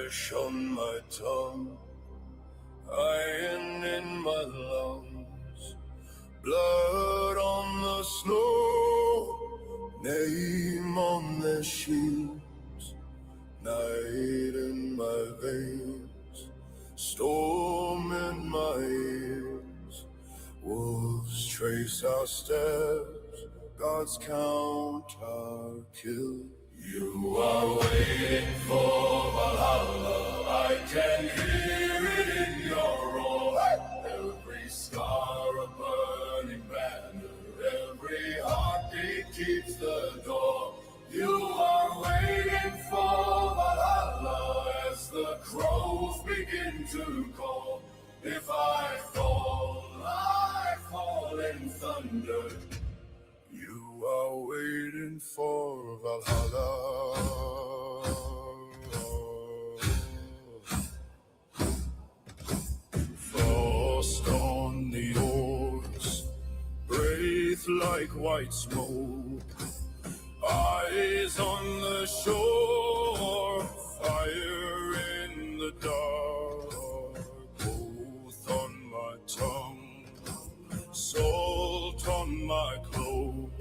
Flesh on my tongue, iron in my lungs, blood on the snow, name on their shields, night in my veins, storm in my ears. Wolves trace our steps, God's count our kill. You are waiting for Valhalla, I can hear it in your roar. Every scar a burning banner, every heartbeat keeps the door. You are waiting for Valhalla as the crows begin to call. If I fall in thunder. You are waiting for Valhalla. Frost on the oars, breathe like white smoke. Eyes on the shore, fire in the dark. Oath on my tongue, salt on my cloak.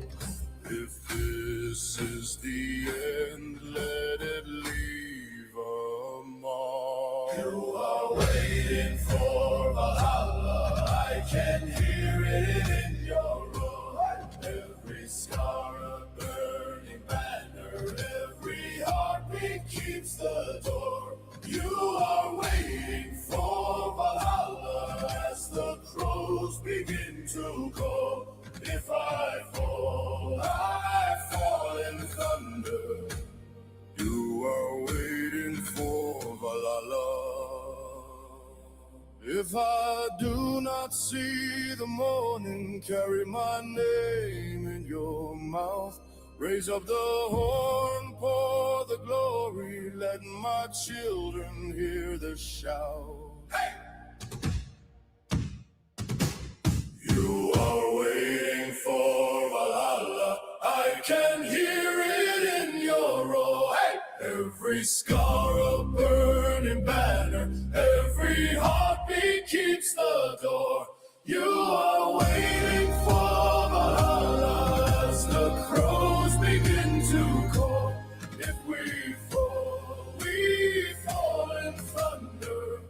If this is the end, let it leave a mark. You are waiting for Valhalla, I can hear it in your roar. Every scar a burning banner, every heartbeat keeps the door. You are waiting for Valhalla as the crows begin to call. If I fall in thunder. You are waiting for Valhalla. If I do not see the morning, carry my name in your mouth. Raise up the horn, pour the glory, let my children hear the shout. Hey! You are waiting for Valhalla, I can hear it in your roar. Hey! Every scar a burning banner, every heartbeat keeps the door. You are waiting for Valhalla as the crows begin to call. If we fall in thunder.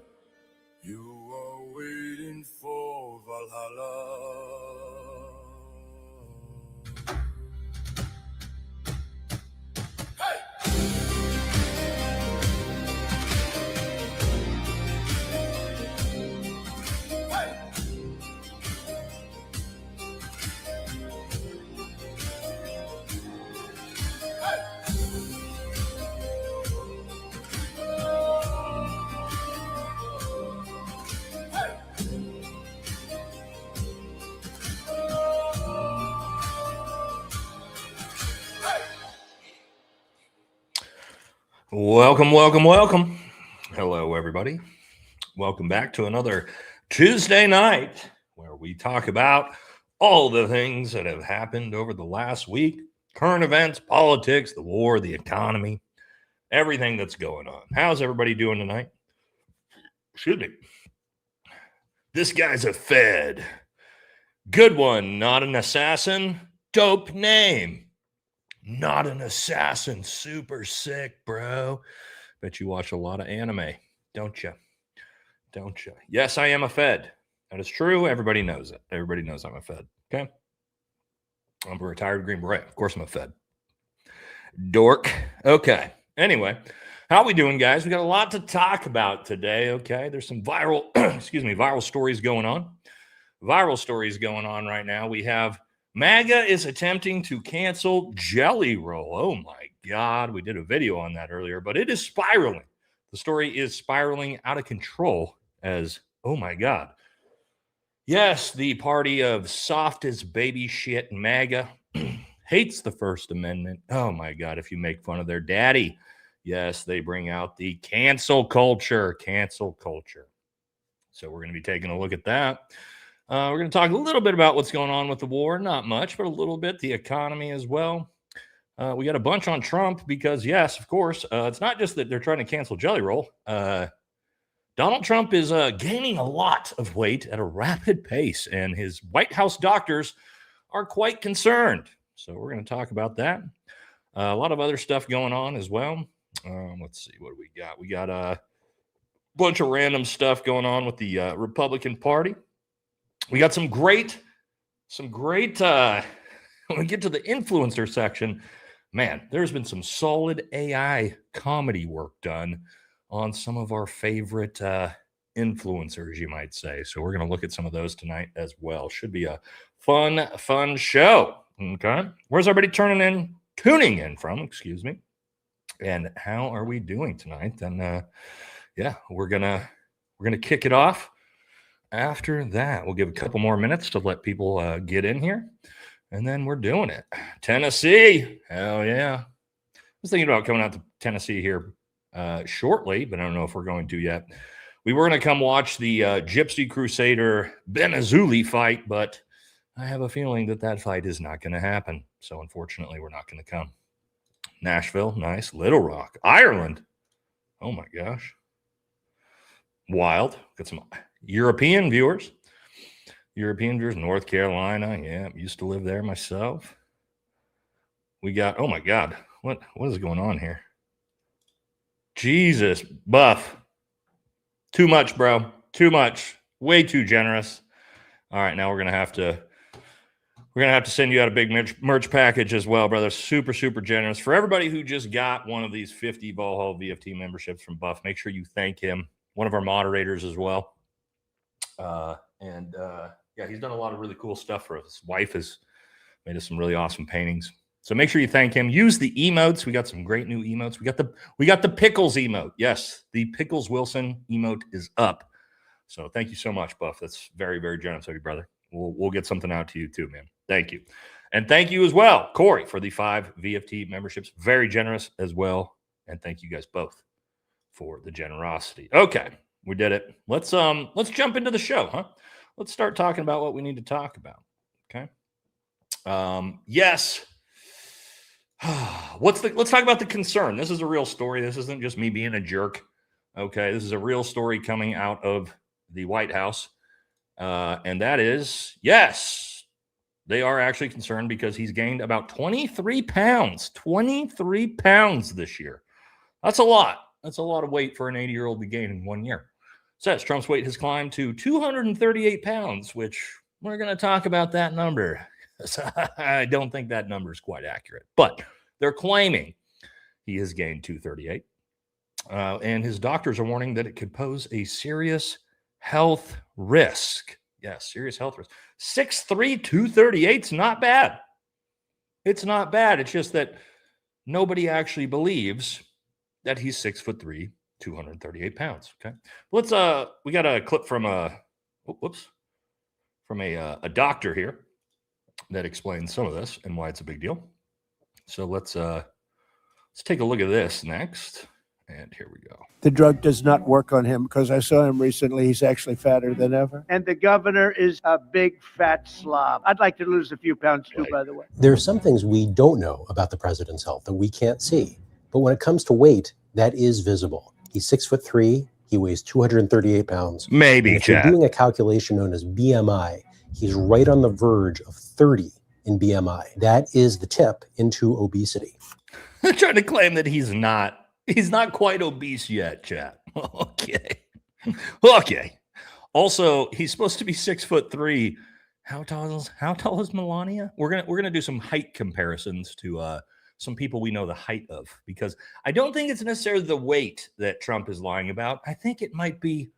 You are waiting for Valhalla. Hey! Hey! Welcome, welcome, welcome. Hello, everybody. Welcome back to another Tuesday night where we talk about all the things that have happened over the last week, current events, politics, the war, the economy, everything that's going on. How's everybody doing tonight? Excuse me. This guy's a Fed. Good one, not an assassin. Dope name. Not an assassin. Super sick, bro. Bet you watch a lot of anime, don't you? Don't you? Yes, I am a Fed. That is true. Everybody knows it. Everybody knows I'm a Fed. Okay? I'm a retired Green Beret. Of course I'm a Fed. Dork. Okay. Anyway, how we doing, guys? We got a lot to talk about today, okay? There's some viral, viral stories going on. Viral stories going on right now. We have MAGA is attempting to cancel Jelly Roll. Oh, my God. We did a video on that earlier, but it is spiraling. The story is spiraling out of control as, oh, my God. Yes, the party of soft as baby shit MAGA hates the First Amendment. Oh, my God, if you make fun of their daddy. Yes, they bring out the cancel culture. Cancel culture. So we're going to be taking a look at that. We're going to talk a little bit about what's going on with the war. Not much, but a little bit. The economy as well. We got a bunch on Trump because, yes, of course, it's not just that they're trying to cancel Jelly Roll. Donald Trump is gaining a lot of weight at a rapid pace, and his White House doctors are quite concerned. So we're going to talk about that. A lot of other stuff going on as well. Let's see, what do we got? We got a bunch of random stuff going on with the Republican Party. We got some great when we get to the influencer section, man, there's been some solid AI comedy work done on some of our favorite influencers, you might say. So we're going to look at some of those tonight as well. Should be a fun show. Okay. Where's everybody tuning in from? Excuse me. And how are we doing tonight? And yeah, we're gonna kick it off. After that, we'll give a couple more minutes to let people get in here, and then we're doing it. Tennessee, hell yeah! I was thinking about coming out to Tennessee here shortly, but I don't know if we're going to yet. We were going to come watch the Gypsy Crusader Benazuli fight, but I have a feeling that fight is not going to happen. So unfortunately, we're not going to come. Nashville, nice. Little Rock, Ireland. Oh my gosh. Wild. Got some European viewers. North Carolina. Yeah, used to live there myself. We got, oh my God, what is going on here? Jesus, Buff. Too much, bro. Too much. Way too generous. All right, now we're gonna have to send you out a big merch package as well, brother. Super, super generous. For everybody who just got one of these 50 Ball Hall VFT memberships from Buff, make sure you thank him. One of our moderators as well. Yeah, he's done a lot of really cool stuff for us. His wife has made us some really awesome paintings. So make sure you thank him. Use the emotes. We got some great new emotes. We got the Pickles emote. Yes, the Pickles Wilson emote is up. So thank you so much, Buff. That's very, very generous of you, brother. We'll get something out to you too, man. Thank you. And thank you as well, Corey, for the 5 VFT memberships. Very generous as well. And thank you guys both for the generosity. Okay, we did it. Let's jump into the show, huh? Let's start talking about what we need to talk about. Okay. Yes. Let's talk about the concern. This is a real story. This isn't just me being a jerk. Okay. This is a real story coming out of the White House. And that is, yes, they are actually concerned because he's gained about 23 pounds this year. That's a lot. That's a lot of weight for an 80-year-old to gain in 1 year. Says Trump's weight has climbed to 238 pounds, which we're going to talk about that number. I don't think that number is quite accurate, but they're claiming he has gained 238. And his doctors are warning that it could pose a serious health risk. Yes, serious health risk. 6'3", 238 is not bad. It's not bad. It's just that nobody actually believes that he's 6'3", 238 pounds. Okay. Let's we got a clip from a doctor here that explains some of this and why it's a big deal. So let's take a look at this next. And here we go. The drug does not work on him because I saw him recently. He's actually fatter than ever. And the governor is a big fat slob. I'd like to lose a few pounds too, by the way. There are some things we don't know about the president's health that we can't see. But when it comes to weight, that is visible. He's 6'3". He weighs 238 pounds. Maybe, if you're doing a calculation known as BMI, he's right on the verge of 30 in BMI. That is the tip into obesity. They're trying to claim that he's not quite obese yet, chat. Okay. Also, he's supposed to be 6'3". How tall is Melania? We're gonna do some height comparisons to some people we know the height of, because I don't think it's necessarily the weight that Trump is lying about. I think it might be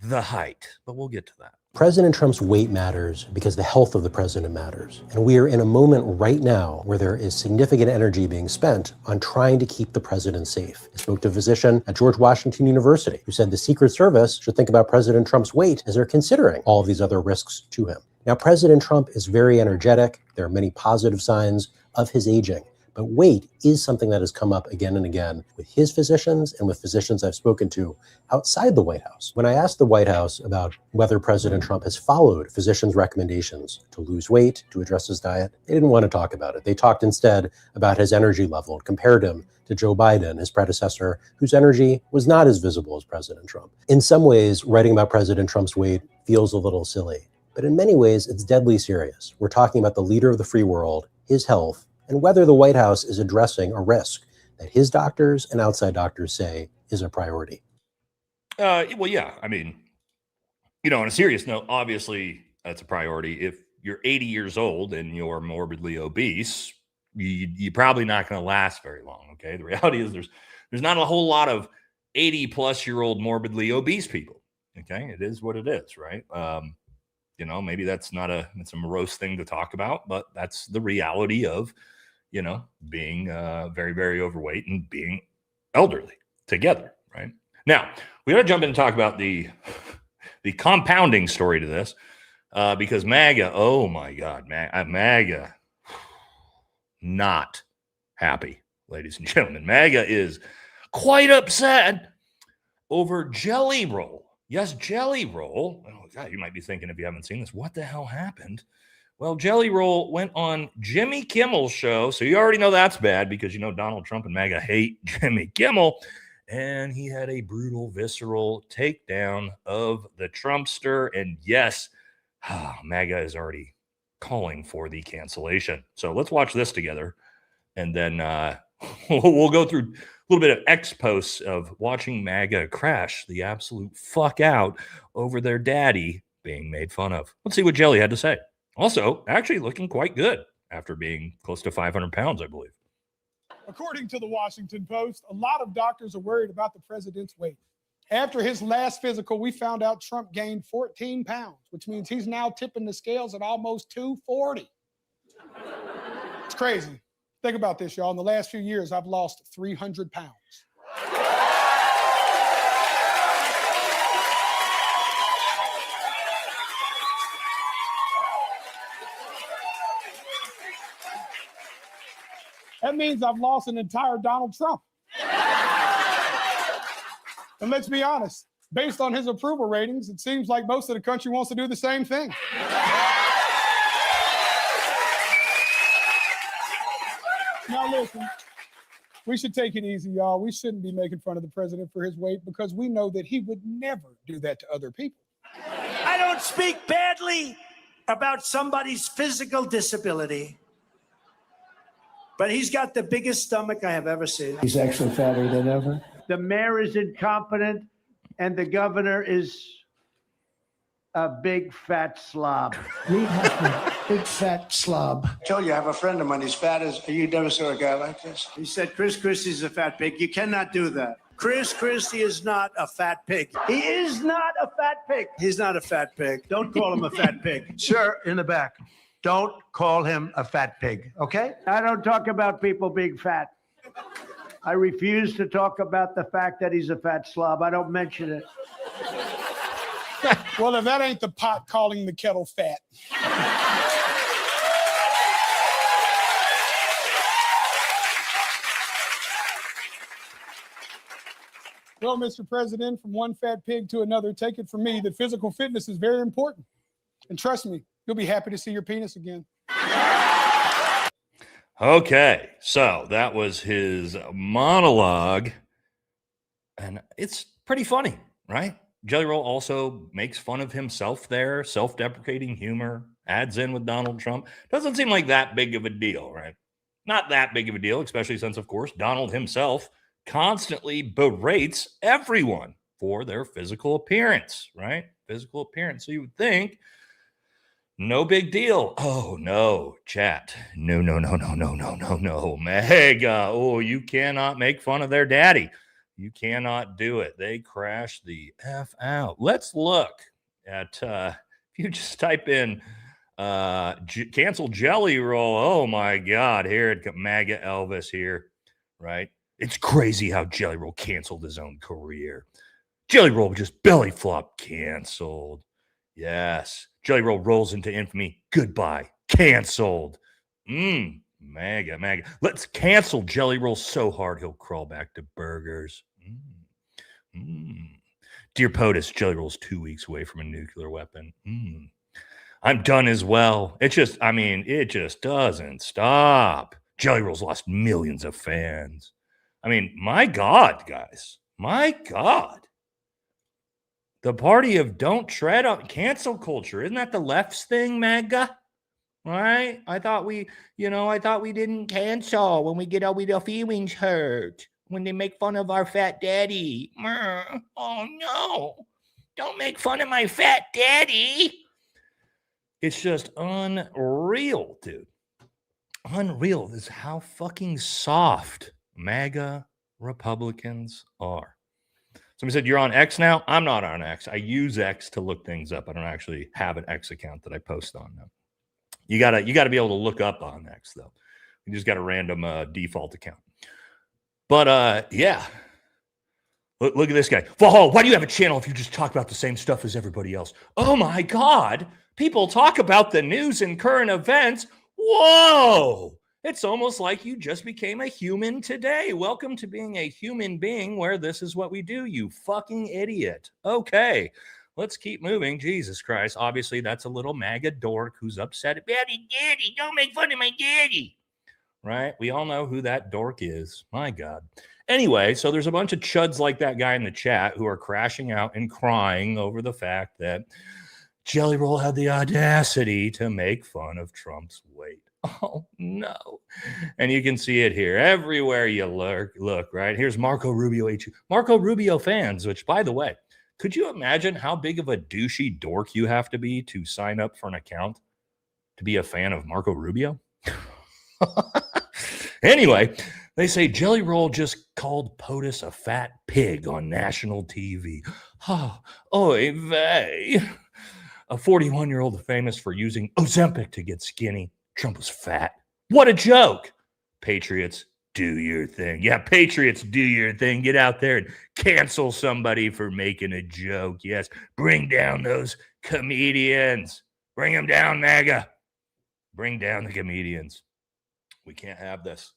the height, but we'll get to that. President Trump's weight matters because the health of the president matters. And we are in a moment right now where there is significant energy being spent on trying to keep the president safe. I spoke to a physician at George Washington University who said the Secret Service should think about President Trump's weight as they're considering all of these other risks to him. Now, President Trump is very energetic. There are many positive signs of his aging. But weight is something that has come up again and again with his physicians and with physicians I've spoken to outside the White House. When I asked the White House about whether President Trump has followed physicians' recommendations to lose weight, to address his diet, they didn't want to talk about it. They talked instead about his energy level and compared him to Joe Biden, his predecessor, whose energy was not as visible as President Trump. In some ways, writing about President Trump's weight feels a little silly, but in many ways, it's deadly serious. We're talking about the leader of the free world, his health, and whether the White House is addressing a risk that his doctors and outside doctors say is a priority. Well, yeah. I mean, on a serious note, obviously that's a priority. If you're 80 years old and you're morbidly obese, you're probably not going to last very long. Okay. The reality is there's not a whole lot of 80-plus-year-old morbidly obese people. Okay. It is what it is, right? Maybe it's a morose thing to talk about, but that's the reality of, being very, very overweight and being elderly together, right? Now, we got to jump in and talk about the compounding story to this, because MAGA, oh my God, MAGA, not happy, ladies and gentlemen. MAGA is quite upset over Jelly Roll. Yes, Jelly Roll. Oh, God, you might be thinking, if you haven't seen this, what the hell happened? Well, Jelly Roll went on Jimmy Kimmel's show, so you already know that's bad because, Donald Trump and MAGA hate Jimmy Kimmel, and he had a brutal, visceral takedown of the Trumpster, and yes, MAGA is already calling for the cancellation. So let's watch this together, and then we'll go through a little bit of ex-posts of watching MAGA crash the absolute fuck out over their daddy being made fun of. Let's see what Jelly had to say. Also, actually looking quite good after being close to 500 pounds, I believe. According to the Washington Post, a lot of doctors are worried about the president's weight. After his last physical, we found out Trump gained 14 pounds, which means he's now tipping the scales at almost 240. It's crazy. Think about this, y'all. In the last few years, I've lost 300 pounds. That means I've lost an entire Donald Trump. And let's be honest, based on his approval ratings, it seems like most of the country wants to do the same thing. Now listen, we should take it easy, y'all. We shouldn't be making fun of the president for his weight because we know that he would never do that to other people. I don't speak badly about somebody's physical disability, but he's got the biggest stomach I have ever seen. He's actually fatter than ever. The mayor is incompetent, and the governor is a big fat slob. Big fat slob. I told you I have a friend of mine. He's fat as you never saw a guy like this. He said Chris Christie's a fat pig. You cannot do that. Chris Christie is not a fat pig. He is not a fat pig. He's not a fat pig. Don't call him a fat pig. Sir, in the back. Don't call him a fat pig, okay? I don't talk about people being fat. I refuse to talk about the fact that he's a fat slob. I don't mention it. Well, if that ain't the pot calling the kettle fat. Well, Mr. President, from one fat pig to another, take it from me that physical fitness is very important. And trust me, you'll be happy to see your penis again. Okay, so that was his monologue, and it's pretty funny, right? Jelly Roll also makes fun of himself there, self-deprecating humor, adds in with Donald Trump. Doesn't seem like that big of a deal, right? Not that big of a deal, especially since, of course, Donald himself constantly berates everyone for their physical appearance, right? Physical appearance. So you would think, no big deal. Oh, no, chat. No. MAGA. Oh, you cannot make fun of their daddy. You cannot do it. They crash the F out. Let's look at, if you just type in cancel Jelly Roll. Oh, my God. Here it comes. MAGA Elvis here, right? It's crazy how Jelly Roll canceled his own career. Jelly Roll just belly flop canceled. Yes. Jelly Roll rolls into infamy. Goodbye. Canceled. MAGA. Let's cancel Jelly Roll so hard he'll crawl back to burgers. Dear POTUS, Jelly Roll's 2 weeks away from a nuclear weapon. I'm done as well. It just doesn't stop. Jelly Roll's lost millions of fans. I mean, my God, guys. My God. The party of don't tread on cancel culture. Isn't that the left's thing, MAGA? Right? I thought we didn't cancel when we get our feelings hurt, when they make fun of our fat daddy. Oh, no. Don't make fun of my fat daddy. It's just unreal, dude. Unreal. This is how fucking soft MAGA Republicans are. Somebody said, you're on X now? I'm not on X. I use X to look things up. I don't actually have an X account that I post on now. You gotta be able to look up on X, though. You just got a random default account. But yeah. Look at this guy. Why do you have a channel if you just talk about the same stuff as everybody else? Oh my God. People talk about the news and current events. Whoa. It's almost like you just became a human today. Welcome to being a human being where this is what we do, you fucking idiot. Okay, let's keep moving. Jesus Christ. Obviously, that's a little MAGA dork who's upset. Daddy, don't make fun of my daddy. Right? We all know who that dork is. My God. Anyway, so there's a bunch of chuds like that guy in the chat who are crashing out and crying over the fact that Jelly Roll had the audacity to make fun of Trump's weight. Oh, no. And you can see it here. Everywhere you look, right? Here's Marco Rubio HU. Marco Rubio fans, which, by the way, could you imagine how big of a douchey dork you have to be to sign up for an account to be a fan of Marco Rubio? Anyway, they say Jelly Roll just called POTUS a fat pig on national TV. Oh, oy vey. A 41-year-old famous for using Ozempic to get skinny. Trump was fat. What a joke. Patriots, do your thing. Yeah, Patriots, do your thing. Get out there and cancel somebody for making a joke. Yes, bring down those comedians. Bring them down, MAGA. Bring down the comedians. We can't have this.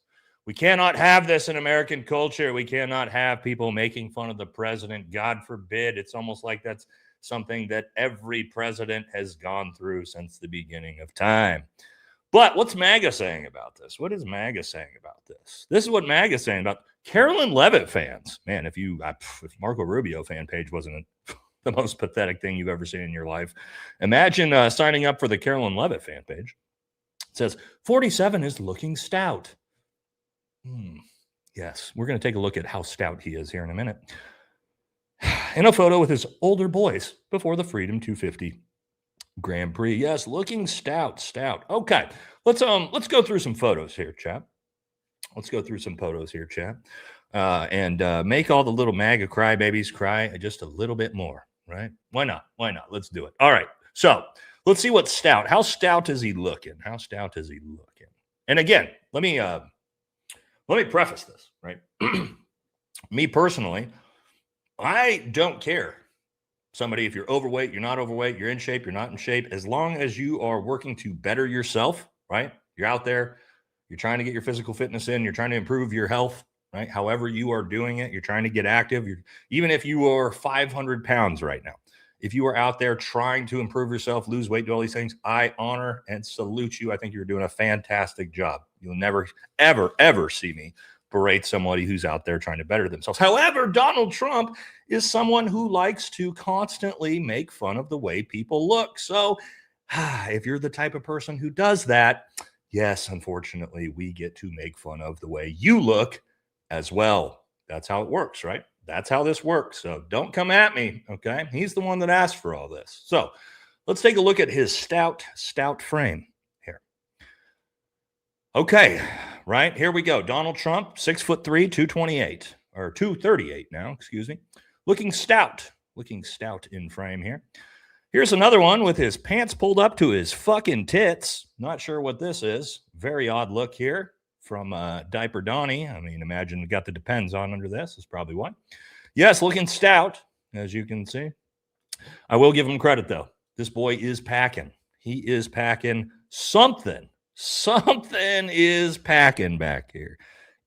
We cannot have this in American culture. We cannot have people making fun of the president. God forbid. It's almost like that's something that every president has gone through since the beginning of time. But what's MAGA saying about this? What is MAGA saying about this? This is what MAGA is saying about Carolyn Levitt fans. Man, if Marco Rubio fan page wasn't the most pathetic thing you've ever seen in your life, imagine signing up for the Carolyn Levitt fan page. It says, 47 is looking stout. Yes, we're going to take a look at how stout he is here in a minute. In a photo with his older boys before the Freedom 250 Grand Prix. Yes, looking stout. Okay, let's go through some photos here, chat. And make all the little MAGA crybabies cry just a little bit more, right? Why not? Let's do it. All right, so let's see what's stout. How stout is he looking? And again, let me preface this, right? Me personally, I don't care. Somebody, if you're overweight, you're not overweight, you're in shape, you're not in shape, as long as you are working to better yourself, right? You're out there, you're trying to get your physical fitness in, you're trying to improve your health, right? However you are doing it, you're trying to get active. Even if you are 500 pounds right now, if you are out there trying to improve yourself, lose weight, do all these things, I honor and salute you. I think you're doing a fantastic job. You'll never, ever, ever see me berate somebody who's out there trying to better themselves. However, Donald Trump is someone who likes to constantly make fun of the way people look. So if you're the type of person who does that, yes, unfortunately, we get to make fun of the way you look as well. That's how it works, right? That's how this works. So don't come at me, okay? He's the one that asked for all this. So let's take a look at his stout frame here. Okay, right, here we go. Donald Trump, 6'3", 228, or 238 now, excuse me. Looking stout in frame here. Here's another one with his pants pulled up to his fucking tits. Not sure what this is. Very odd look here from Diaper Donnie. I mean, imagine got the Depends on under this is probably one. Yes, looking stout, as you can see. I will give him credit, though. This boy is packing. He is packing something Something is packing back here.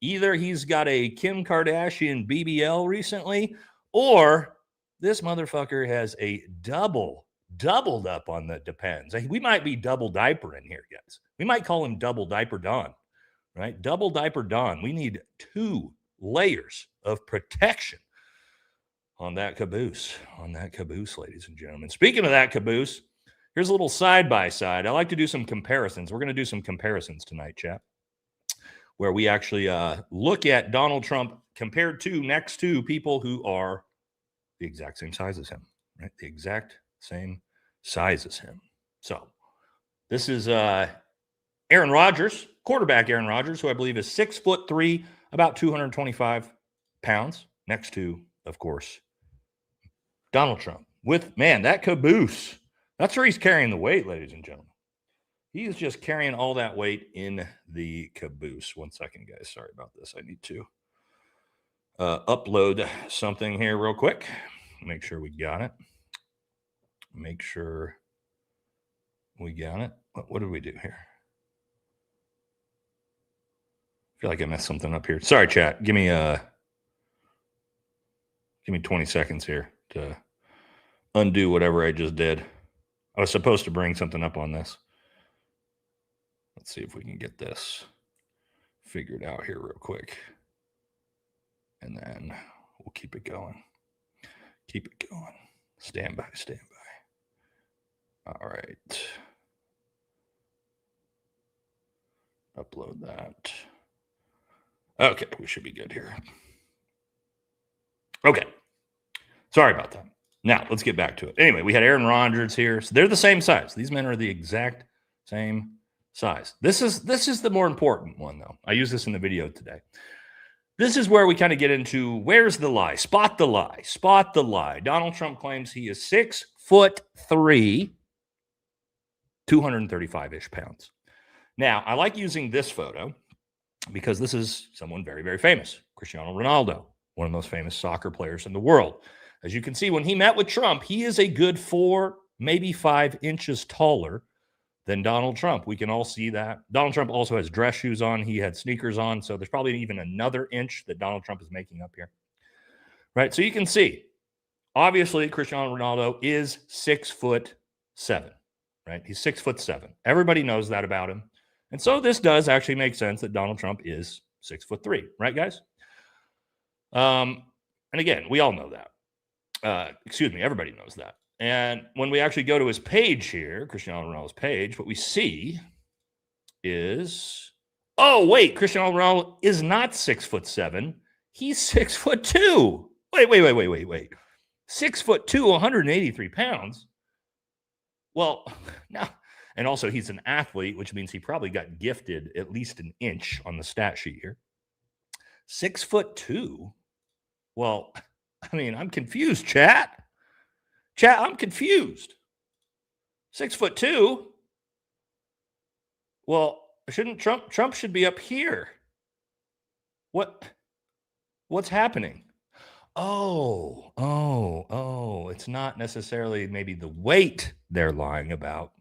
Either he's got a Kim Kardashian BBL recently, or this motherfucker has a doubled up on the Depends. We might be double diapering here, guys. We might call him double diaper Don, right? Double diaper Don. We need 2 layers of protection on that caboose, ladies and gentlemen. Speaking of that caboose, here's a little side by side. I like to do some comparisons. We're going to do some comparisons tonight, chat, where we actually look at Donald Trump compared to next to people who are the exact same size as him, right? The exact same size as him. So this is Aaron Rodgers, quarterback Aaron Rodgers, who I believe is 6'3", about 225 pounds, next to, of course, Donald Trump. With, man, that caboose. That's where he's carrying the weight, ladies and gentlemen. He is just carrying all that weight in the caboose. One second, guys. Sorry about this. I need to upload something here real quick. Make sure we got it. Make sure we got it. What did we do here? I feel like I messed something up here. Sorry, chat. Give me 20 seconds here to undo whatever I just did. I was supposed to bring something up on this. Let's see if we can get this figured out here real quick. And then we'll keep it going. Keep it going. Stand by. All right. Upload that. Okay, we should be good here. Okay. Sorry about that. Now, let's get back to it. Anyway, we had Aaron Rodgers here. So they're the same size. These men are the exact same size. This is the more important one, though. I use this in the video today. This is where we kind of get into where's the lie? Spot the lie. Spot the lie. Donald Trump claims he is 6'3", 235-ish pounds. Now, I like using this photo because this is someone very, very famous. Cristiano Ronaldo, one of the most famous soccer players in the world. As you can see, when he met with Trump, he is a good 4, maybe 5 inches taller than Donald Trump. We can all see that. Donald Trump also has dress shoes on. He had sneakers on. So there's probably even another inch that Donald Trump is making up here. Right? So you can see, obviously, Cristiano Ronaldo is 6'7", right? He's 6'7". Everybody knows that about him. And so this does actually make sense that Donald Trump is 6'3", right, guys? And again, we all know that. Everybody knows that. And when we actually go to his page here, Cristiano Ronaldo's page, what we see is, oh, wait, Cristiano Ronaldo is not 6'7". He's 6'2". Wait. 6'2", 183 pounds. Well, now, and also he's an athlete, which means he probably got gifted at least an inch on the stat sheet here. 6'2". Well, I mean, I'm confused, chat. Chat, I'm confused. 6'2". Well, shouldn't Trump should be up here. What's happening? Oh, it's not necessarily maybe the weight they're lying about.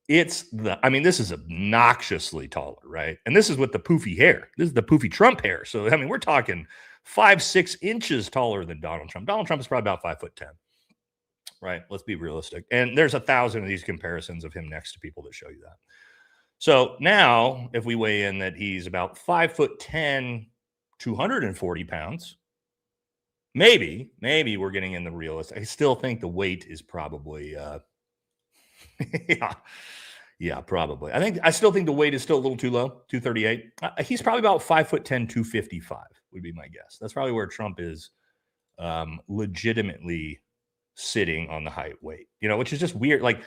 It's this is obnoxiously taller, right? And this is with the poofy hair. This is the poofy Trump hair. So, we're talking 5-6 inches taller than Donald Trump. Donald Trump is probably about 5'10". Right? Let's be realistic. And there's 1,000 of these comparisons of him next to people that show you that. So now, if we weigh in that he's about 5'10", 240 pounds, maybe we're getting in the realistic. I still think the weight is probably, yeah, probably. I still think the weight is still a little too low, 238. He's probably about 5'10", 255 would be my guess. That's probably where Trump is legitimately sitting on the height weight, which is just weird. Like,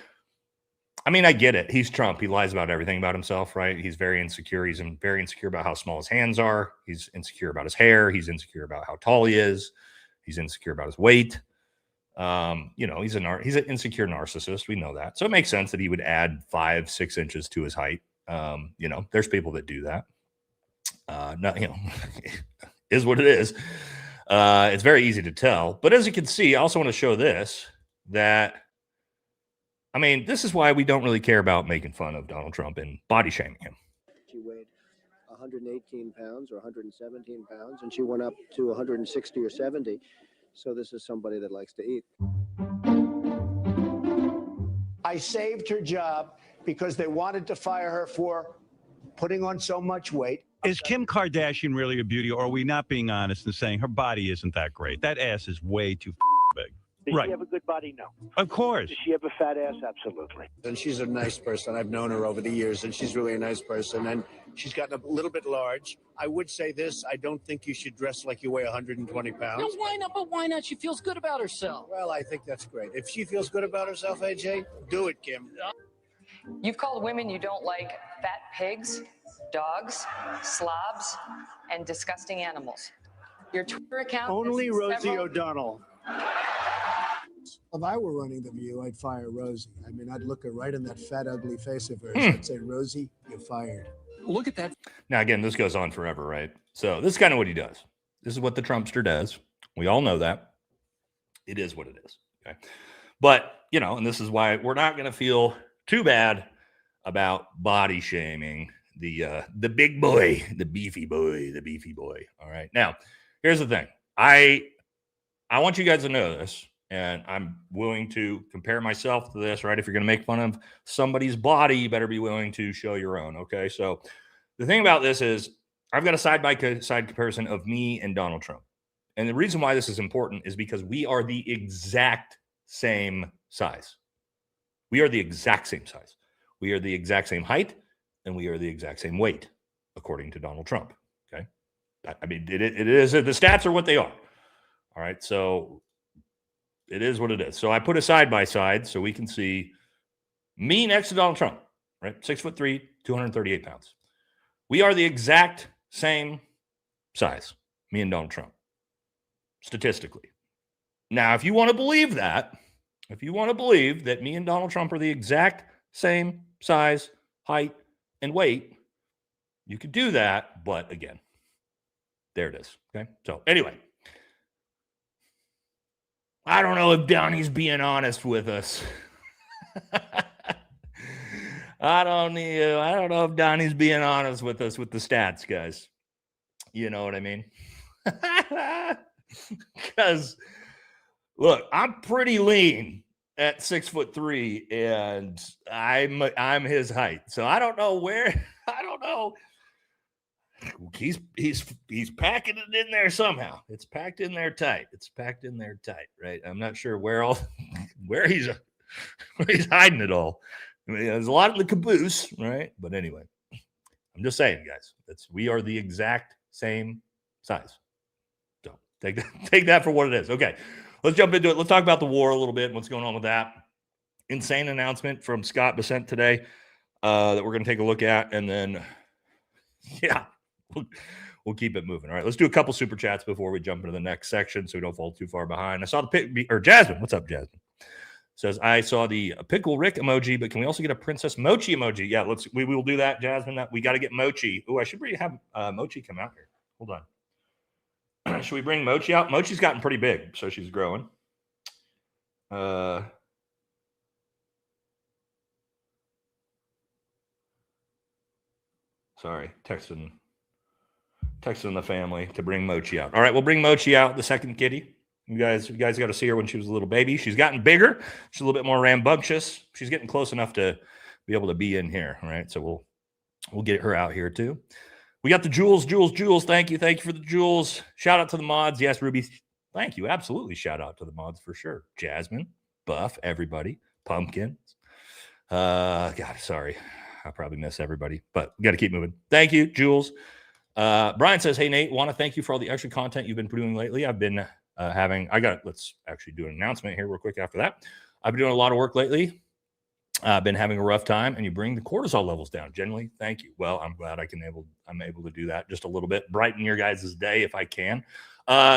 I get it. He's Trump. He lies about everything about himself, right? He's very insecure. He's very insecure about how small his hands are. He's insecure about his hair. He's insecure about how tall he is. He's insecure about his weight. He's an insecure narcissist. We know that. So it makes sense that he would add 5-6 inches to his height. There's people that do that. Is what it is. It's very easy to tell. But as you can see, I also want to show this, that I mean, this is why we don't really care about making fun of Donald Trump and body shaming him. She weighed 118 pounds or 117 pounds, and she went up to 160 or 70. So this is somebody that likes to eat. I saved her job because they wanted to fire her for putting on so much weight. Is Kim Kardashian really a beauty, or are we not being honest and saying her body isn't that great? That ass is way too big. Does Right. she have a good body? No. Of course. Does she have a fat ass? Absolutely. And she's a nice person. I've known her over the years, and she's really a nice person. And she's gotten a little bit large. I would say this: I don't think you should dress like you weigh 120 pounds. No, why not? But why not? She feels good about herself. Well, I think that's great. If she feels good about herself, AJ, do it, Kim. You've called women you don't like fat pigs, dogs, slobs, and disgusting animals. Your Twitter account. Only has Rosie several- O'Donnell. If I were running The View, I'd fire Rosie. I mean, I'd look her right in that fat, ugly face of hers. I'd say, Rosie, you're fired. Look at that. Now, again, this goes on forever, right? So this is kind of what he does. This is what the Trumpster does. We all know that. It is what it is. Okay. But, you know, and this is why we're not going to feel too bad about body shaming the big boy, the beefy boy, the beefy boy. All right. Now, here's the thing. I want you guys to know this, and I'm willing to compare myself to this, right? If you're going to make fun of somebody's body, you better be willing to show your own. Okay. So the thing about this is I've got a side-by-side comparison of me and Donald Trump. And the reason why this is important is because we are the exact same size. We are the exact same size. We are the exact same height, and we are the exact same weight, according to Donald Trump. Okay. I mean, it is, the stats are what they are. All right. So it is what it is. So I put a side by side so we can see me next to Donald Trump, right? 6'3", 238 pounds. We are the exact same size, me and Donald Trump, statistically. Now, if you want to believe that, if you want to believe that me and Donald Trump are the exact same size, height, and weight, you could do that. But again, there it is. Okay. So anyway, I don't know if Downey's being honest with us. I don't know if Downey's being honest with us with the stats, guys. You know what I mean? Because look, I'm pretty lean at 6'3", and I'm his height. So I don't know where. I don't know. He's packing it in there somehow. It's packed in there tight. It's packed in there tight, right? I'm not sure where he's hiding it all. I mean, there's a lot in the caboose, right? But anyway, I'm just saying, guys, we are the exact same size. So take that for what it is. Okay, let's jump into it. Let's talk about the war a little bit and what's going on with that. Insane announcement from Scott Bessent today that we're going to take a look at, and then yeah. We'll keep it moving. All right, let's do a couple super chats before we jump into the next section so we don't fall too far behind. I saw Jasmine. What's up, Jasmine? Says, I saw the pickle Rick emoji, but can we also get a Princess Mochi emoji? Yeah, we will do that, Jasmine. We got to get Mochi. Oh, I should really have Mochi come out here. Hold on. Should we bring Mochi out? Mochi's gotten pretty big, so she's growing. Sorry, texting the family to bring Mochi out. All right, we'll bring Mochi out, the second kitty. You guys got to see her when she was a little baby. She's gotten bigger. She's a little bit more rambunctious. She's getting close enough to be able to be in here. All right, so we'll get her out here too. We got the jewels. Thank you for the jewels. Shout out to the mods. Yes, Ruby. Thank you. Absolutely. Shout out to the mods for sure. Jasmine, Buff, everybody, Pumpkins. God, sorry. I'll probably miss everybody, but we got to keep moving. Thank you, Jules. Brian says, hey, Nate, want to thank you for all the extra content you've been doing lately. I've been let's actually do an announcement here real quick after that. I've been doing a lot of work lately. I've been having a rough time, and you bring the cortisol levels down. Generally, thank you. Well, I'm glad I'm able to do that just a little bit, brighten your guys' day if I can.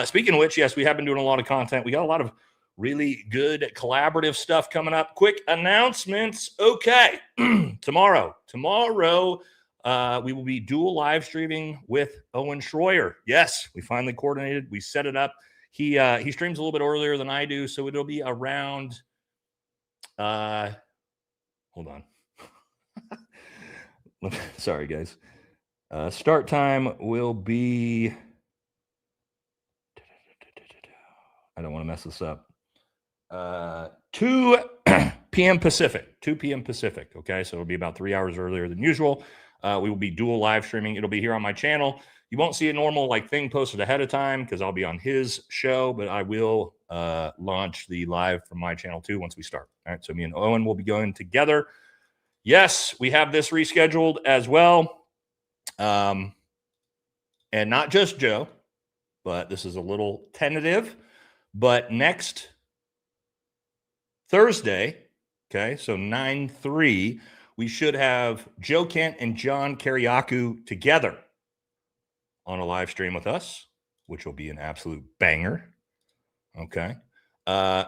Speaking of which, yes, we have been doing a lot of content. We got a lot of really good collaborative stuff coming up. Quick announcements. Okay. Tomorrow, we will be dual live streaming with Owen Schroyer. Yes, we finally coordinated. We set it up. He streams a little bit earlier than I do, so it'll be around Hold on. Sorry, guys. Start time will be... I don't want to mess this up. 2 p.m. Pacific. 2 p.m. Pacific. Okay, so it'll be about 3 hours earlier than usual. We will be dual live streaming. It'll be here on my channel. You won't see a normal thing posted ahead of time because I'll be on his show, but I will launch the live from my channel too once we start. All right, so me and Owen will be going together. Yes, we have this rescheduled as well. And not just Joe, but this is a little tentative. But next Thursday, okay, so 9/3, we should have Joe Kent and John Kiriakou together on a live stream with us, which will be an absolute banger. Okay.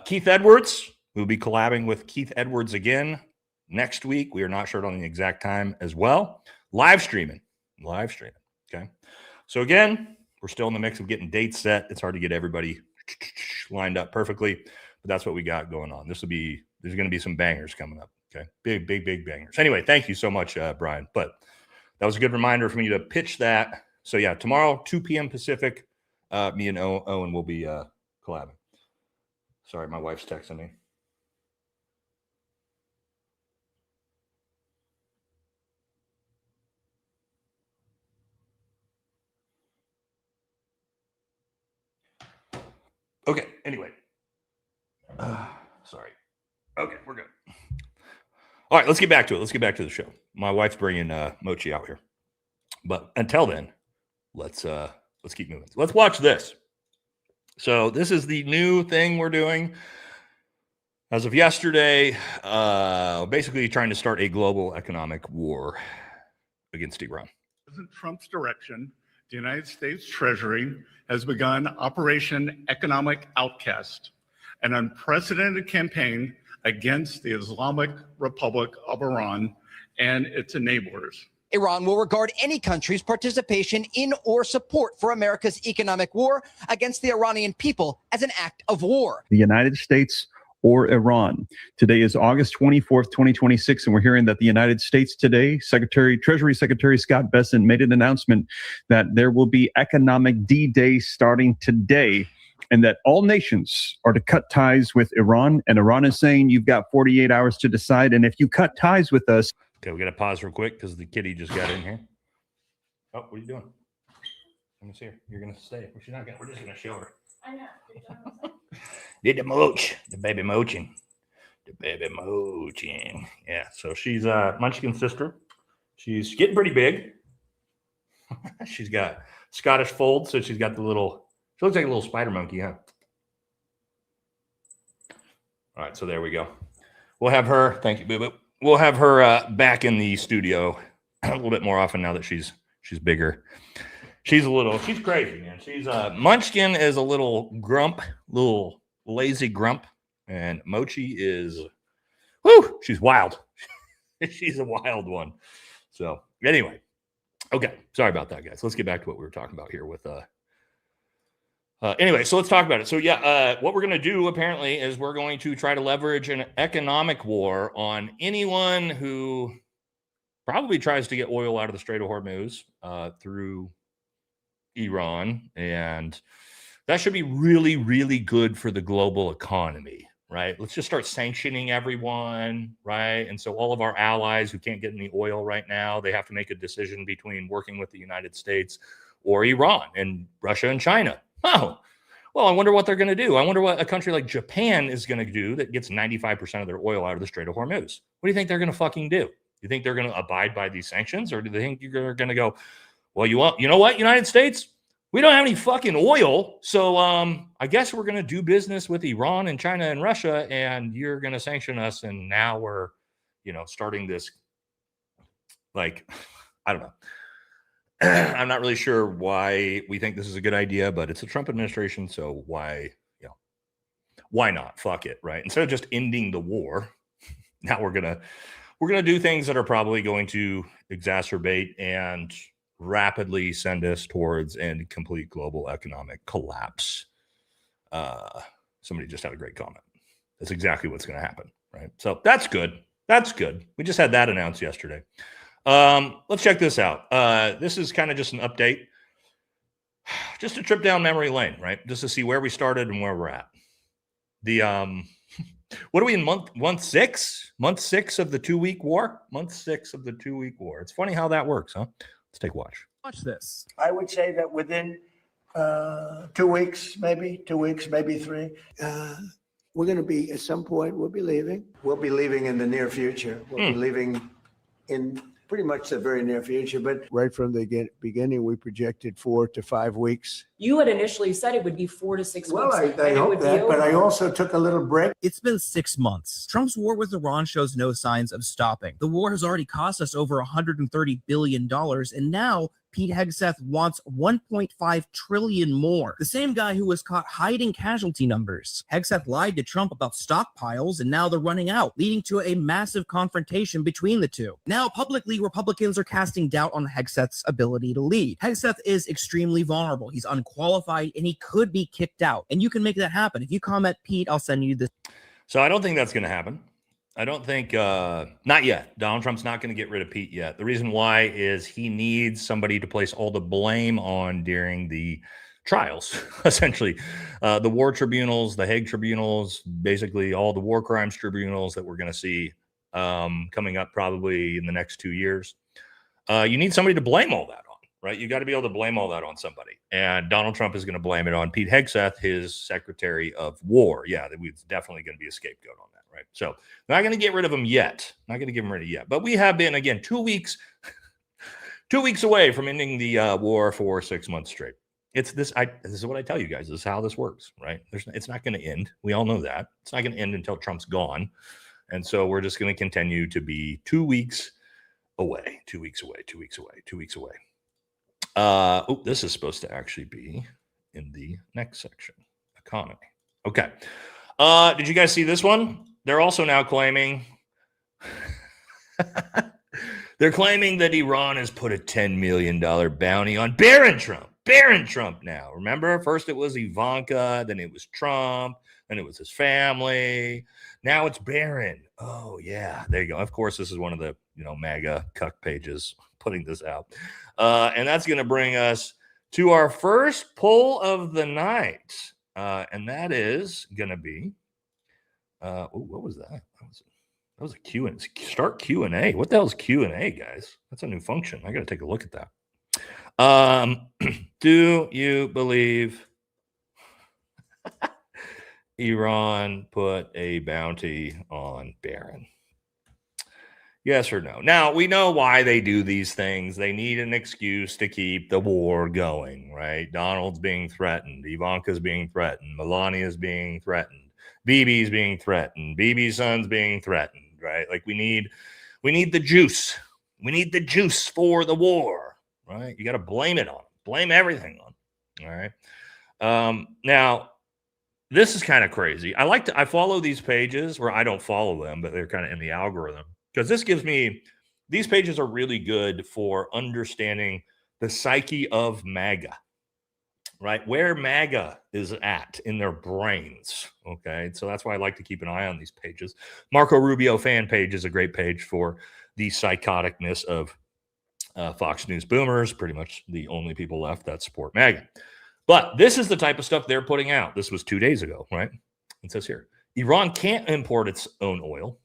Keith Edwards, we'll be collabing with Keith Edwards again next week. We are not sure on the exact time as well. Live streaming. Okay. So again, we're still in the mix of getting dates set. It's hard to get everybody lined up perfectly, but that's what we got going on. There's going to be some bangers coming up. Okay. Big bangers. Anyway, thank you so much, Brian. But that was a good reminder for me to pitch that. So yeah, tomorrow, 2 p.m. Pacific, me and Owen will be collabing. Sorry, my wife's texting me. Okay, anyway. Sorry. Okay, we're good. All right, let's get back to it. Let's get back to the show. My wife's bringing Mochi out here. But until then, let's keep moving. Let's watch this. So this is the new thing we're doing. As of yesterday, basically trying to start a global economic war against Iran. President Trump's direction, the United States Treasury has begun Operation Economic Outcast, an unprecedented campaign against the Islamic Republic of Iran and its enablers. Iran will regard any country's participation in or support for America's economic war against the Iranian people as an act of war. The United States or Iran. Today is August 24th, 2026, and we're hearing that the United States today, Treasury Secretary Scott Bessent made an announcement that there will be economic D-Day starting today, and that all nations are to cut ties with Iran. And Iran is saying you've got 48 hours to decide, and if you cut ties with us... Okay, we got to pause real quick because the kitty just got in here. Oh, what are you doing? Let me see her. You're going to stay. We're just going to show her. I know. Did the mooch. The baby mooching. Yeah, so she's Munchkin's sister. She's getting pretty big. She's got Scottish fold, so she's got the little... She looks like a little spider monkey, huh? All right, so there we go. We'll have her... Thank you, boo-boo. We'll have her back in the studio a little bit more often now that she's bigger. She's crazy, man. She's Munchkin is a little lazy grump, and Mochi is, she's wild. She's a wild one. So anyway, okay, sorry about that, guys. Let's get back to what we were talking about here with anyway, so let's talk about it. So yeah, what we're going to do apparently is we're going to try to leverage an economic war on anyone who probably tries to get oil out of the Strait of Hormuz through Iran, and that should be really, really good for the global economy, right? Let's just start sanctioning everyone, right? And so all of our allies who can't get any oil right now, they have to make a decision between working with the United States or Iran and Russia and China. Oh, well, I wonder what they're going to do. I wonder what a country like Japan is going to do that gets 95% of their oil out of the Strait of Hormuz. What do you think they're going to fucking do? You think they're going to abide by these sanctions, or do they think you're going to go, well, you know what, United States, we don't have any fucking oil, so I guess we're going to do business with Iran and China and Russia, and you're going to sanction us, and now we're, starting this, I don't know. I'm not really sure why we think this is a good idea, but it's the Trump administration, so why not? Fuck it, right? Instead of just ending the war, now we're gonna do things that are probably going to exacerbate and rapidly send us towards a complete global economic collapse. Somebody just had a great comment. That's exactly what's going to happen, right? So that's good. That's good. We just had that announced yesterday. Let's check this out. This is kind of just an update. Just a trip down memory lane, right? Just to see where we started and where we're at. The what are we in month 6? Month 6 of the 2-week war? Month 6 of the 2-week war. It's funny how that works, huh? Let's take a watch. Watch this. I would say that within 2 weeks, maybe 3, we're going to be, at some point, we'll be leaving. We'll be leaving in the near future. We'll be leaving in pretty much the very near future. But right from the beginning, we projected 4 to 5 weeks. You had initially said it would be 4 to 6 Well, weeks. I hope that, but I also took a little break. It's been 6 months. Trump's war with Iran shows no signs of stopping. The war has already cost us over $130 billion, and now Pete Hegseth wants $1.5 trillion more. The same guy who was caught hiding casualty numbers. Hegseth lied to Trump about stockpiles, and now they're running out, leading to a massive confrontation between the two. Now, publicly, Republicans are casting doubt on Hegseth's ability to lead. Hegseth is extremely vulnerable. He's unqualified, and he could be kicked out. And you can make that happen. If you comment Pete, I'll send you this. So I don't think that's going to happen. I don't think, not yet. Donald Trump's not going to get rid of Pete yet. The reason why is he needs somebody to place all the blame on during the trials, essentially. The war tribunals, the Hague tribunals, basically all the war crimes tribunals that we're going to see coming up probably in the next 2 years. You need somebody to blame all that on, right? You got to be able to blame all that on somebody. And Donald Trump is going to blame it on Pete Hegseth, his Secretary of War. Yeah, it's definitely going to be a scapegoat on that. Right. So not going to get rid of him yet. Not going to get him rid of yet. But we have been, again, 2 weeks, 2 weeks away from ending the war for 6 months straight. It's this. This is what I tell you guys. This is how this works, right? It's not going to end. We all know that. It's not going to end until Trump's gone. And so we're just going to continue to be 2 weeks away, 2 weeks away, 2 weeks away, 2 weeks away. Oh, this is supposed to actually be in the next section, economy. Okay. Did you guys see this one? They're also now claiming they're claiming that Iran has put a $10 million bounty on Barron Trump. Barron Trump now. Remember, first it was Ivanka, then it was Trump, then it was his family. Now it's Barron. Oh, yeah. There you go. Of course, this is one of the MAGA cuck pages putting this out. And that's going to bring us to our first poll of the night. And that is going to be what was that? That was a Q&A. Start Q&A. What the hell is Q&A, guys? That's a new function. I got to take a look at that. Do you believe Iran put a bounty on Barron? Yes or no? Now, we know why they do these things. They need an excuse to keep the war going, right? Donald's being threatened. Ivanka's being threatened. Melania's being threatened. Bibi's being threatened. Bibi's son's being threatened, right? Like we need the juice. We need the juice for the war, right? You got to blame it on them. Blame everything on them, all right? Now, this is kind of crazy. I follow these pages where I don't follow them, but they're kind of in the algorithm because this gives me, these pages are really good for understanding the psyche of MAGA. Right, where MAGA is at in their brains. Okay, so that's why I like to keep an eye on these pages. Marco Rubio fan page is a great page for the psychoticness of Fox News boomers, pretty much the only people left that support MAGA. But this is the type of stuff they're putting out. This was 2 days ago, right? It says here, Iran can't import its own oil.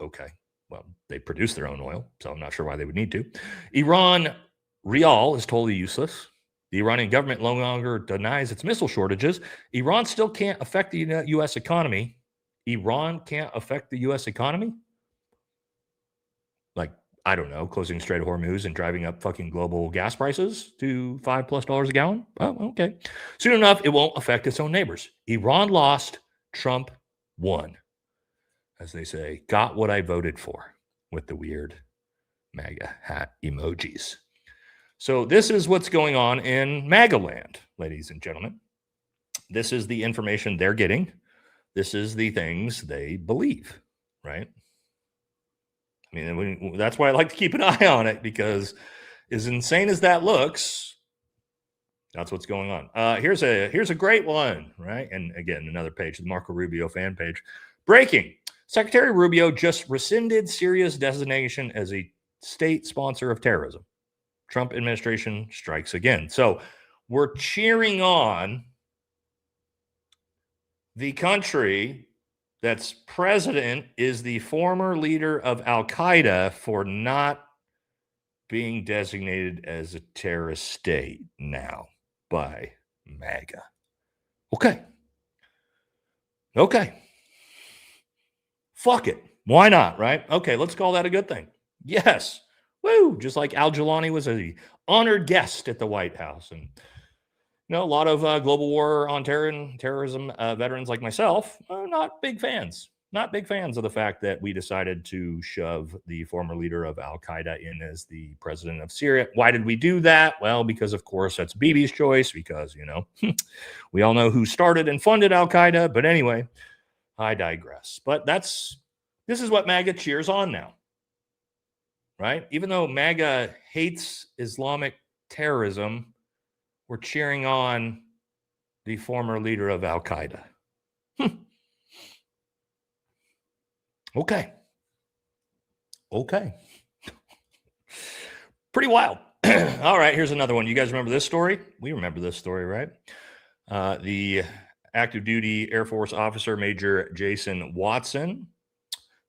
Okay, well, they produce their own oil, so I'm not sure why they would need to. Iran rial is totally useless. The Iranian government no longer denies its missile shortages. Iran still can't affect the U.S. economy. Iran can't affect the U.S. economy? Like, I don't know, closing Strait of Hormuz and driving up fucking global gas prices to $5+ a gallon? Oh, okay. Soon enough, it won't affect its own neighbors. Iran lost, Trump won. As they say, got what I voted for with the weird MAGA hat emojis. So this is what's going on in MAGA land, ladies and gentlemen. This is the information they're getting. This is the things they believe, right? I mean, that's why I like to keep an eye on it, because as insane as that looks, that's what's going on. Here's a great one, right? And again, another page, the Marco Rubio fan page. Breaking. Secretary Rubio just rescinded Syria's designation as a state sponsor of terrorism. Trump administration strikes again. So we're cheering on the country that's president is the former leader of Al-Qaeda for not being designated as a terrorist state now by MAGA. Okay. Fuck it. Why not, right? Okay, let's call that a good thing. Yes. Woo! Just like Al Jilani was an honored guest at the White House. And, a lot of global war on terrorism veterans like myself are not big fans. Not big fans of the fact that we decided to shove the former leader of Al-Qaeda in as the president of Syria. Why did we do that? Well, because, of course, that's Bibi's choice because, we all know who started and funded Al-Qaeda. But anyway, I digress. But this is what MAGA cheers on now, right? Even though MAGA hates Islamic terrorism, we're cheering on the former leader of Al-Qaeda. Okay. Pretty wild. All right, here's another one. You guys remember this story? We remember this story, right? The active duty Air Force officer, Major Jason Watson,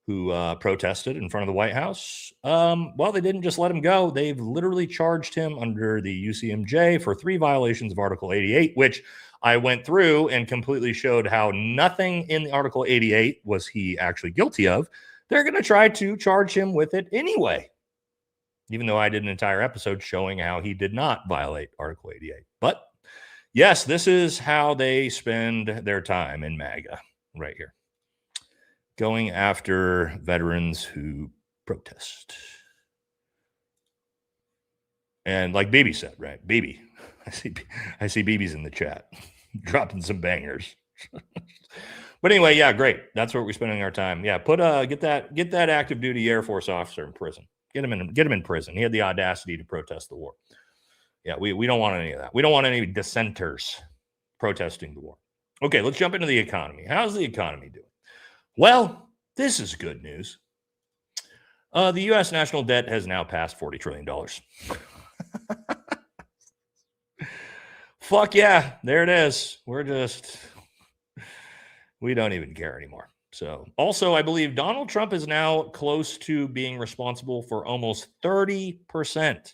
who protested in front of the White House. Well, they didn't just let him go. They've literally charged him under the UCMJ for 3 violations of Article 88, which I went through and completely showed how nothing in the Article 88 was he actually guilty of. They're going to try to charge him with it anyway, even though I did an entire episode showing how he did not violate Article 88. But yes, this is how they spend their time in MAGA right here. Going after veterans who protest. And like Bibi said, right? Bibi. I see Bibi's in the chat. Dropping some bangers. But anyway, yeah, great. That's where we're spending our time. Yeah, get that active duty Air Force officer in prison. Get him in prison. He had the audacity to protest the war. Yeah, we don't want any of that. We don't want any dissenters protesting the war. Okay, let's jump into the economy. How's the economy doing? Well, this is good news. The U.S. national debt has now passed $40 trillion. Fuck yeah, there it is. We don't even care anymore. So, also, I believe Donald Trump is now close to being responsible for almost 30%,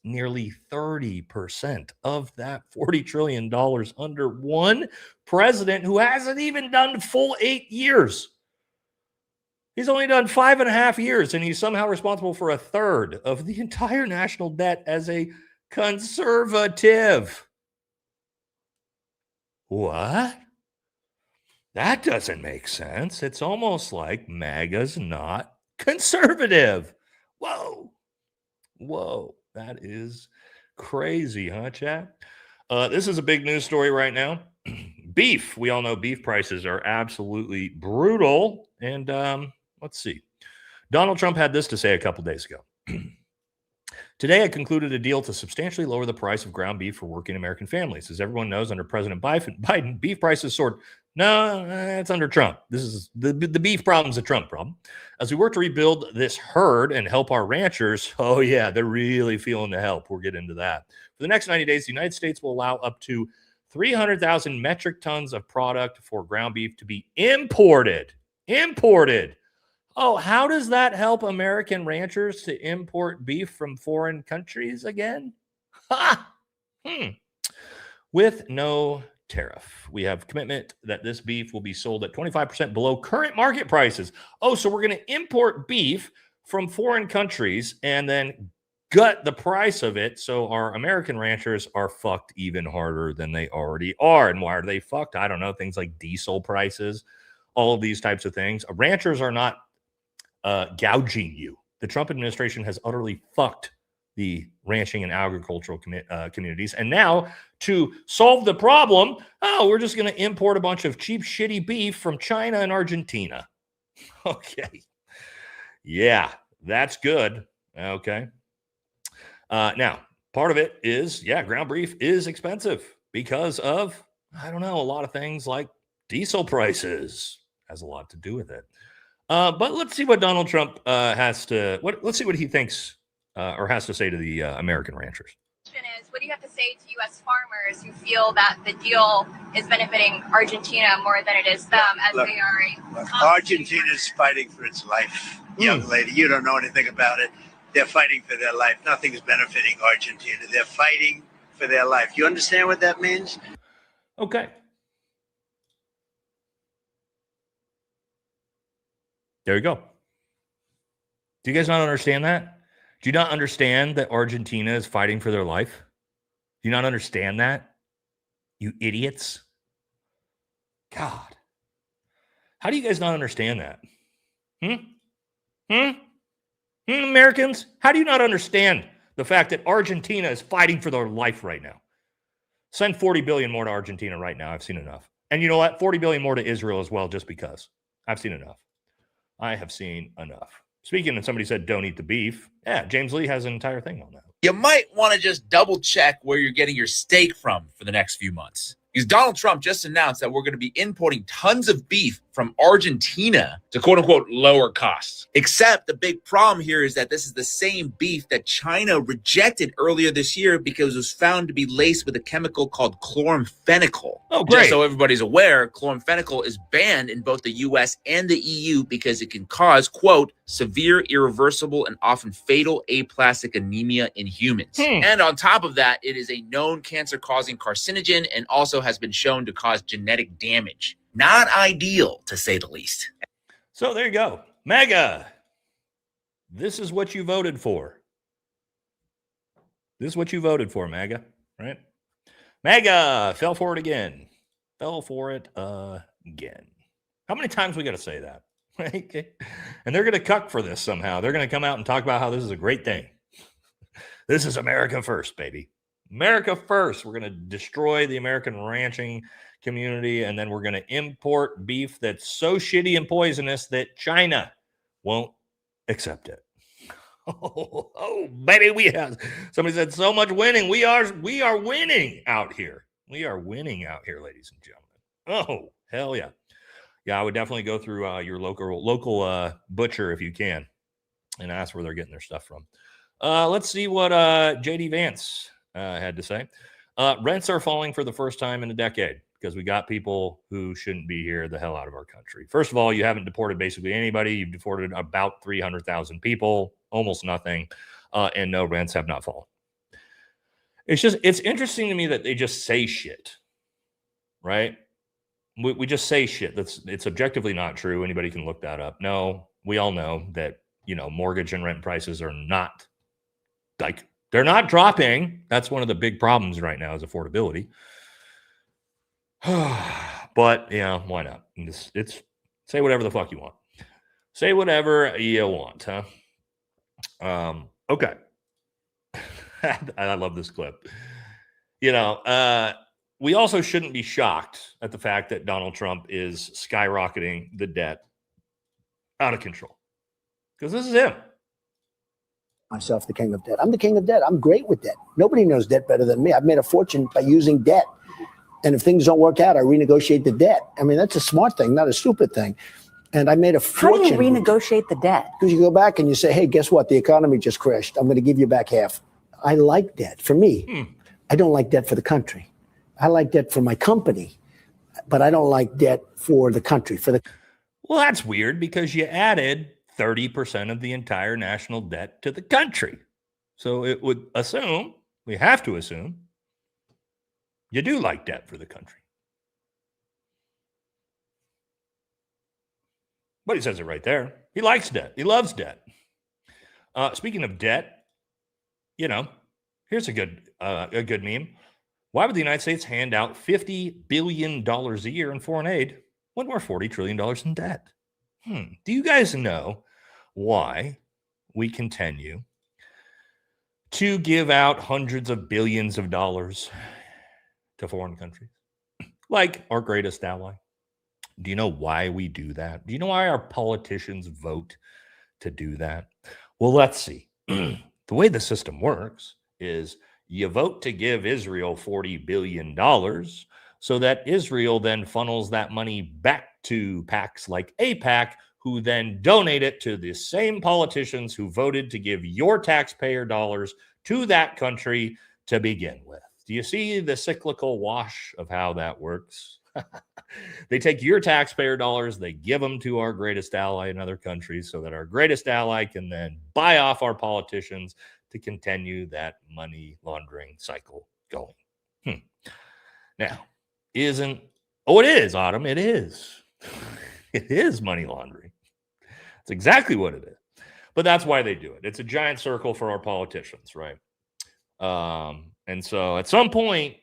nearly 30% of that $40 trillion under one president who hasn't even done full 8 years. He's only done 5.5 years, and he's somehow responsible for a third of the entire national debt as a conservative. What? That doesn't make sense. It's almost like MAGA's not conservative. Whoa. That is crazy, huh, chat? This is a big news story right now. Beef. We all know beef prices are absolutely brutal. And let's see. Donald Trump had this to say a couple days ago. Today, I concluded a deal to substantially lower the price of ground beef for working American families. As everyone knows, under President Biden, beef prices soared. No, it's under Trump. This is the beef problem is a Trump problem. As we work to rebuild this herd and help our ranchers, oh yeah, they're really feeling the help. We'll get into that. For the next 90 days, the United States will allow up to 300,000 metric tons of product for ground beef to be imported. Oh, how does that help American ranchers to import beef from foreign countries again? With no tariff. We have commitment that this beef will be sold at 25% below current market prices. Oh, so we're going to import beef from foreign countries and then gut the price of it so our American ranchers are fucked even harder than they already are. And why are they fucked? I don't know. Things like diesel prices, all of these types of things. Ranchers are not gouging you. The Trump administration has utterly fucked the ranching and agricultural communities. And now, to solve the problem, we're just going to import a bunch of cheap, shitty beef from China and Argentina. Okay. Yeah, that's good. Okay. Now, part of it is, ground beef is expensive because of, I don't know, a lot of things like diesel prices has a lot to do with it. But let's see what Donald Trump let's see what he thinks or has to say to the American ranchers. Is what do you have to say to U.S. farmers who feel that the deal is benefiting Argentina more than it is them, as Look, they are Argentina's fighting for its life. Young lady, you don't know anything about it. They're fighting for their life. Nothing's benefiting Argentina. They're fighting for their life. You understand what that means? Okay. There you go. Do you guys not understand that? Do you not understand that Argentina is fighting for their life? Do you not understand that? You idiots. God. How do you guys not understand that? Americans, how do you not understand the fact that Argentina is fighting for their life right now? Send 40 billion more to Argentina right now. I've seen enough. And you know what? 40 billion more to Israel as well, just because. I've seen enough. I have seen enough. Speaking of, somebody said, don't eat the beef. Yeah, James Lee has an entire thing on that. You might want to just double check where you're getting your steak from for the next few months. Because Donald Trump just announced that we're going to be importing tons of beef from Argentina to quote unquote lower costs. Except the big problem here is that this is the same beef that China rejected earlier this year because it was found to be laced with a chemical called chloramphenicol. Oh, great. Just so everybody's aware, chloramphenicol is banned in both the US and the EU because it can cause, quote, severe, irreversible, and often fatal aplastic anemia in humans. And on top of that, it is a known cancer-causing carcinogen and also has been shown to cause genetic damage. Not ideal, to say the least. So there you go. MAGA. This is what you voted for. This is what you voted for, MAGA, right? MAGA fell for it again. Fell for it again. How many times we got to say that? Right? And they're going to cuck for this somehow. They're going to come out and talk about how this is a great thing. This is America first, baby. America first. We're going to destroy the American ranching community, and then we're going to import beef that's so shitty and poisonous that China won't accept it. Oh, baby, we have. Somebody said so much winning. We are winning out here. We are winning out here, ladies and gentlemen. Oh, hell yeah. Yeah, I would definitely go through your local butcher if you can and ask where they're getting their stuff from. Let's see what JD Vance had to say. Rents are falling for the first time in a decade because we got people who shouldn't be here the hell out of our country. First of all, you haven't deported basically anybody. You've deported about 300,000 people, almost nothing, and no, rents have not fallen. It's interesting to me that they just say shit, right? We just say shit. It's objectively not true. Anybody can look that up. No, we all know that, mortgage and rent prices are not they're not dropping. That's one of the big problems right now is affordability. But yeah, why not? It's say whatever the fuck you want. Say whatever you want, huh? Okay. I love this clip. We also shouldn't be shocked at the fact that Donald Trump is skyrocketing the debt out of control. Because this is him. Myself the king of debt. I'm the king of debt. I'm great with debt. Nobody knows debt better than me. I've made a fortune by using debt. And if things don't work out, I renegotiate the debt. I mean, that's a smart thing, not a stupid thing. And I made a fortune. How do you renegotiate the debt? Because you go back and you say, hey, guess what? The economy just crashed. I'm going to give you back half. I like debt. For me, I don't like debt for the country. I like debt for my company, but I don't like debt for the country. Well, that's weird because you added 30% of the entire national debt to the country. So it would assume, we have to assume, you do like debt for the country. But he says it right there. He likes debt. He loves debt. Speaking of debt, here's a good meme. Why would the United States hand out $50 billion a year in foreign aid when we're $40 trillion in debt? Do you guys know why we continue to give out hundreds of billions of dollars to foreign countries, like our greatest ally? Do you know why we do that? Do you know why our politicians vote to do that? Well, let's see. The way the system works is you vote to give Israel $40 billion so that Israel then funnels that money back to PACs like AIPAC, who then donate it to the same politicians who voted to give your taxpayer dollars to that country to begin with. Do you see the cyclical wash of how that works? They take your taxpayer dollars, they give them to our greatest ally in other countries so that our greatest ally can then buy off our politicians to continue that money laundering cycle going. Now, it is, Autumn. It is. It is money laundering. It's exactly what it is. But that's why they do it. It's a giant circle for our politicians, right? And so at some point,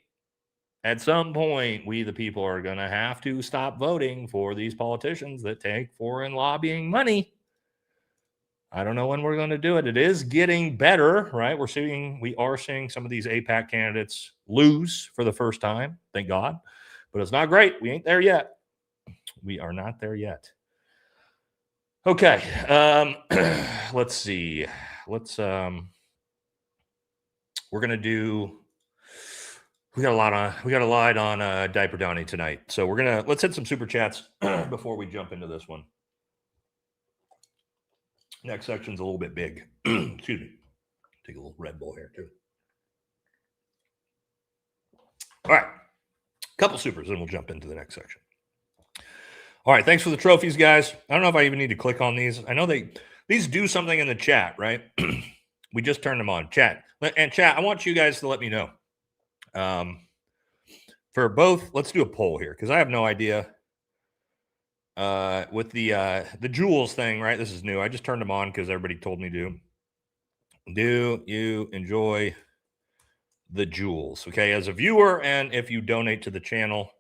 we, the people, are going to have to stop voting for these politicians that take foreign lobbying money. I don't know when we're going to do it. It is getting better, right? We are seeing some of these AIPAC candidates lose for the first time, thank God. But it's not great. We ain't there yet. We are not there yet. Okay. Let's see. We're going to do... We got a lot on Diaper Donnie tonight. So let's hit some super chats before we jump into this one. Next section's a little bit big. Excuse me. Take a little Red Bull here too. All right. Couple supers, and we'll jump into the next section. All right. Thanks for the trophies, guys. I don't know if I even need to click on these. I know these do something in the chat, right? We just turned them on. Chat. And chat, I want you guys to let me know. For both, let's do a poll here because I have no idea. With the jewels thing, right? This is new. I just turned them on because everybody told me to. Do you enjoy the jewels? Okay, as a viewer, and if you donate to the channel,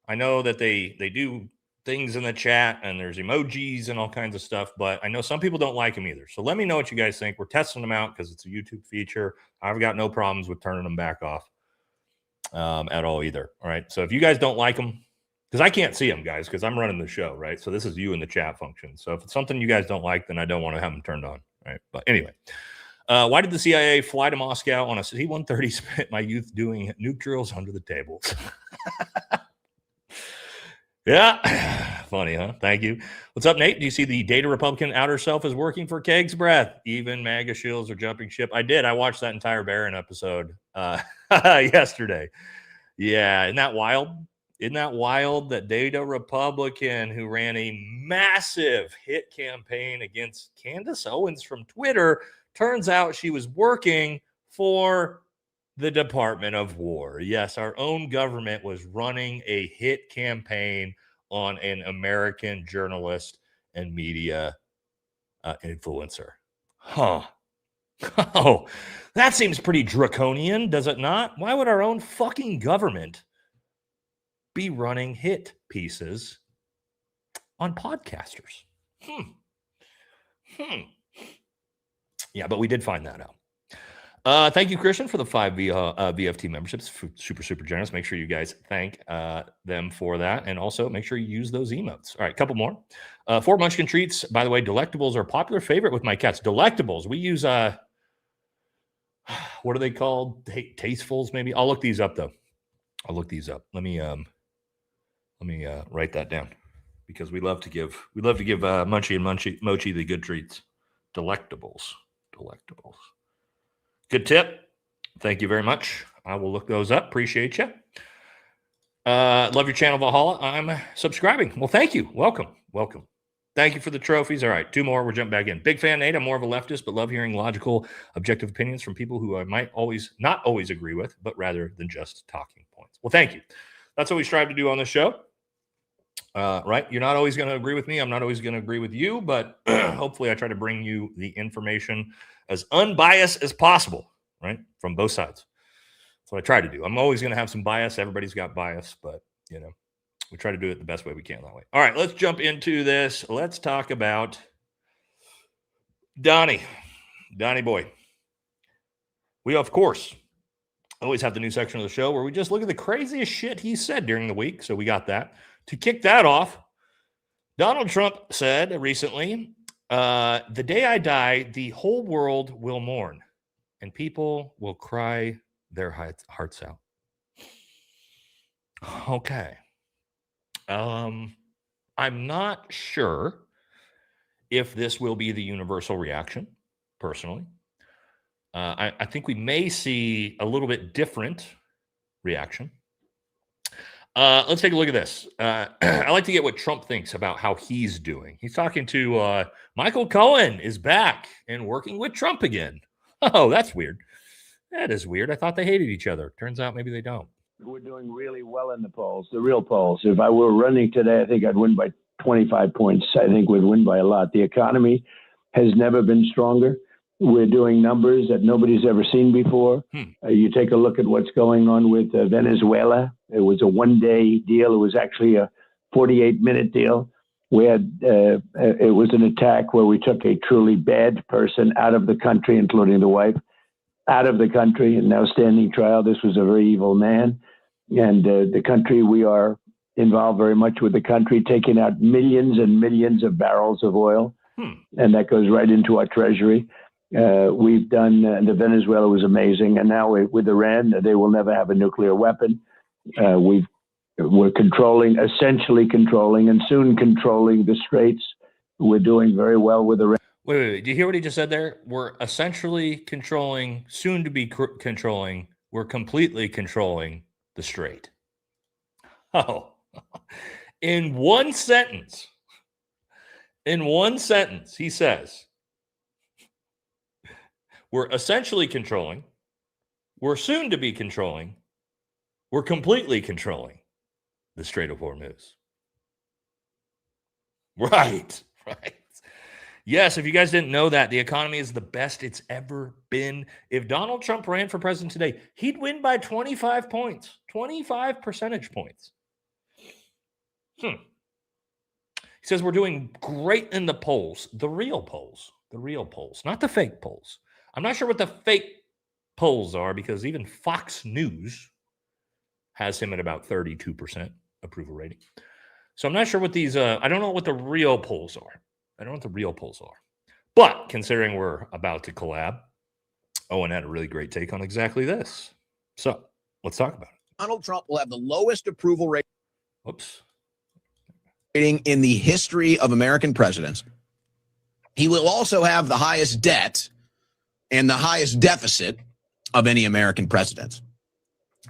I know that they do things in the chat and there's emojis and all kinds of stuff, but I know some people don't like them either. So let me know what you guys think. We're testing them out because it's a YouTube feature. I've got no problems with turning them back off at all either. All right. So if you guys don't like them, because I can't see them, guys, because I'm running the show, right? So this is you in the chat function. So if it's something you guys don't like, then I don't want to have them turned on, right? But anyway, why did the CIA fly to Moscow on a C-130 spent my youth doing nuke drills under the tables? Yeah. Funny, huh? Thank you. What's up, Nate? Do you see the data Republican outer self is working for Keg's breath? Even MAGA shields are jumping ship. I did. I watched that entire Barron episode yesterday. Yeah. Isn't that wild? Isn't that wild that Data Republican, who ran a massive hit campaign against Candace Owens from Twitter, turns out she was working for the Department of War. Yes, our own government was running a hit campaign on an American journalist and media influencer. Huh. Oh, that seems pretty draconian, does it not? Why would our own fucking government be running hit pieces on podcasters? Yeah, but we did find that out. Thank you, Christian, for the 5 VFT memberships. Super generous. Make sure you guys thank them for that. And also make sure you use those emotes. All right, a couple more. 4 Munchkin treats. By the way, Delectables are a popular favorite with my cats. Delectables. We use, what are they called? Tastefuls, maybe? I'll look these up, though. I'll look these up. Let me write that down because we love to give Munchie and Mochi the good treats. Delectables. Good tip. Thank you very much. I will look those up. Appreciate you. Love your channel, Valhalla. I'm subscribing. Well, thank you. Welcome. Thank you for the trophies. All right, 2 more. We'll jump back in. Big fan, Nate. I'm more of a leftist, but love hearing logical, objective opinions from people who I might not always agree with, but rather than just talking points. Well, thank you. That's what we strive to do on this show. Right? You're not always going to agree with me. I'm not always going to agree with you, but hopefully I try to bring you the information as unbiased as possible, right? From both sides. That's what I try to do. I'm always going to have some bias. Everybody's got bias, but, we try to do it the best way we can that way. All right, let's jump into this. Let's talk about Donnie boy. We, of course, always have the new section of the show where we just look at the craziest shit he said during the week. So we got that. To kick that off, Donald Trump said recently, the day I die, the whole world will mourn and people will cry their hearts out. Okay. I'm not sure if this will be the universal reaction, personally. I think we may see a little bit different reaction. Let's take a look at this. I like to get what Trump thinks about how he's doing. He's talking to Michael Cohen is back and working with Trump again. Oh, that's weird. That is weird. I thought they hated each other. Turns out maybe they don't. We're doing really well in the polls, the real polls. If I were running today, I think I'd win by 25 points. I think we'd win by a lot. The economy has never been stronger. We're doing numbers that nobody's ever seen before. You take a look at what's going on with Venezuela. It was a one-day deal. It was actually a 48-minute deal. We had it was an attack where we took a truly bad person out of the country, including the wife, out of the country, and now standing trial. This was a very evil man. And the country, we are involved very much with the country, taking out millions and millions of barrels of oil. And that goes right into our treasury. We've done, the Venezuela was amazing. And now with Iran, they will never have a nuclear weapon. We're controlling, essentially controlling, and soon controlling the Straits. We're doing very well with Iran. Wait. Do you hear what he just said there? We're essentially controlling, soon to be controlling. We're completely controlling the Strait. Oh, in one sentence, he says, we're essentially controlling, we're soon to be controlling, we're completely controlling the Strait of Hormuz. Right. Yes, if you guys didn't know that, the economy is the best it's ever been. If Donald Trump ran for president today, he'd win by 25 points, 25 percentage points. He says we're doing great in the polls, the real polls, not the fake polls. I'm not sure what the fake polls are because even Fox News has him at about 32% approval rating. So I'm not sure what these, I don't know what the real polls are. But considering we're about to collab, Owen had a really great take on exactly this. So let's talk about it. Donald Trump will have the lowest approval rating rating in the history of American presidents. He will also have the highest debt and the highest deficit of any American president.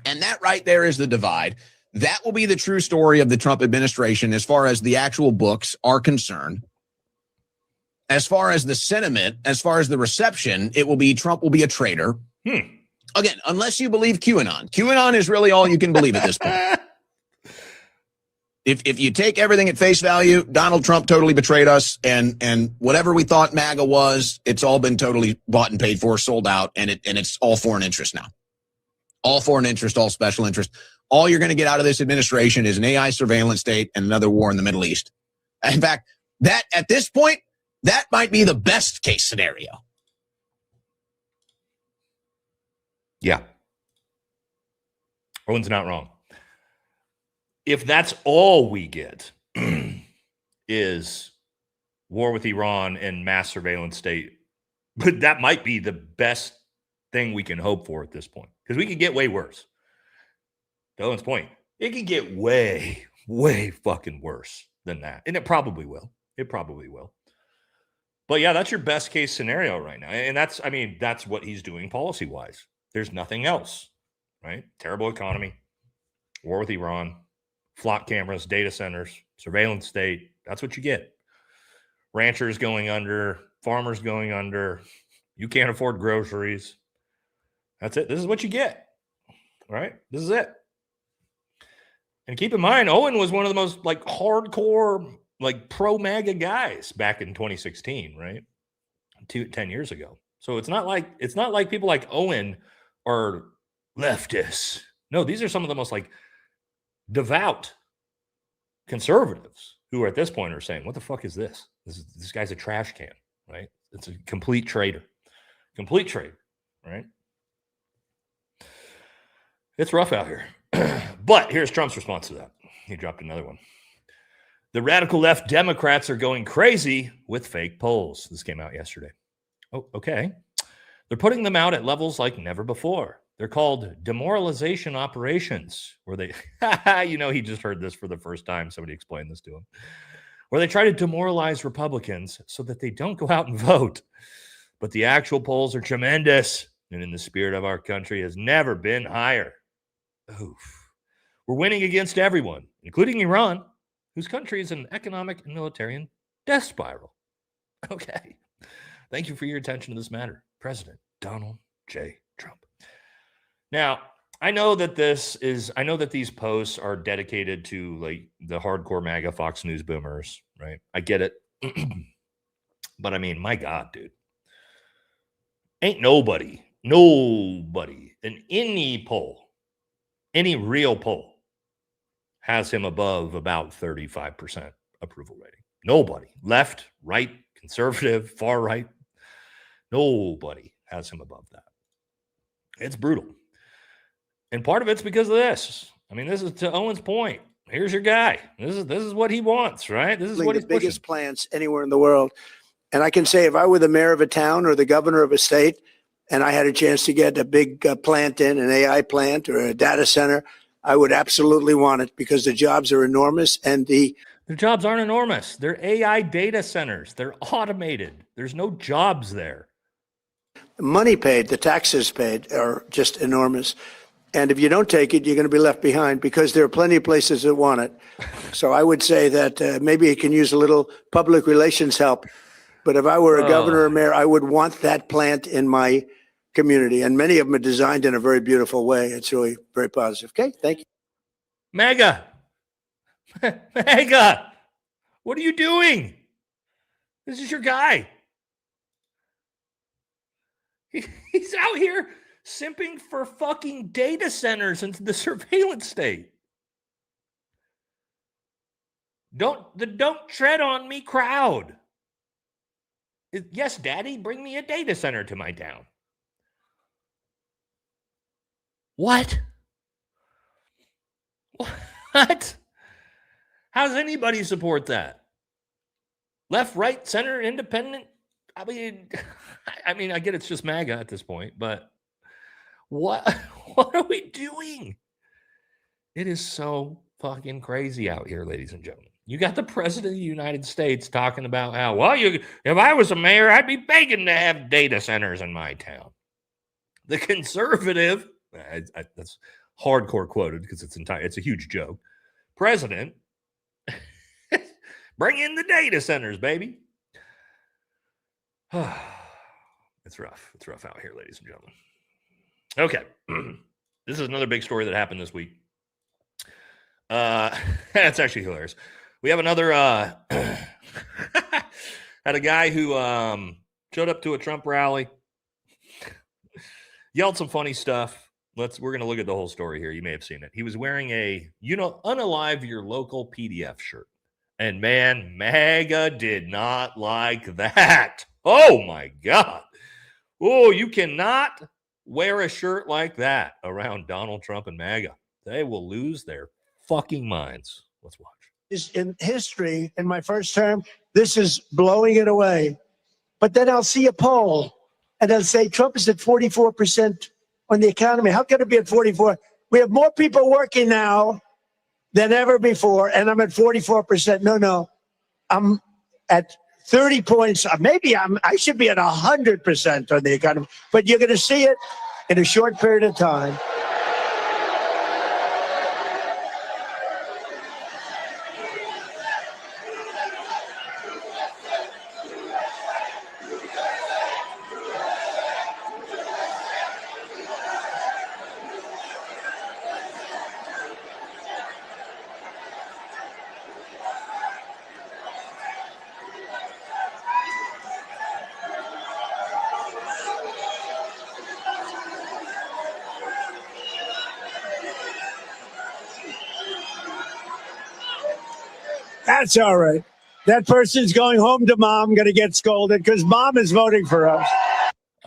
And that right there is the divide. That will be the true story of the Trump administration as far as the actual books are concerned. As far as the sentiment, as far as the reception, it will be Trump will be a traitor. Again, unless you believe QAnon. QAnon is really all you can believe at this point. If you take everything at face value, Donald Trump totally betrayed us, and whatever we thought MAGA was, it's all been totally bought and paid for, sold out, and it's all foreign interest now. All foreign interest, all special interest. All you're going to get out of this administration is an AI surveillance state and another war in the Middle East. In fact, that at this point, that might be the best case scenario. Yeah. Owen's not wrong. If that's all we get is war with Iran and mass surveillance state, but that might be the best thing we can hope for at this point because we could get way worse. To Owen's point, it could get way, way fucking worse than that. And it probably will. But yeah, that's your best case scenario right now. And that's what he's doing policy wise. There's nothing else, right? Terrible economy, war with Iran, flock cameras, data centers, surveillance state. That's what you get. Ranchers going under, farmers going under. You can't afford groceries. That's it. This is what you get, right? This is it. And keep in mind, Owen was one of the most hardcore, pro-MAGA guys back in 2016, right? 10 years ago. So it's not like people like Owen are leftists. No, these are some of the most devout conservatives who are at this point are saying, what the fuck is this? This guy's a trash can, right? It's a complete traitor, right? It's rough out here. But here's Trump's response to that. He dropped another one. The radical left Democrats are going crazy with fake polls. This came out yesterday. Oh, okay. They're putting them out at levels like never before. They're called demoralization operations, where they, he just heard this for the first time. Somebody explained this to him. Where they try to demoralize Republicans so that they don't go out and vote. But the actual polls are tremendous, and in the spirit of our country has never been higher. Oof. We're winning against everyone, including Iran, whose country is an economic and military death spiral. Okay. Thank you for your attention to this matter, President Donald J. Trump. Now, I know that these posts are dedicated to like the hardcore MAGA Fox News boomers, right? I get it. But I mean, my God, dude. Ain't nobody in any poll, any real poll, has him above about 35% approval rating. Nobody. Left, right, conservative, far right. Nobody has him above that. It's brutal. And part of it's because of this. I mean, this is to Owen's point. Here's your guy. This is what he wants, right? This is what he's the biggest plants anywhere in the world. And I can say if I were the mayor of a town or the governor of a state and I had a chance to get a big plant in, an AI plant or a data center, I would absolutely want it because the jobs are enormous and the jobs aren't enormous. They're AI data centers. They're automated. There's no jobs there. Money paid, the taxes paid are just enormous. And if you don't take it, you're going to be left behind because there are plenty of places that want it. So I would say that maybe it can use a little public relations help. But if I were a governor or mayor, I would want that plant in my community. And many of them are designed in a very beautiful way. It's really very positive. Okay, thank you. MAGA, MAGA, what are you doing? This is your guy. He's out here simping for fucking data centers into the surveillance state. Don't tread on me crowd. Yes, Daddy, bring me a data center to my town. What? What? How does anybody support that? Left, right, center, independent? I mean, I get it's just MAGA at this point, but what are we doing? It is so fucking crazy out here, ladies and gentlemen. You got the president of the United States talking about how, if I was a mayor, I'd be begging to have data centers in my town. The conservative, that's hardcore quoted because it's a huge joke. President, bring in the data centers, baby. It's rough. It's rough out here, ladies and gentlemen. Okay. This is another big story that happened this week. That's actually hilarious. We have another had a guy who showed up to a Trump rally, yelled some funny stuff. We're going to look at the whole story here. You may have seen it. He was wearing a, unalive your local PDF shirt. And man, MAGA did not like that. Oh my God. Oh, you cannot wear a shirt like that around Donald Trump and MAGA. They will lose their fucking minds. Let's watch. In history, in my first term, this is blowing it away. But then I'll see a poll and they'll say Trump is at 44% on the economy. How can it be at 44? We have more people working now than ever before, and I'm at 44%. No, I'm at 30 points. Maybe I should be at 100% on the economy, but you're going to see it in a short period of time. That's all right. That person's going home to mom, going to get scolded because mom is voting for us.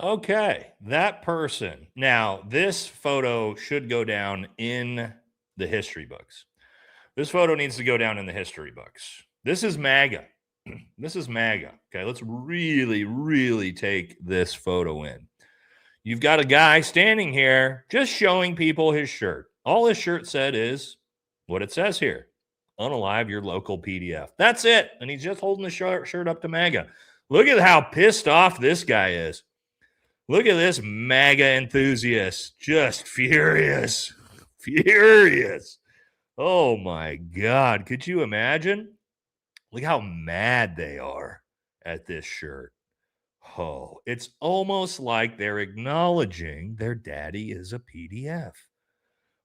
Okay, that person. Now, this photo should go down in the history books. This photo needs to go down in the history books. This is MAGA. This is MAGA. Okay, let's really, really take this photo in. You've got a guy standing here just showing people his shirt. All his shirt said is what it says here. Unalive your local PDF. That's it. And he's just holding the shirt up to MAGA. Look at how pissed off this guy is. Look at this MAGA enthusiast. Just furious. Furious. Oh my God. Could you imagine? Look how mad they are at this shirt. Oh, it's almost like they're acknowledging their daddy is a PDF.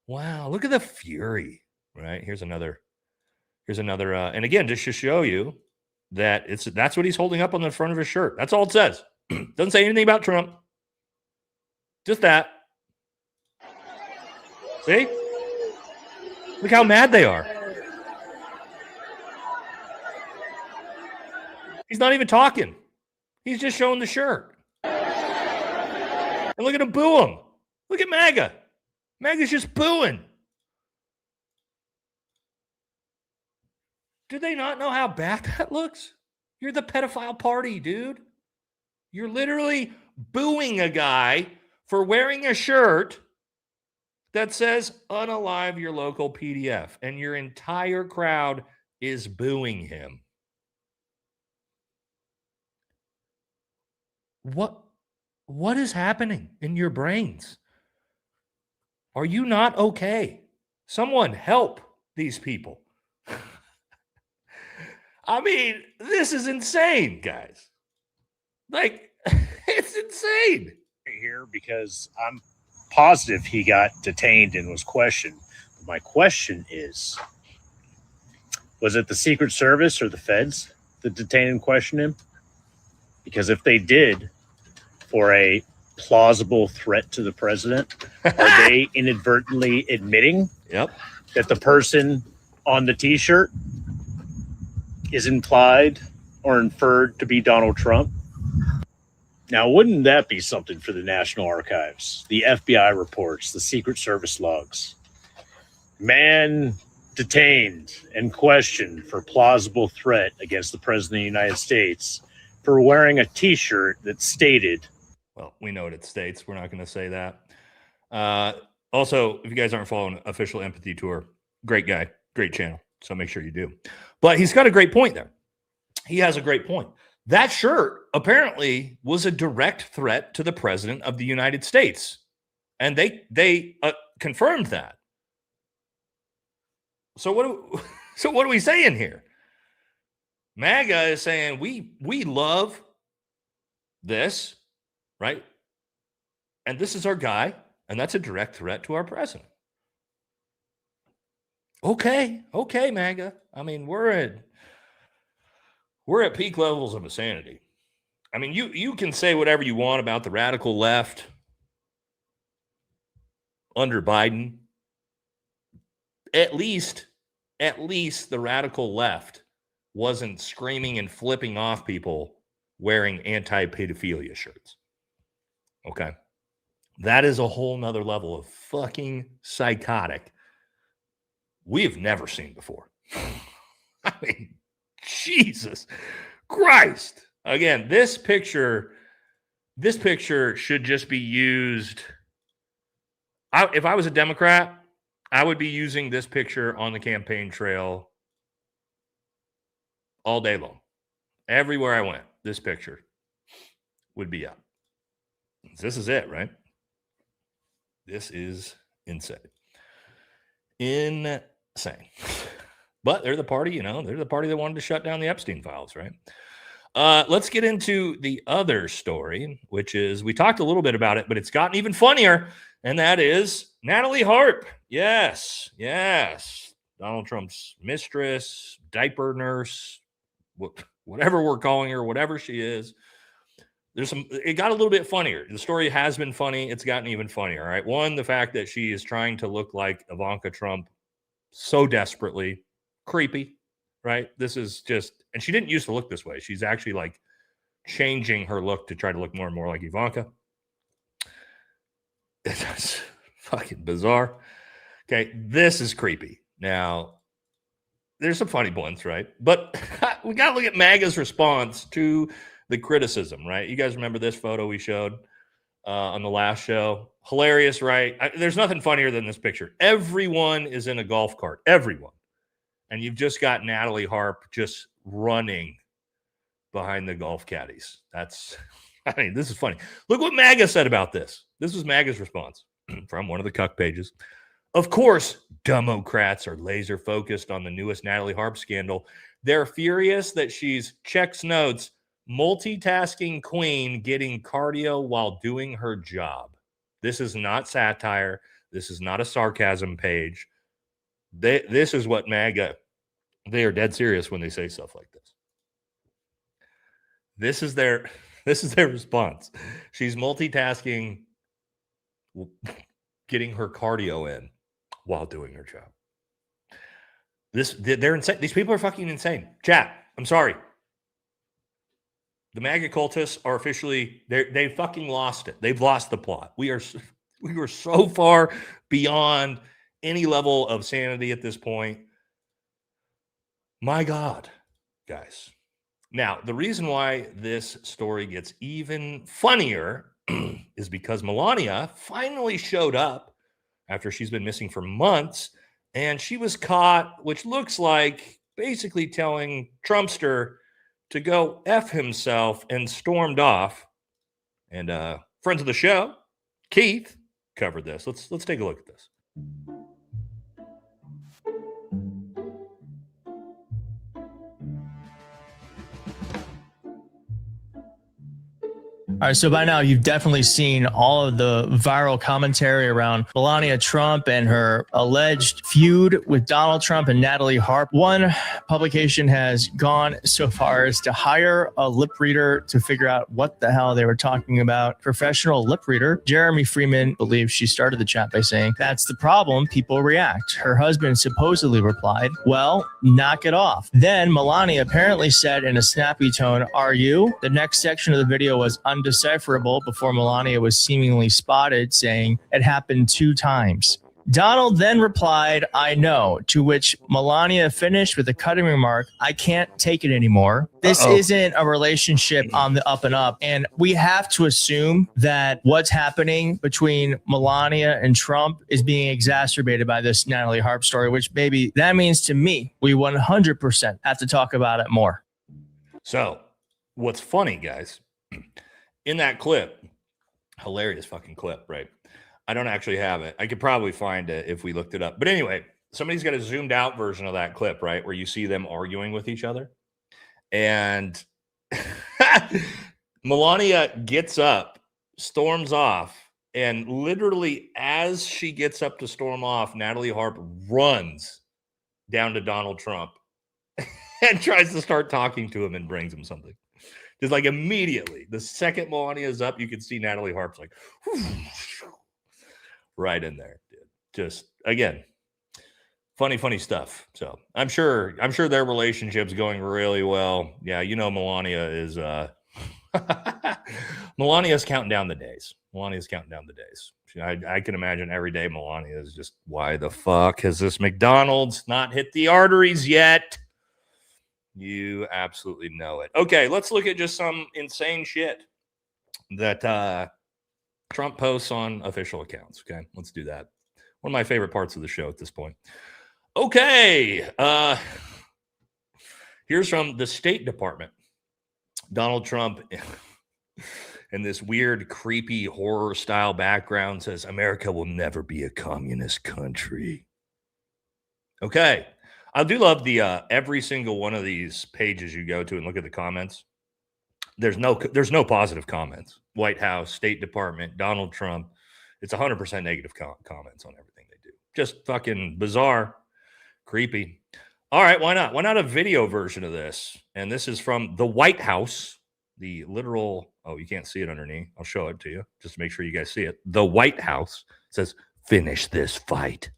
Wow, look at the fury, right? Here's another, and again, just to show you that that's what he's holding up on the front of his shirt. That's all it says. Doesn't say anything about Trump. Just that. See? Look how mad they are. He's not even talking. He's just showing the shirt. And look at him boo him. Look at MAGA. MAGA's just booing. Do they not know how bad that looks? You're the pedophile party, dude. You're literally booing a guy for wearing a shirt that says unalive your local PDF. And your entire crowd is booing him. What is happening in your brains? Are you not okay? Someone help these people. I mean, this is insane, guys. Like, it's insane. Here because I'm positive he got detained and was questioned. My question is, was it the Secret Service or the feds that detained and questioned him? Because if they did, for a plausible threat to the president, are they inadvertently admitting that the person on the T-shirt is implied or inferred to be Donald Trump? Now, wouldn't that be something for the National Archives, the FBI reports, the Secret Service logs? Man detained and questioned for plausible threat against the President of the United States for wearing a T-shirt that stated... Well, we know what it states. We're not going to say that. Also, if you guys aren't following Official Empathy Tour, great guy, great channel. So make sure you do. But he's got a great point there. He has a great point. That shirt apparently was a direct threat to the President of the United States. And they confirmed that. So what are we saying here? MAGA is saying we love this, right? And this is our guy, and that's a direct threat to our president. Okay, MAGA. I mean, we're at peak levels of insanity. I mean, you can say whatever you want about the radical left under Biden. At least the radical left wasn't screaming and flipping off people wearing anti-pedophilia shirts. Okay. That is a whole nother level of fucking psychotic we've never seen before. I mean, Jesus Christ. Again, this picture should just be used. If I was a Democrat, I would be using this picture on the campaign trail all day long. Everywhere I went, this picture would be up. This is it, right? This is insane. Insane. But they're the party, they're the party that wanted to shut down the Epstein files, right? Let's get into the other story, which is, we talked a little bit about it, but it's gotten even funnier, and that is Natalie Harp. Yes. Donald Trump's mistress, diaper nurse, whatever we're calling her, whatever she is. It got a little bit funnier. The story has been funny. It's gotten even funnier. All right. One, the fact that she is trying to look like Ivanka Trump so desperately. Creepy, right? This is just, and she didn't used to look this way. She's actually like changing her look to try to look more and more like Ivanka. It's fucking bizarre. Okay. This is creepy. Now, there's some funny ones, right? But we got to look at MAGA's response to the criticism, right? You guys remember this photo we showed on the last show. Hilarious, right? There's nothing funnier than this picture. Everyone is in a golf cart. Everyone. And you've just got Natalie Harp just running behind the golf caddies. This is funny. Look what MAGA said about this. This was MAGA's response from one of the cuck pages. Of course, Democrats are laser focused on the newest Natalie Harp scandal. They're furious that she's, checks notes, multitasking queen getting cardio while doing her job. This is not satire. This is not a sarcasm page. This is what MAGA, they are dead serious when they say stuff like this. This is their response. She's multitasking, getting her cardio in while doing her job. They're insane. These people are fucking insane. Chat, I'm sorry. The MAGA cultists are officially, they fucking lost it. They've lost the plot. We are so far beyond any level of sanity at this point. My God, guys. Now, the reason why this story gets even funnier is because Melania finally showed up after she's been missing for months, and she was caught, which looks like basically telling Trumpster to go F himself, and stormed off. And friends of the show, Keith, covered this. Let's take a look at this. All right, so by now you've definitely seen all of the viral commentary around Melania Trump and her alleged feud with Donald Trump and Natalie Harp. One publication has gone so far as to hire a lip reader to figure out what the hell they were talking about. Professional lip reader Jeremy Freeman believes she started the chat by saying, "That's the problem, people react." Her husband supposedly replied, "Well, knock it off." Then Melania apparently said in a snappy tone, "Are you?" The next section of the video was undecipherable before Melania was seemingly spotted saying it happened 2 times. Donald then replied, "I know," to which Melania finished with a cutting remark, "I can't take it anymore." This isn't a relationship on the up and up. And we have to assume that what's happening between Melania and Trump is being exacerbated by this Natalie Harp story, which maybe that means to me, we 100% have to talk about it more. So what's funny, guys, in that clip, hilarious fucking clip, right? I don't actually have it. I could probably find it if we looked it up. But anyway, somebody's got a zoomed out version of that clip, right? Where you see them arguing with each other. And Melania gets up, storms off, and literally as she gets up to storm off, Natalie Harp runs down to Donald Trump and tries to start talking to him and brings him something. Just like immediately, the second Melania is up, you can see Natalie Harp's like, right in there, dude. Just again, funny stuff. So I'm sure their relationship's going really well. Yeah, you know, Melania is Melania's counting down the days. I can imagine every day Melania is just, why the fuck has this McDonald's not hit the arteries yet? You absolutely know it. Okay, let's look at just some insane shit that Trump posts on official accounts. Okay, let's do that. One of my favorite parts of the show at this point. Okay, here's from the State Department. Donald Trump, in this weird, creepy, horror-style background, says, "America will never be a communist country." Okay. I do love the every single one of these pages you go to and look at the comments. There's no positive comments. White House, State Department, Donald Trump. It's 100% negative comments on everything they do. Just fucking bizarre, creepy. All right, why not? Why not a video version of this? And this is from the White House, the literal. Oh, you can't see it underneath. I'll show it to you just to make sure you guys see it. The White House says, "Finish this fight."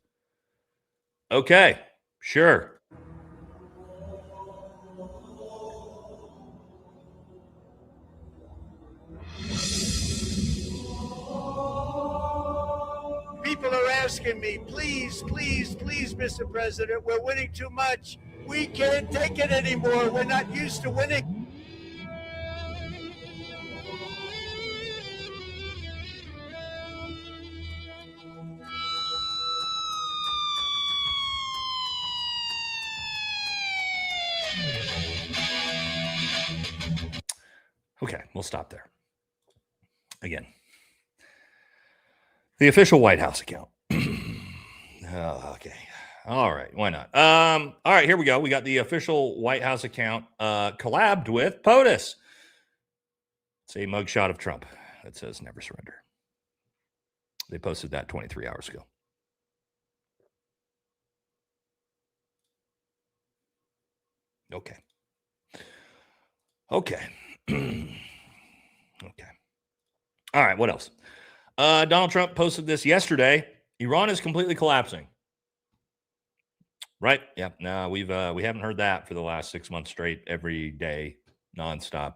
Okay. Sure. People are asking me, please, Mr. President, we're winning too much. We can't take it anymore. We're not used to winning. Okay, we'll stop there. Again, the official White House account. Oh, okay. All right. Why not? All right, here we go. We got the official White House account collabed with POTUS. It's a mugshot of Trump that says never surrender. They posted that 23 hours ago. Okay. Okay. Okay. All right, what else? Donald Trump posted this yesterday. Iran is completely collapsing. Right? Yeah. No, we haven't heard that for the last 6 months straight, every day, nonstop.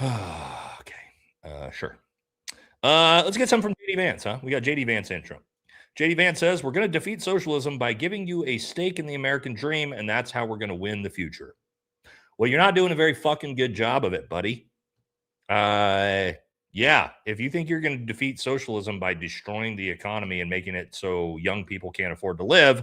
Okay. Sure. Let's get some from JD Vance, huh? We got JD Vance intro. JD Vance says, we're going to defeat socialism by giving you a stake in the American dream, and that's how we're going to win the future. Well, you're not doing a very fucking good job of it, buddy. Yeah, if you think you're going to defeat socialism by destroying the economy and making it so young people can't afford to live,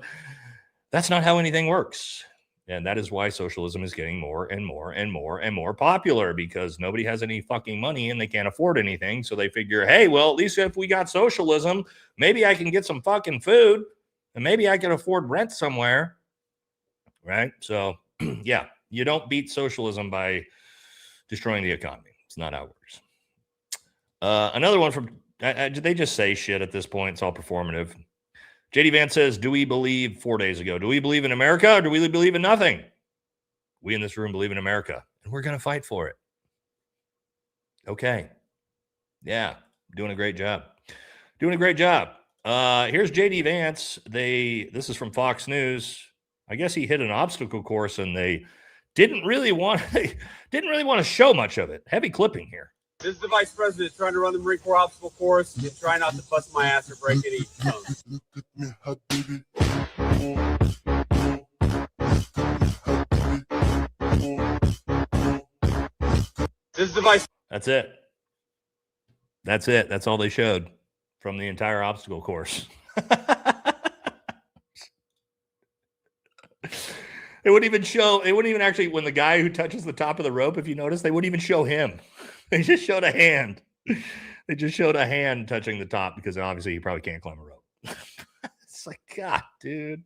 that's not how anything works. And that is why socialism is getting more and more and more and more popular, because nobody has any fucking money and they can't afford anything. So they figure, hey, well, at least if we got socialism, maybe I can get some fucking food and maybe I can afford rent somewhere. Right? So, yeah, you don't beat socialism by destroying the economy. It's not how it works. Another one from, they just say shit at this point. It's all performative. JD Vance says, do we believe 4 days ago? Do we believe in America or do we believe in nothing? We in this room believe in America and we're going to fight for it. Okay. Yeah. Doing a great job. Doing a great job. Here's JD Vance. This is from Fox News. I guess he hit an obstacle course and they didn't really want to show much of it. Heavy clipping here. This is the vice president trying to run the Marine Corps obstacle course and try not to bust my ass or break any bones. This is the vice. That's it. That's it. That's all they showed from the entire obstacle course. It wouldn't even actually, when the guy who touches the top of the rope, if you notice, they wouldn't even show him. They just showed a hand. They just showed a hand touching the top because obviously he probably can't climb a rope. It's like, God, dude.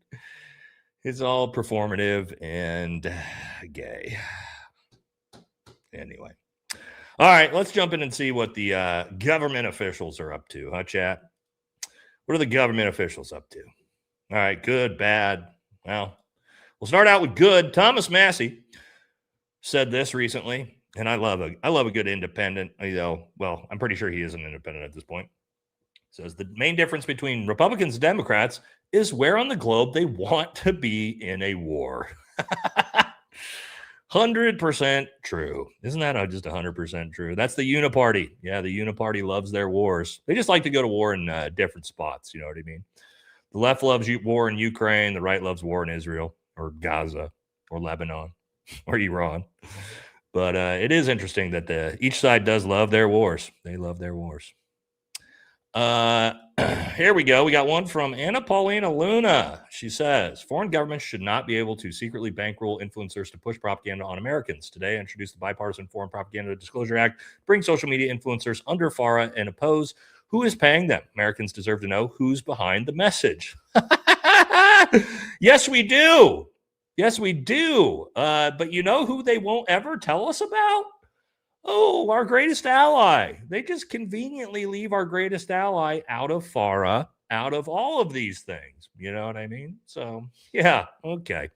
It's all performative and gay. Anyway. All right, let's jump in and see what the government officials are up to, huh, chat? What are the government officials up to? All right, good, bad. Well, we'll start out with good. Thomas Massey said this recently, and I love a good independent. Well, I'm pretty sure he is an independent at this point. Says the main difference between Republicans and Democrats is where on the globe they want to be in a war. 100% true. Isn't that just 100% true? That's the Uniparty. Yeah, the Uniparty loves their wars. They just like to go to war in different spots. You know what I mean? The left loves war in Ukraine. The right loves war in Israel or Gaza or Lebanon or Iran. But it is interesting that each side does love their wars. They love their wars. Here we go. We got one from Anna Paulina Luna. She says, foreign governments should not be able to secretly bankroll influencers to push propaganda on Americans. Today, I introduced the Bipartisan Foreign Propaganda Disclosure Act, bring social media influencers under FARA and oppose who is paying them. Americans deserve to know who's behind the message. Yes, we do. Yes, we do. But you know who they won't ever tell us about? Oh, our greatest ally. They just conveniently leave our greatest ally out of FARA, out of all of these things. You know what I mean? So, yeah, okay.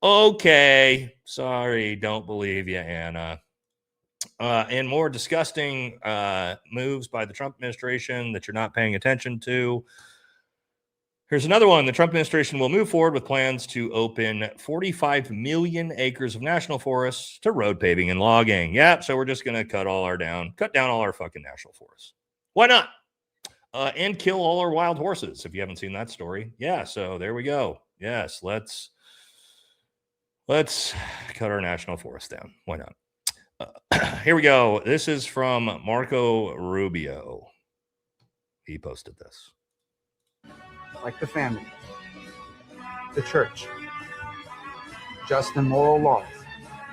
Okay. Sorry, don't believe you, Anna. And more disgusting moves by the Trump administration that you're not paying attention to. Here's another one. The Trump administration will move forward with plans to open 45 million acres of national forests to road paving and logging. Yep. So we're just going to cut down all our fucking national forests. Why not? And kill all our wild horses. If you haven't seen that story. Yeah. So there we go. Yes. Let's cut our national forest down. Why not? Here we go. This is from Marco Rubio. He posted this. Like the family, the church, just and moral laws,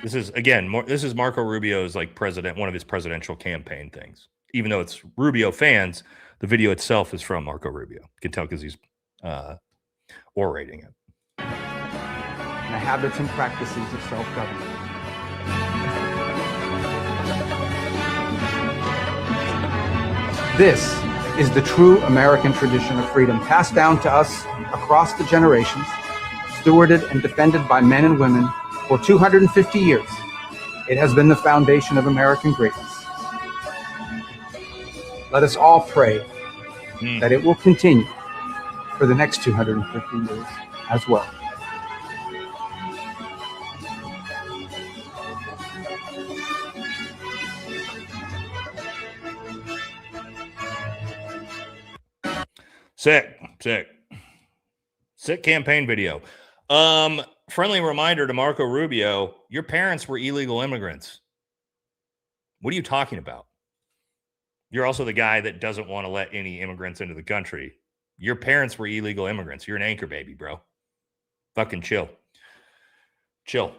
This is again this is Marco Rubio's like one of his presidential campaign things. Even though it's Rubio fans, the video itself is from Marco Rubio. You can tell because he's orating it. And the habits and practices of self-government. This is the true American tradition of freedom, passed down to us across the generations, stewarded and defended by men and women for 250 years. It has been the foundation of American greatness. Let us all pray that it will continue for the next 250 years as well. Sick campaign video. Friendly reminder to Marco Rubio, your parents were illegal immigrants. What are you talking about? You're also the guy that doesn't want to let any immigrants into the country. Your parents were illegal immigrants. You're an anchor baby, bro. Fucking chill. Chill.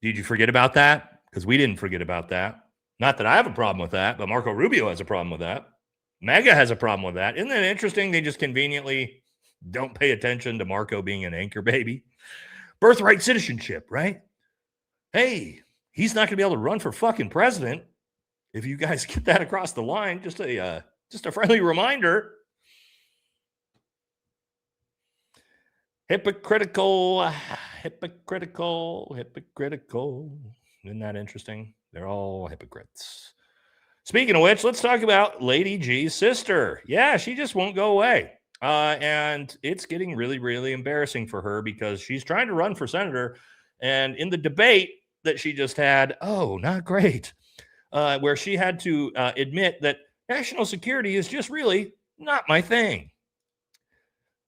Did you forget about that? Because we didn't forget about that. Not that I have a problem with that, but Marco Rubio has a problem with that. MAGA has a problem with that. Isn't that interesting? They just conveniently don't pay attention to Marco being an anchor baby. Birthright citizenship, right? Hey, he's not going to be able to run for fucking president. If you guys get that across the line, just a friendly reminder. Hypocritical. Isn't that interesting? They're all hypocrites. Speaking of which, let's talk about Lady G's sister. Yeah, she just won't go away. And it's getting really, really embarrassing for her because she's trying to run for senator. And in the debate that she just had, not great, where she had to admit that national security is just really not my thing.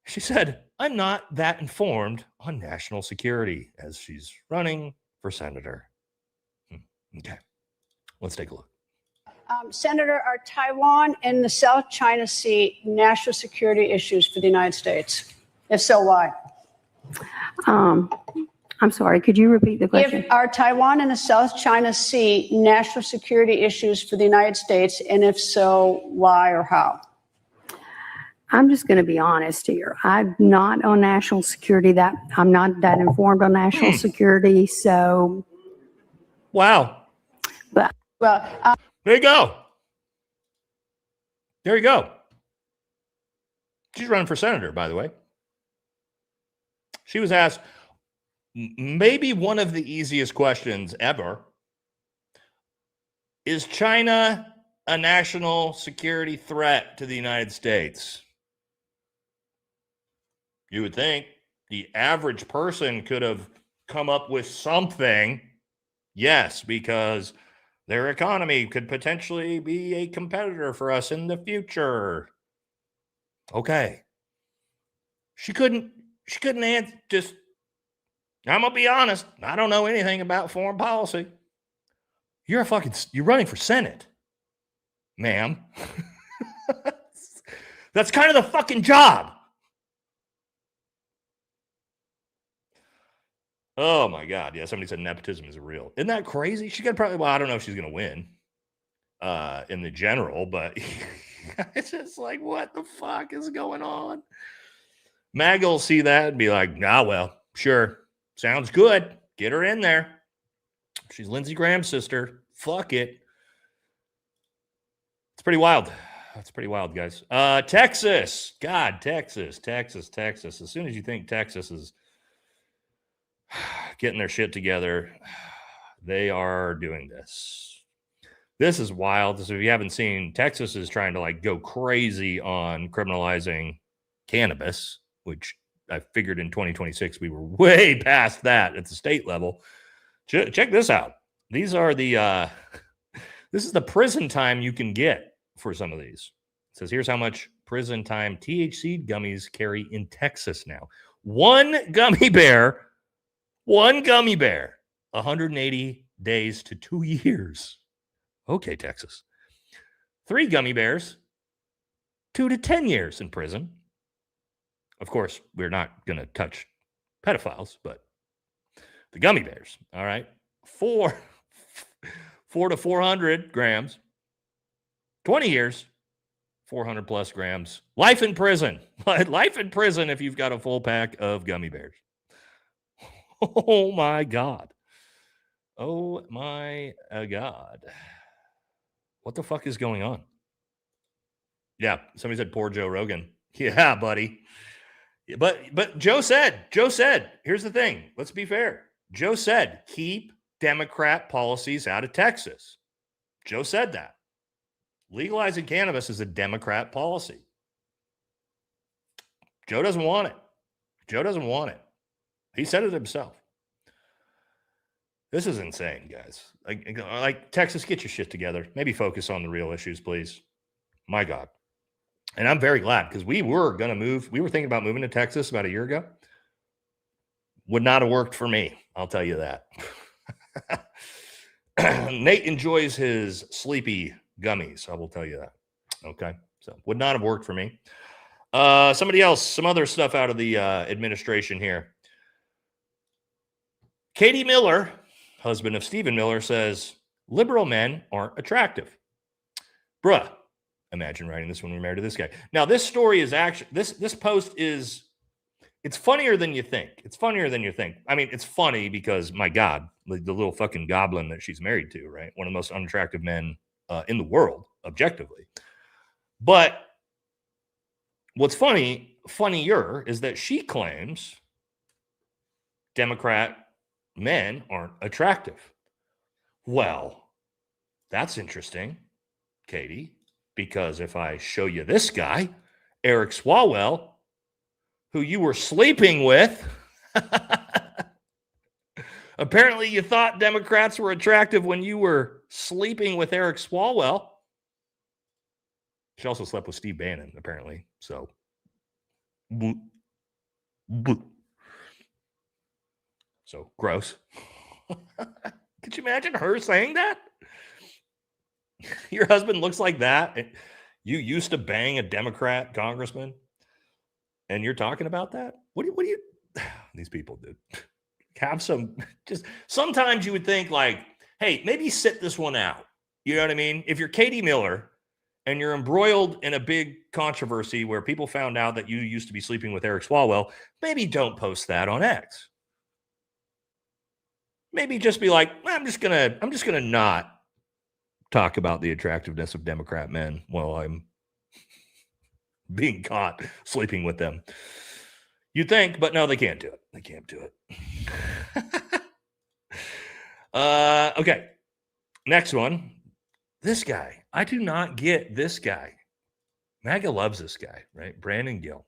She said, I'm not that informed on national security as she's running for senator. Okay, let's take a look. Senator, are Taiwan and the South China Sea national security issues for the United States? If so, why? I'm sorry, could you repeat the question? Are Taiwan and the South China Sea national security issues for the United States? And if so, why or how? I'm just going to be honest here. I'm not on national security. I'm not that informed on national security. So, wow. But there you go. There you go. She's running for senator, by the way. She was asked maybe one of the easiest questions ever. Is China a national security threat to the United States? You would think the average person could have come up with something. Yes, because their economy could potentially be a competitor for us in the future. Okay. She couldn't answer. Just, I'm going to be honest. I don't know anything about foreign policy. You're running for Senate, ma'am. That's kind of the fucking job. Oh my God. Yeah, somebody said nepotism is real. Isn't that crazy? She could probably, I don't know if she's going to win in the general, but it's just like, what the fuck is going on? MAGA will see that and be like, well, sure. Sounds good. Get her in there. She's Lindsey Graham's sister. Fuck it. It's pretty wild. That's pretty wild, guys. Texas. God, Texas. As soon as you think Texas is getting their shit together, they are doing this. This is wild. So if you haven't seen, Texas is trying to go crazy on criminalizing cannabis, which I figured in 2026 we were way past that at the state level. Check this out. These are this is the prison time you can get for some of these. It says here's how much prison time THC gummies carry in Texas now. One gummy bear, 180 days to 2 years. Okay, Texas. 3 gummy bears, 2 to 10 years in prison. Of course, we're not going to touch pedophiles, but The gummy bears, all right, 4 to 400 grams, 20 years, 400 plus grams, life in prison. Life in prison if you've got a full pack of gummy bears. Oh my God. Oh my God. What the fuck is going on? Yeah, somebody said poor Joe Rogan. Yeah, buddy. But Joe said, here's the thing. Let's be fair. Joe said, keep Democrat policies out of Texas. Joe said that. Legalizing cannabis is a Democrat policy. Joe doesn't want it. Joe doesn't want it. He said it himself. This is insane, guys. Like Texas, get your shit together. Maybe focus on the real issues, please. My God. And I'm very glad because we were going to move. We were thinking about moving to Texas about a year ago. Would not have worked for me. I'll tell you that. Nate enjoys his sleepy gummies. I will tell you that. Okay. So would not have worked for me. Somebody else, some other stuff out of the administration here. Katie Miller, husband of Stephen Miller, says liberal men aren't attractive. Bruh. Imagine writing this when we're married to this guy. Now, this story is actually, this post is, it's funnier than you think. It's funnier than you think. I mean, it's funny because, my God, the little fucking goblin that she's married to, right? One of the most unattractive men in the world, objectively. But what's funnier is that she claims Democrat men aren't attractive. Well, that's interesting, Katie. Because if I show you this guy, Eric Swalwell, who you were sleeping with, apparently you thought Democrats were attractive when you were sleeping with Eric Swalwell. She also slept with Steve Bannon, apparently. So, so gross. Could you imagine her saying that? Your husband looks like that. You used to bang a Democrat congressman, and you're talking about that? What do you these people, dude. Have some, just sometimes you would think like, hey, maybe sit this one out. You know what I mean? If you're Katie Miller and you're embroiled in a big controversy where people found out that you used to be sleeping with Eric Swalwell, maybe don't post that on X. Maybe just be like, I'm just gonna not talk about the attractiveness of Democrat men while I'm being caught sleeping with them. You think, but no, they can't do it. They can't do it. Okay. Next one. This guy. I do not get this guy. MAGA loves this guy, right? Brandon Gill.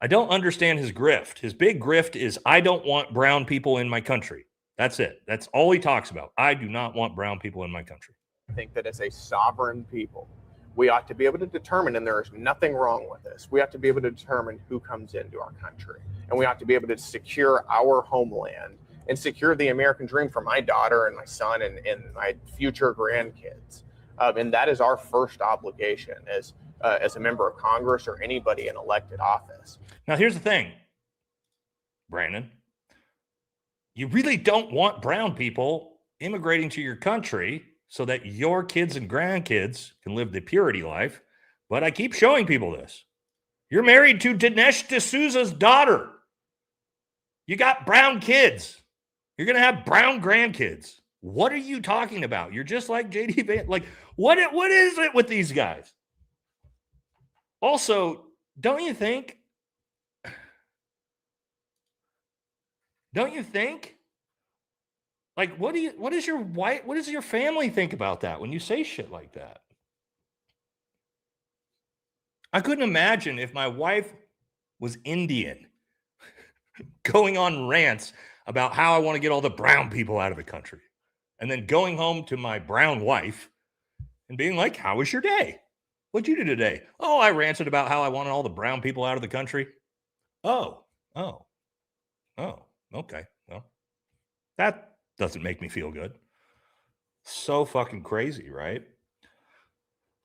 I don't understand his grift. His big grift is, I don't want brown people in my country. That's it. That's all he talks about. I do not want brown people in my country. I think that as a sovereign people, we ought to be able to determine, and there is nothing wrong with this, we ought to be able to determine who comes into our country. And we ought to be able to secure our homeland and secure the American dream for my daughter and my son and my future grandkids. And that is our first obligation as a member of Congress or anybody in elected office. Now, here's the thing, Brandon. You really don't want brown people immigrating to your country so that your kids and grandkids can live the purity life. But I keep showing people this. You're married to Dinesh D'Souza's daughter. You got brown kids. You're going to have brown grandkids. What are you talking about? You're just like JD Van. Like, what is it with these guys? Also, don't you think? Like, what does your family think about that when you say shit like that? I couldn't imagine if my wife was Indian going on rants about how I want to get all the brown people out of the country. And then going home to my brown wife and being like, how was your day? What'd you do today? Oh, I ranted about how I wanted all the brown people out of the country. Oh, okay. Well, that doesn't make me feel good. So fucking crazy, right?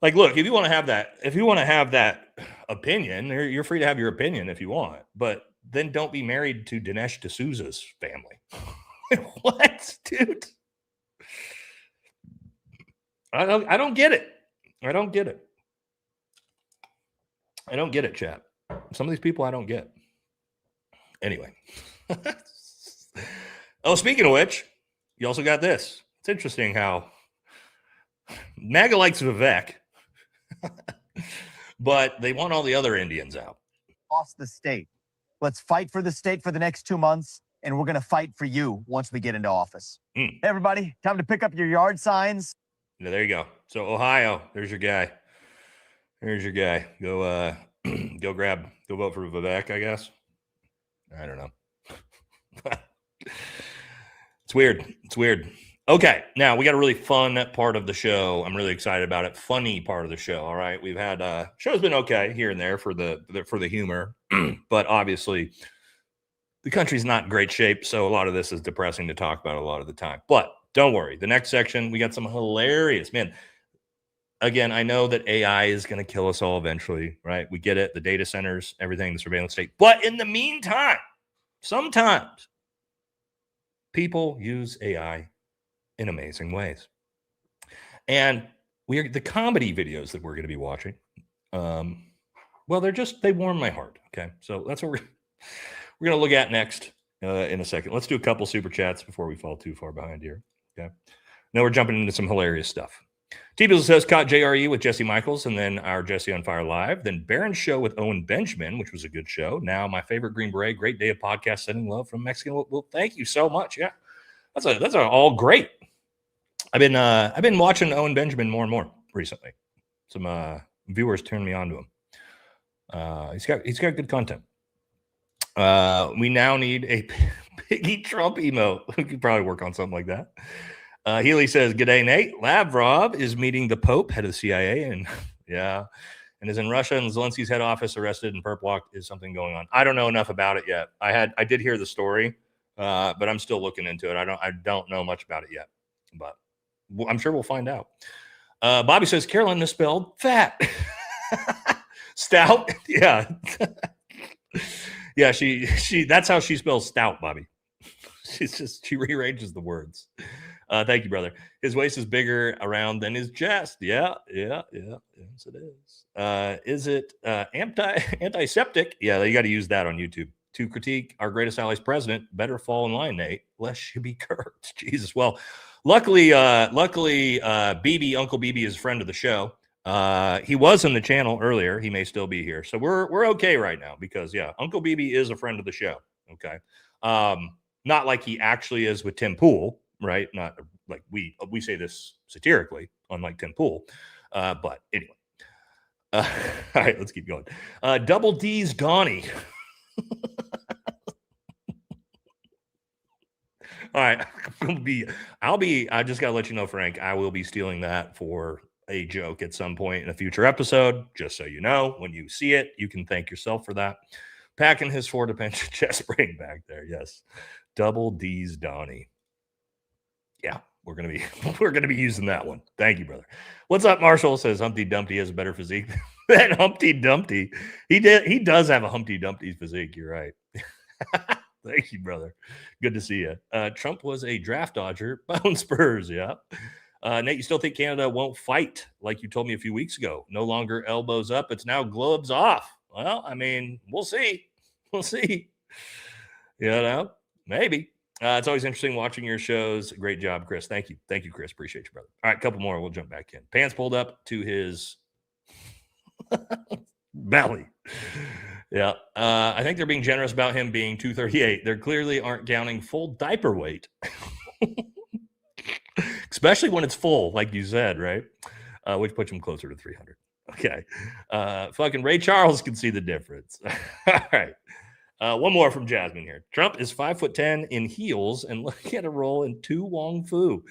Like, look, if you want to have that opinion, you're free to have your opinion if you want, but then don't be married to Dinesh D'Souza's family. What, dude? I don't get it. I don't get it. I don't get it, chat. Some of these people I don't get. Anyway. Oh, speaking of which, you also got this. It's interesting how MAGA likes Vivek, but they want all the other Indians out. Lost the state. Let's fight for the state for the next 2 months, and we're going to fight for you once we get into office. Hey, everybody, time to pick up your yard signs. Yeah, there you go. So Ohio, there's your guy. There's your guy. Go go vote for Vivek, I guess. I don't know. It's weird. It's weird. Okay, now we got a really fun part of the show. I'm really excited about it. Funny part of the show. All right, we've had show's been okay here and there for the humor, but obviously the country's not in great shape, so a lot of this is depressing to talk about a lot of the time. But don't worry, the next section we got some hilarious, man. Again, I know that AI is going to kill us all eventually, right? We get it, the data centers, everything, the surveillance state. But in the meantime, sometimes people use AI in amazing ways. And the comedy videos that we're going to be watching, well, they warm my heart. Okay. So that's what we're going to look at next in a second. Let's do a couple super chats before we fall too far behind here. Okay. Now we're jumping into some hilarious stuff. T-Bill says, caught JRE with Jesse Michaels, and then our Jesse on Fire Live. Then Barron's show with Owen Benjamin, which was a good show. Now my favorite Green Beret, great day of podcast, sending love from Mexican. Well, thank you so much. Yeah, that's all great. I've been watching Owen Benjamin more and more recently. Some viewers turned me on to him. He's got good content. We now need a Piggy Trump emote. We could probably work on something like that. Healy says, "G'day, Nate. Lavrov is meeting the Pope, head of the CIA, and and is in Russia, and Zelensky's head office arrested and perp locked. Is something going on? I don't know enough about it yet. I did hear the story, but I'm still looking into it. I don't know much about it yet, but I'm sure we'll find out." Bobby says, "Carolyn misspelled fat, stout." Yeah, yeah. She that's how she spells stout, Bobby. She rearranges the words. Thank you, brother. His waist is bigger around than his chest. Yeah. Yes, it is. Is it antiseptic? Yeah, you got to use that on YouTube. To critique our greatest ally's president, better fall in line, Nate, lest you be cursed. Jesus. Well, luckily, BB, Uncle BB is a friend of the show. He was in the channel earlier. He may still be here. So we're okay right now because, yeah, Uncle BB is a friend of the show. Okay. Not like he actually is with Tim Pool. Right, not like we say this satirically, unlike Tim Pool, but anyway. All right, let's keep going. Double D's Donnie. All right, I just gotta let you know, Frank, I will be stealing that for a joke at some point in a future episode. Just so you know, when you see it, you can thank yourself for that. Packing his 4-dimension chest spring back there. Yes, Double D's Donnie. Yeah, we're gonna be using that one. Thank you, brother. What's up, Marshall? Says Humpty Dumpty has a better physique than Humpty Dumpty. He does have a Humpty Dumpty physique. You're right. Thank you, brother. Good to see you. Trump was a draft dodger. Bone Spurs. Yeah. Nate, you still think Canada won't fight like you told me a few weeks ago? No longer elbows up. It's now gloves off. Well, I mean, we'll see. We'll see. You know, maybe. It's always interesting watching your shows. Great job, Chris. Thank you. Thank you, Chris. Appreciate you, brother. All right, a couple more. We'll jump back in. Pants pulled up to his belly. Yeah. I think they're being generous about him being 238. They clearly aren't counting full diaper weight. Especially when it's full, like you said, right? Which puts him closer to 300. Okay. Fucking Ray Charles can see the difference. All right. One more from Jasmine here. Trump is 5'10" in heels and look at a role in Tu Wong Fu.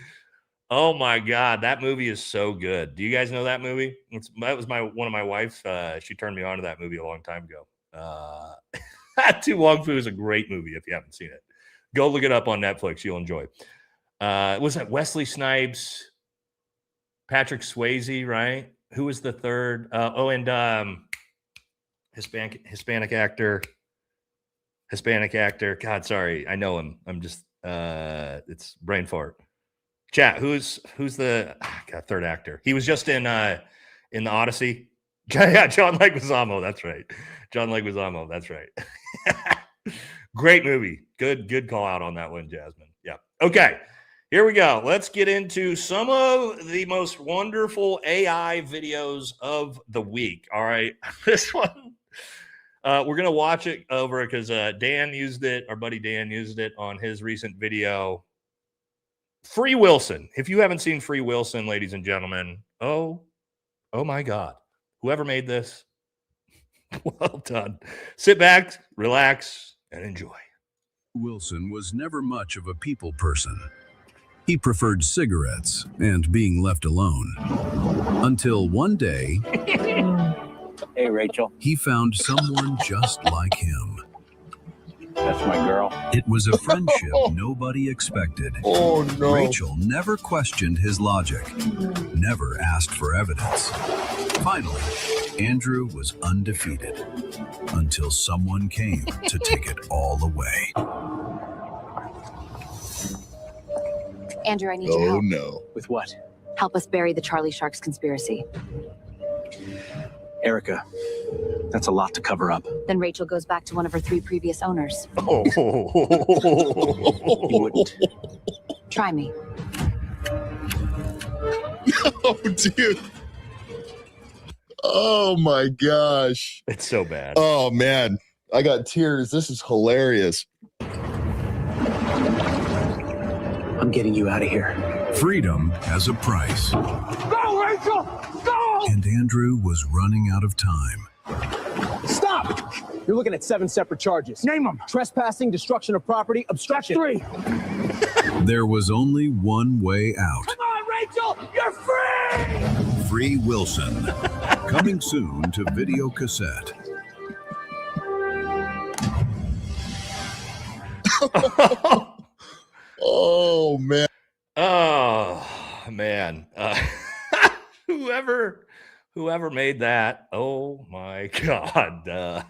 Oh my God, that movie is so good. Do you guys know that movie? That was one of my wife's. She turned me on to that movie a long time ago. Tu Wong Fu is a great movie if you haven't seen it. Go look it up on Netflix. You'll enjoy it. Was that Wesley Snipes, Patrick Swayze, right? Who was the third? And Hispanic actor. God, sorry. I know him. I'm just It's brain fart. Chat. Who's the third actor? He was just in the Odyssey. Yeah, John Leguizamo. That's right. John Leguizamo. That's right. Great movie. Good call out on that one, Jasmine. Yeah. Okay. Here we go. Let's get into some of the most wonderful AI videos of the week. All right. This one, we're going to watch it over because Dan used it. Our buddy Dan used it on his recent video. Free Wilson. If you haven't seen Free Wilson, ladies and gentlemen, oh my God. Whoever made this, well done. Sit back, relax, and enjoy. Wilson was never much of a people person. He preferred cigarettes and being left alone. Until one day, hey, Rachel. He found someone just like him. That's my girl. It was a friendship nobody expected. Oh, no. Rachel never questioned his logic, never asked for evidence. Finally, Andrew was undefeated until someone came to take it all away. Andrew, I need your help. No. With what? Help us bury the Charlie Sharks conspiracy. Erica, that's a lot to cover up. Then Rachel goes back to one of her 3 previous owners. Oh. You wouldn't. Try me. Oh, dude. Oh, my gosh. It's so bad. Oh, man. I got tears. This is hilarious. I'm getting you out of here. Freedom has a price. Go, Rachel! Go! And Andrew was running out of time. Stop! You're looking at 7 separate charges. Name them. Trespassing, destruction of property, obstruction. That's 3. There was only one way out. Come on, Rachel! You're free! Free Wilson. Coming soon to video cassette. Oh, man. Oh, man. Whoever made that, oh my God. That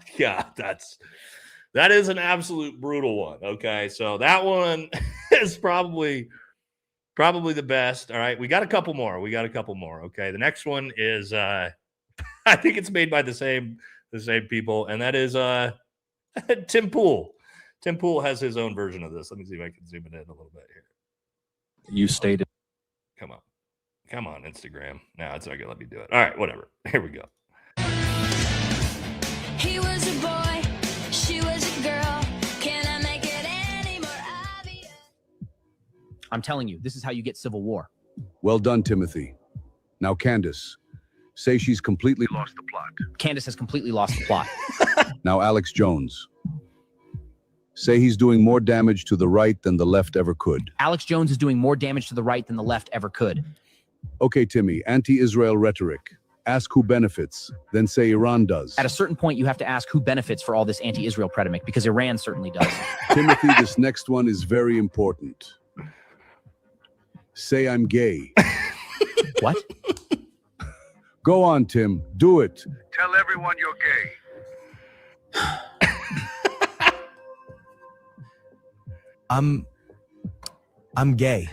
is an absolute brutal one. Okay. So that one is probably the best. All right. We got a couple more. Okay. The next one is, I think it's made by the same people. And that is, Tim Pool. Tim Pool has his own version of this. Let me see if I can zoom it in a little bit here. You stated. Come on, Instagram. No, it's not gonna let me do it. All right, whatever. Here we go. He was a boy, she was a girl. Can I make it any more obvious? I'm telling you, this is how you get civil war. Well done, Timothy. Now, Candace, say she's completely lost the plot. Candace has completely lost the plot. Now, Alex Jones. Say he's doing more damage to the right than the left ever could. Alex Jones is doing more damage to the right than the left ever could. Okay, Timmy, anti-Israel rhetoric. Ask who benefits, then say Iran does. At a certain point, you have to ask who benefits for all this anti-Israel rhetoric, because Iran certainly does. Timothy, this next one is very important. Say I'm gay. What? Go on, Tim. Do it. Tell everyone you're gay. I'm gay.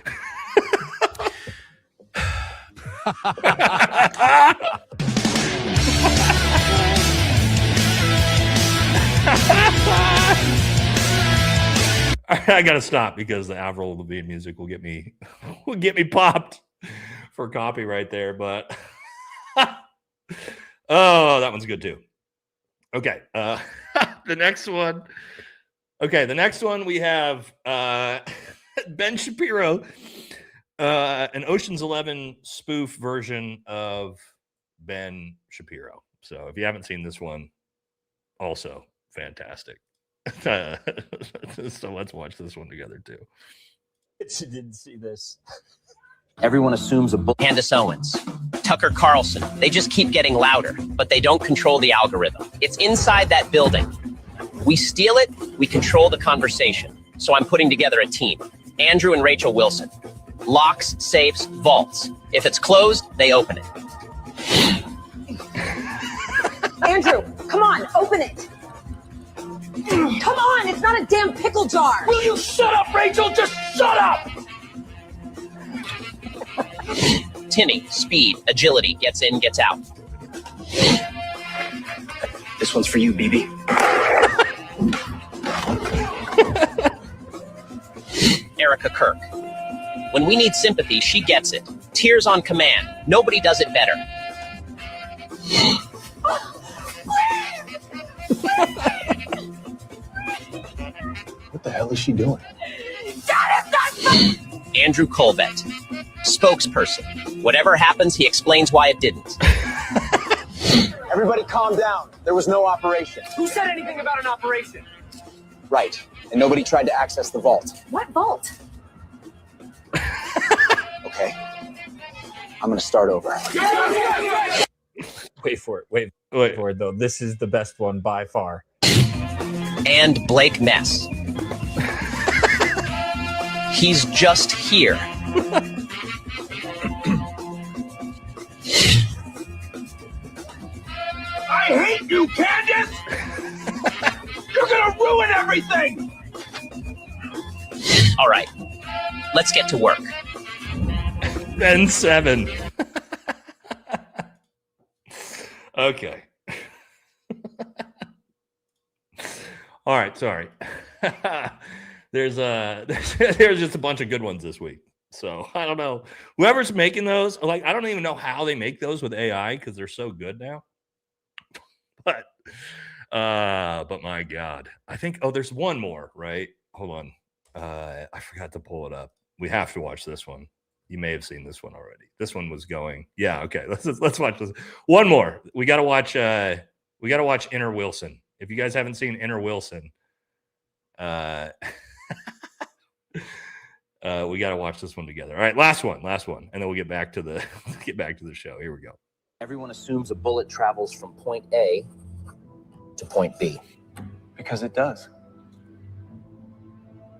I gotta stop because the Avril Lavigne music will get me popped for copyright there. But oh, that one's good too. Okay, the next one. Okay, the next one we have Ben Shapiro, an Ocean's 11 spoof version of Ben Shapiro. So if you haven't seen this one, also fantastic. So let's watch this one together too. She didn't see this. Everyone assumes Candace Owens, Tucker Carlson. They just keep getting louder, but they don't control the algorithm. It's inside that building. We steal it, we control the conversation. So I'm putting together a team. Andrew and Rachel Wilson. Locks, safes, vaults. If it's closed, they open it. Andrew, come on, open it. Come on, it's not a damn pickle jar. Will you shut up, Rachel? Just shut up! Timmy, speed, agility, gets in, gets out. This one's for you, BB. Erica Kirk. When we need sympathy, she gets it. Tears on command. Nobody does it better. What the hell is she doing? Andrew Colbett. Spokesperson. Whatever happens, he explains why it didn't. Everybody calm down. There was no operation. Who said anything about an operation? Right. And nobody tried to access the vault. What vault? Okay. I'm going to start over. Wait for it. Wait for it, though. This is the best one by far. And Blake Mess. He's just here. I hate you, Candace! You're gonna ruin everything! All right, let's get to work. Ben 7. Okay. All right, sorry. There's just a bunch of good ones this week. So I don't know. Whoever's making those, like, I don't even know how they make those with AI because they're so good now. But my God, I think, there's one more, right? Hold on. I forgot to pull it up. We have to watch this one. You may have seen this one already. This one was going. Yeah. Okay. Let's watch this. One more. We got to watch Inner Wilson. If you guys haven't seen Inner Wilson, we got to watch this one together. All right. Last one. And then we'll get back to the show. Here we go. Everyone assumes a bullet travels from point A to point B. Because it does.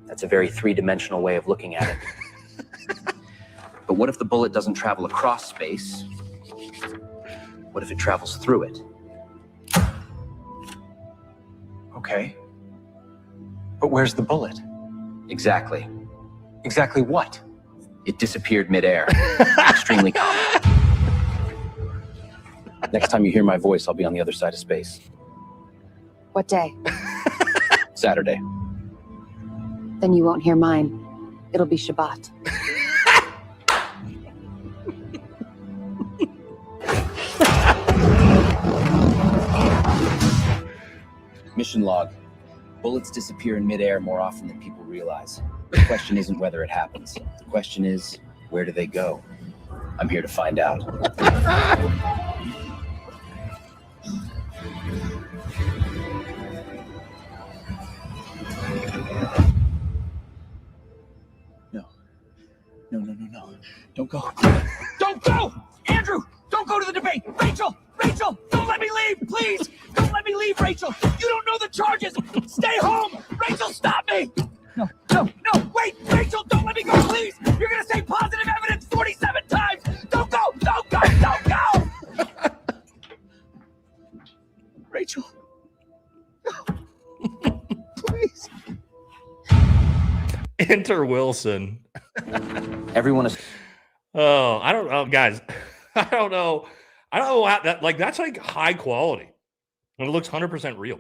That's a very three-dimensional way of looking at it. But what if the bullet doesn't travel across space? What if it travels through it? Okay. But where's the bullet? Exactly. Exactly what? It disappeared midair. Extremely common. Next time you hear my voice, I'll be on the other side of space. What day? Saturday. Then you won't hear mine. It'll be Shabbat. Mission log. Bullets disappear in midair more often than people realize. The question isn't whether it happens. The question is, where do they go? I'm here to find out. No. Don't go. Don't go! Andrew, don't go to the debate. Rachel, don't let me leave, please. Don't let me leave, Rachel. You don't know the charges. Stay home. Rachel, stop me. No. Wait, Rachel, don't let me go, please. You're going to say positive evidence 47 times. Don't go. Rachel. No. Please. Enter Wilson. Everyone is. Oh, I don't know, guys. I don't know how that, like, that's like high quality and it looks 100% real.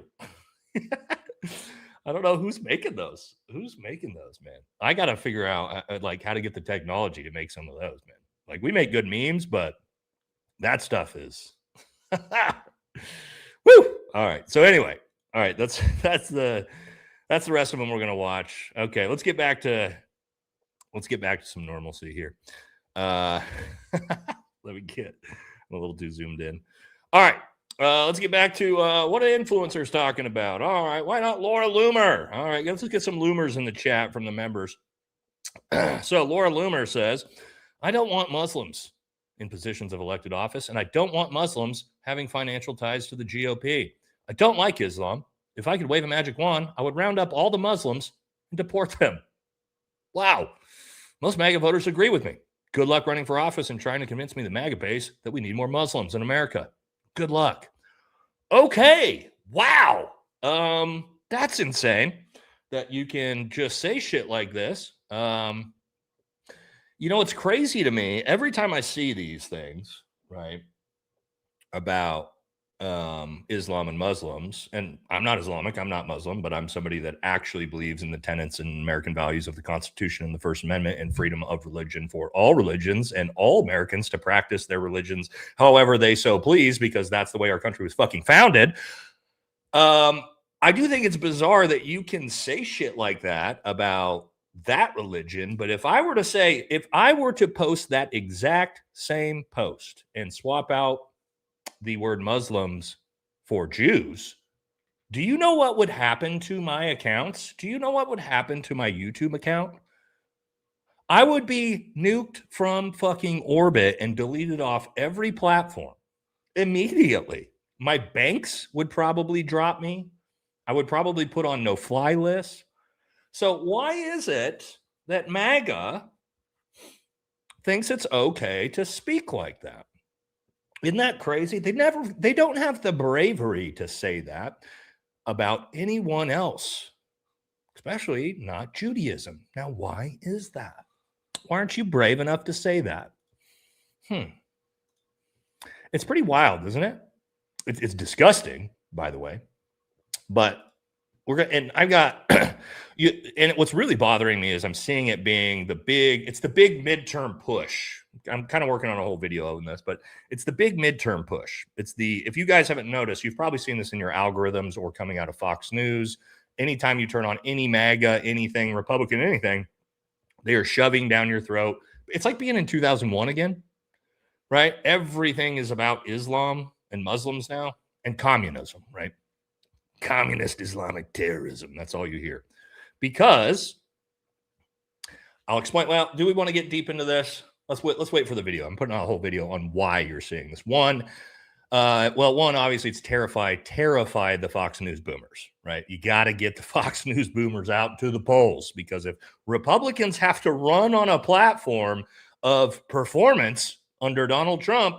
I don't know who's making those. Man? I got to figure out like how to get the technology to make some of those, man. Like, we make good memes, but that stuff is woo. All right. So anyway, all right. That's the rest of them we're gonna watch. Okay, let's get back to some normalcy here. Let me get a little too zoomed in. All right. Let's get back to what an influencer's talking about. All right. Why not Laura Loomer? All right. Let's get some Loomers in the chat from the members. So Laura Loomer says, I don't want Muslims in positions of elected office, and I don't want Muslims having financial ties to the GOP. I don't like Islam. If I could wave a magic wand, I would round up all the Muslims and deport them. Wow. Most MAGA voters agree with me. Good luck running for office and trying to convince me, the MAGA base, that we need more Muslims in America. Good luck. Okay. Wow. That's insane that you can just say shit like this. It's crazy to me. Every time I see these things, right, about Islam and Muslims, and I'm not Islamic, I'm not Muslim, but I'm somebody that actually believes in the tenets and American values of the Constitution and the First Amendment and freedom of religion for all religions and all Americans to practice their religions however they so please, because that's the way our country was fucking founded. I do think it's bizarre that you can say shit like that about that religion, but if I were to post that exact same post and swap out the word Muslims for Jews, do you know what would happen to my accounts? Do you know what would happen to my YouTube account? I would be nuked from fucking orbit and deleted off every platform immediately. My banks would probably drop me. I would probably put on no-fly lists. So why is it that MAGA thinks it's okay to speak like that? Isn't that crazy? They don't have the bravery to say that about anyone else, especially not Judaism. Now, why is that? Why aren't you brave enough to say that? It's pretty wild, isn't it? It's disgusting, by the way. But we're going, and I've got you. And what's really bothering me is I'm seeing it being the big midterm push. I'm kind of working on a whole video on this, but it's the big midterm push. If you guys haven't noticed, you've probably seen this in your algorithms or coming out of Fox News. Anytime you turn on any MAGA, anything, Republican, anything, they are shoving down your throat. It's like being in 2001 again, right? Everything is about Islam and Muslims now and communism, right? Communist Islamic terrorism. That's all you hear. Because I'll explain. Well, do we want to get deep into this? Let's wait for the video. I'm putting out a whole video on why you're seeing this. One, obviously it's terrified the Fox News boomers, right? You got to get the Fox News boomers out to the polls, because if Republicans have to run on a platform of performance under Donald Trump,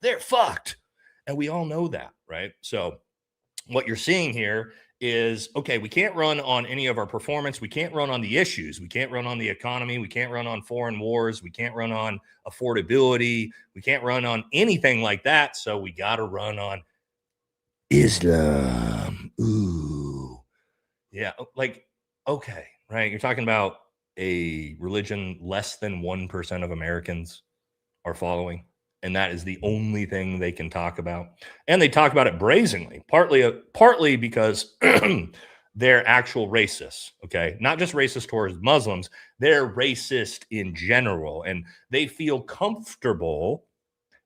they're fucked. And we all know that, right? So what you're seeing here is, okay, we can't run on any of our performance. We can't run on the issues. We can't run on the economy. We can't run on foreign wars. We can't run on affordability. We can't run on anything like that. So we got to run on Islam. Ooh. Yeah. Like, okay, right. You're talking about a religion less than 1% of Americans are following. And that is the only thing they can talk about. And they talk about it brazenly, partly because they're actual racists, okay? Not just racist towards Muslims, they're racist in general. And they feel comfortable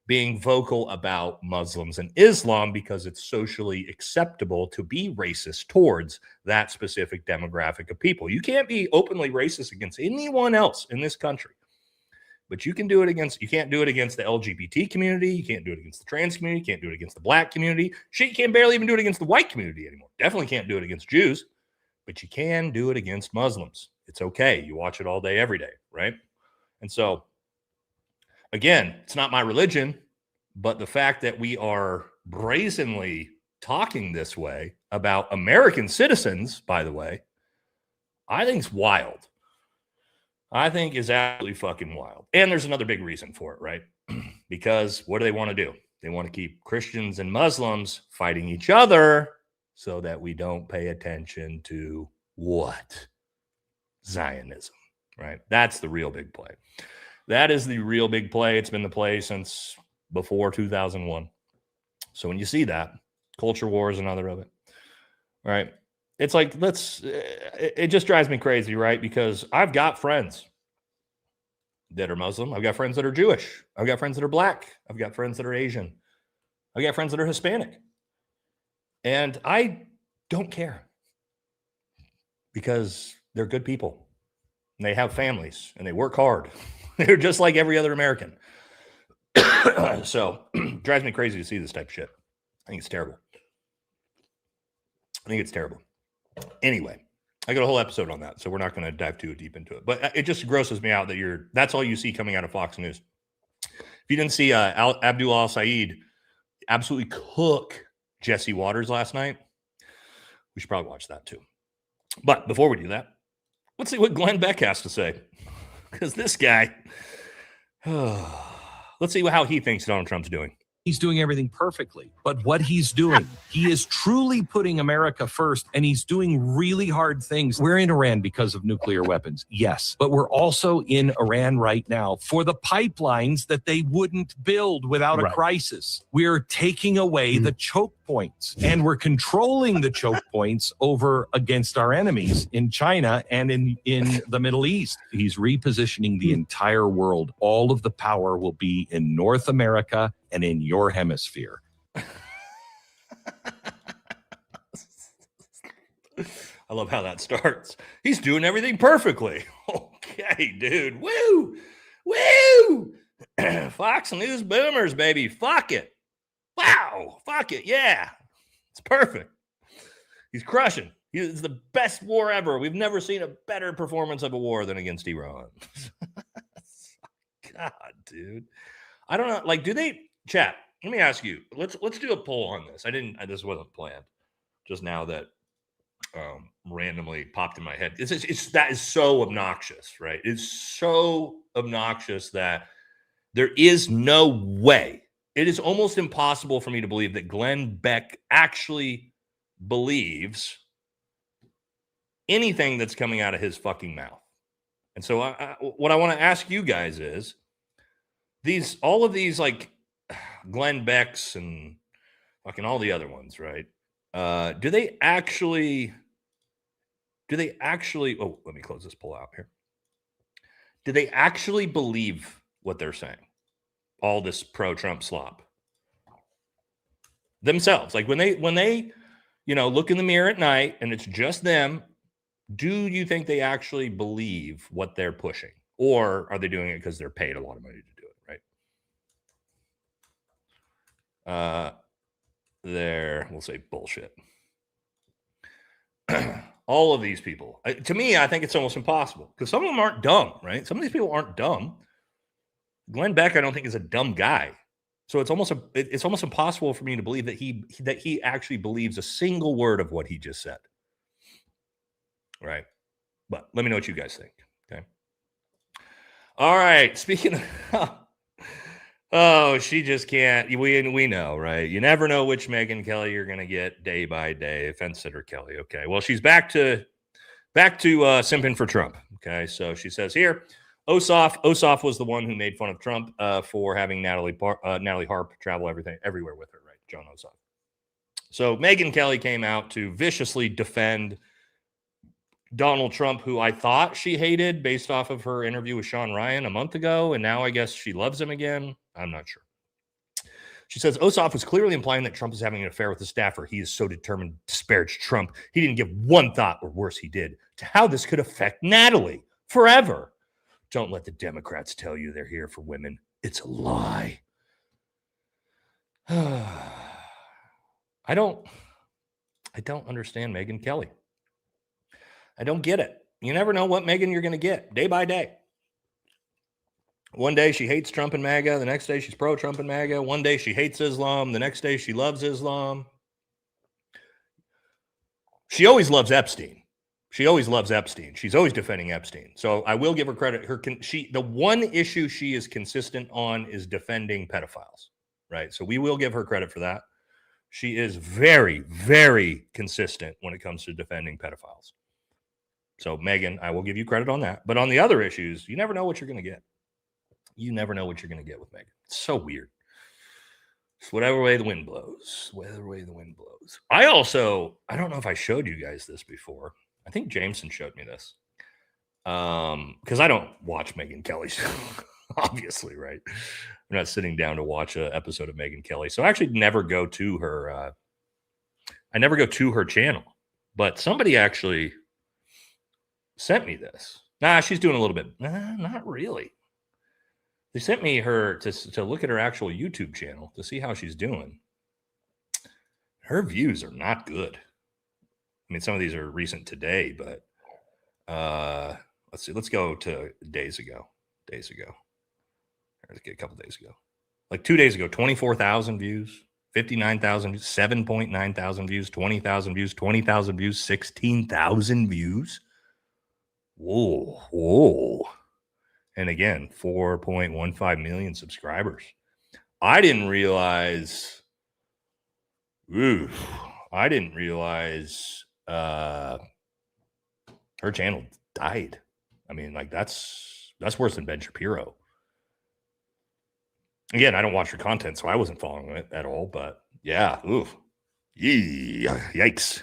being vocal about Muslims and Islam because it's socially acceptable to be racist towards that specific demographic of people. You can't be openly racist against anyone else in this country. But you can't do it against the LGBT community. You can't do it against the trans community. You can't do it against the black community. Shit, you can't barely even do it against the white community anymore. Definitely can't do it against Jews, but you can do it against Muslims. It's okay. You watch it all day, every day, right? And so, again, it's not my religion, but the fact that we are brazenly talking this way about American citizens, by the way, I think is wild. I think is absolutely fucking wild. And there's another big reason for it, right? Because what do they want to do? They want to keep Christians and Muslims fighting each other so that we don't pay attention to what? Zionism, right? That's the real big play. That is the real big play. It's been the play since before 2001. So when you see that, culture war is another of it, right? It's like, it just drives me crazy, right? Because I've got friends that are Muslim. I've got friends that are Jewish. I've got friends that are black. I've got friends that are Asian. I've got friends that are Hispanic. And I don't care because they're good people. And they have families and they work hard. They're just like every other American. So it drives me crazy to see this type of shit. I think it's terrible. Anyway, I got a whole episode on that, so we're not going to dive too deep into it. But it just grosses me out that that's all you see coming out of Fox News. If you didn't see Abdul Al-Said absolutely cook Jesse Waters last night, We should probably watch that too. But before we do that, let's see what Glenn Beck has to say. Because this guy, let's see how he thinks Donald Trump's doing. He's doing everything perfectly. But what he's doing, he is truly putting America first, and he's doing really hard things. We're in Iran because of nuclear weapons, yes. But we're also in Iran right now for the pipelines that they wouldn't build without a crisis. We're taking away the choke points, and we're controlling the choke points over against our enemies in China and in the Middle East. He's repositioning the entire world. All of the power will be in North America and in your hemisphere. I love how that starts. He's doing everything perfectly. Okay, dude. Woo! Woo! Fox News boomers, baby. Fuck it. Wow. Fuck it. Yeah. It's perfect. He's crushing. It's the best war ever. We've never seen a better performance of a war than against Iran. God, dude. I don't know. Like, do they... Chat, let me ask you. Let's do a poll on this. This wasn't planned. Just now that randomly popped in my head. That is so obnoxious, right? It's so obnoxious that there is no way. It is almost impossible for me to believe that Glenn Beck actually believes anything that's coming out of his fucking mouth. And so what I want to ask you guys is all of these like Glenn Beck's and fucking all the other ones, right? Do they actually, oh, let me close this poll out here. Do they actually believe what they're saying? All this pro-Trump slop themselves. Like when they, look in the mirror at night and it's just them, do you think they actually believe what they're pushing? Or are they doing it because they're paid a lot of money to do it, right? We'll say bullshit. All of these people, to me, I think it's almost impossible because some of them aren't dumb, right? Some of these people aren't dumb. Glenn Beck, I don't think is a dumb guy. So it's almost impossible for me to believe that he actually believes a single word of what he just said. Right. But let me know what you guys think. Okay. All right. Speaking of, oh, she just can't. We know, right? You never know which Megyn Kelly you're going to get day by day. Fence sitter Kelly. Okay. Well, she's back to simping for Trump. Okay. So she says here, Ossoff was the one who made fun of Trump for having Natalie Harp travel everywhere with her, right? John Ossoff. So Megyn Kelly came out to viciously defend Donald Trump, who I thought she hated based off of her interview with Sean Ryan a month ago, and now I guess she loves him again. I'm not sure. She says Ossoff was clearly implying that Trump is having an affair with a staffer. He is so determined to disparage Trump. He didn't give one thought, or worse, he did, to how this could affect Natalie forever. Don't let the Democrats tell you they're here for women. It's a lie. I don't understand Megyn Kelly. I don't get it. You never know what Megyn you're going to get day by day. One day she hates Trump and MAGA. The next day she's pro-Trump and MAGA. One day she hates Islam. The next day she loves Islam. She always loves Epstein. She's always defending Epstein. So I will give her credit. The one issue she is consistent on is defending pedophiles, right? So we will give her credit for that. She is very, very consistent when it comes to defending pedophiles. So, Megyn, I will give you credit on that. But on the other issues, you never know what you're going to get. You never know what you're going to get with Megyn. It's so weird. It's whatever way the wind blows. Whatever way the wind blows. I don't know if I showed you guys this before. I think Jameson showed me this. Because I don't watch Megyn Kelly, obviously, right? I'm not sitting down to watch an episode of Megyn Kelly. So I actually never go to her. I never go to her channel. But somebody actually sent me this. Nah, she's doing a little bit. Not really. They sent me her to look at her actual YouTube channel to see how she's doing. Her views are not good. I mean, some of these are recent today, but let's see. Let's go to days ago. Let's get a couple days ago. Like 2 days ago, 24,000 views. 59,000, 7.9 thousand views, 20,000 views, 20,000 views, 16,000 views. Whoa. And again, 4.15 million subscribers. I didn't realize her channel died. I mean, like that's worse than Ben Shapiro. Again, I don't watch her content, so I wasn't following it at all. But yeah, yikes.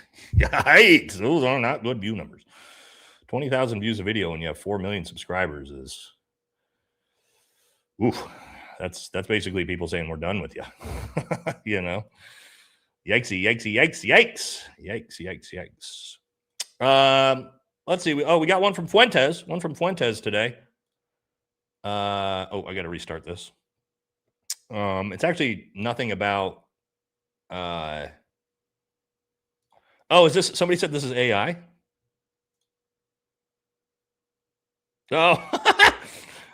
Those are not good view numbers. 20,000 views a video when you have 4 million subscribers is, that's basically people saying we're done with you. You know, yikesy. Let's see. We got one from Fuentes. Today. I got to restart this. It's actually nothing about. Is this somebody said this is AI? Oh,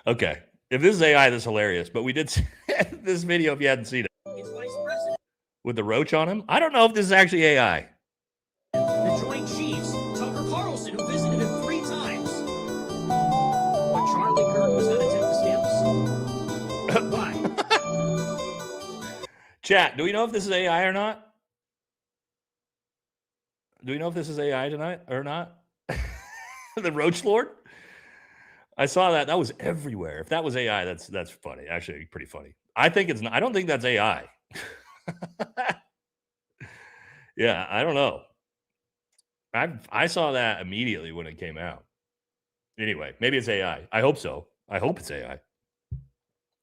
okay. If this is AI, that's hilarious. But we did see this video if you hadn't seen it. It's Vice President. With the roach on him. I don't know if this is actually AI. The Joint Chiefs, Tucker Carlson, who visited him 3 times. When Charlie Kirk was going to take the stamps. Why? Chat, do we know if this is AI or not? Do we know if this is AI tonight or not? The Roach Lord? I saw that. That was everywhere. If that was AI, that's funny. Actually, pretty funny. I don't think that's AI. Yeah, I don't know. I saw that immediately when it came out. Anyway, maybe it's AI. I hope so. I hope it's AI.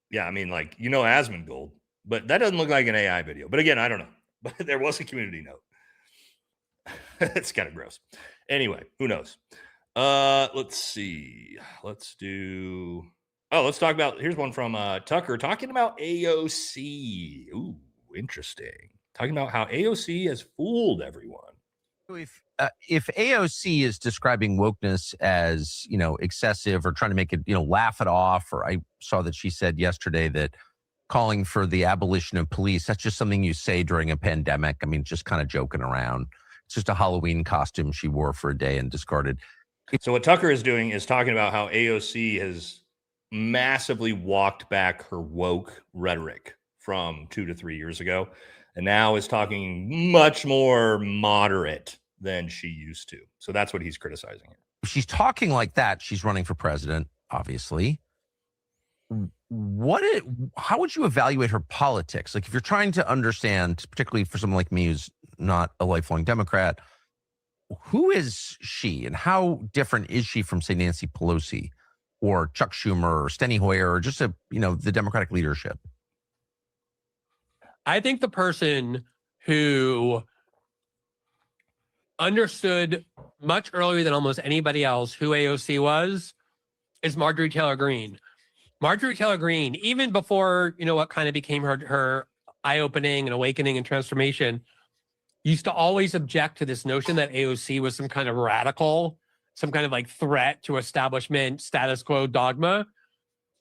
Yeah, I mean, like, Asmongold, but that doesn't look like an AI video. But again, I don't know. But there was a community note. It's kind of gross. Anyway, who knows? Let's see. Let's talk about, here's one from Tucker talking about AOC. Ooh, interesting. Talking about how AOC has fooled everyone. If AOC is describing wokeness as, excessive or trying to make it, laugh it off, or I saw that she said yesterday that calling for the abolition of police, that's just something you say during a pandemic. I mean, just kind of joking around. It's just a Halloween costume she wore for a day and discarded. So what Tucker is doing is talking about how AOC has massively walked back her woke rhetoric from 2 to 3 years ago, and now is talking much more moderate than she used to. So that's what he's criticizing here. If she's talking like that, she's running for president, obviously. How would you evaluate her politics? Like, if you're trying to understand, particularly for someone like me who's not a lifelong Democrat, who is she and how different is she from, say, Nancy Pelosi or Chuck Schumer or Steny Hoyer or just the Democratic leadership? I think the person who understood much earlier than almost anybody else who AOC was is Marjorie Taylor Greene. Marjorie Taylor Greene, even before, what kind of became her eye-opening and awakening and transformation, used to always object to this notion that AOC was some kind of radical, some kind of like threat to establishment, status quo dogma.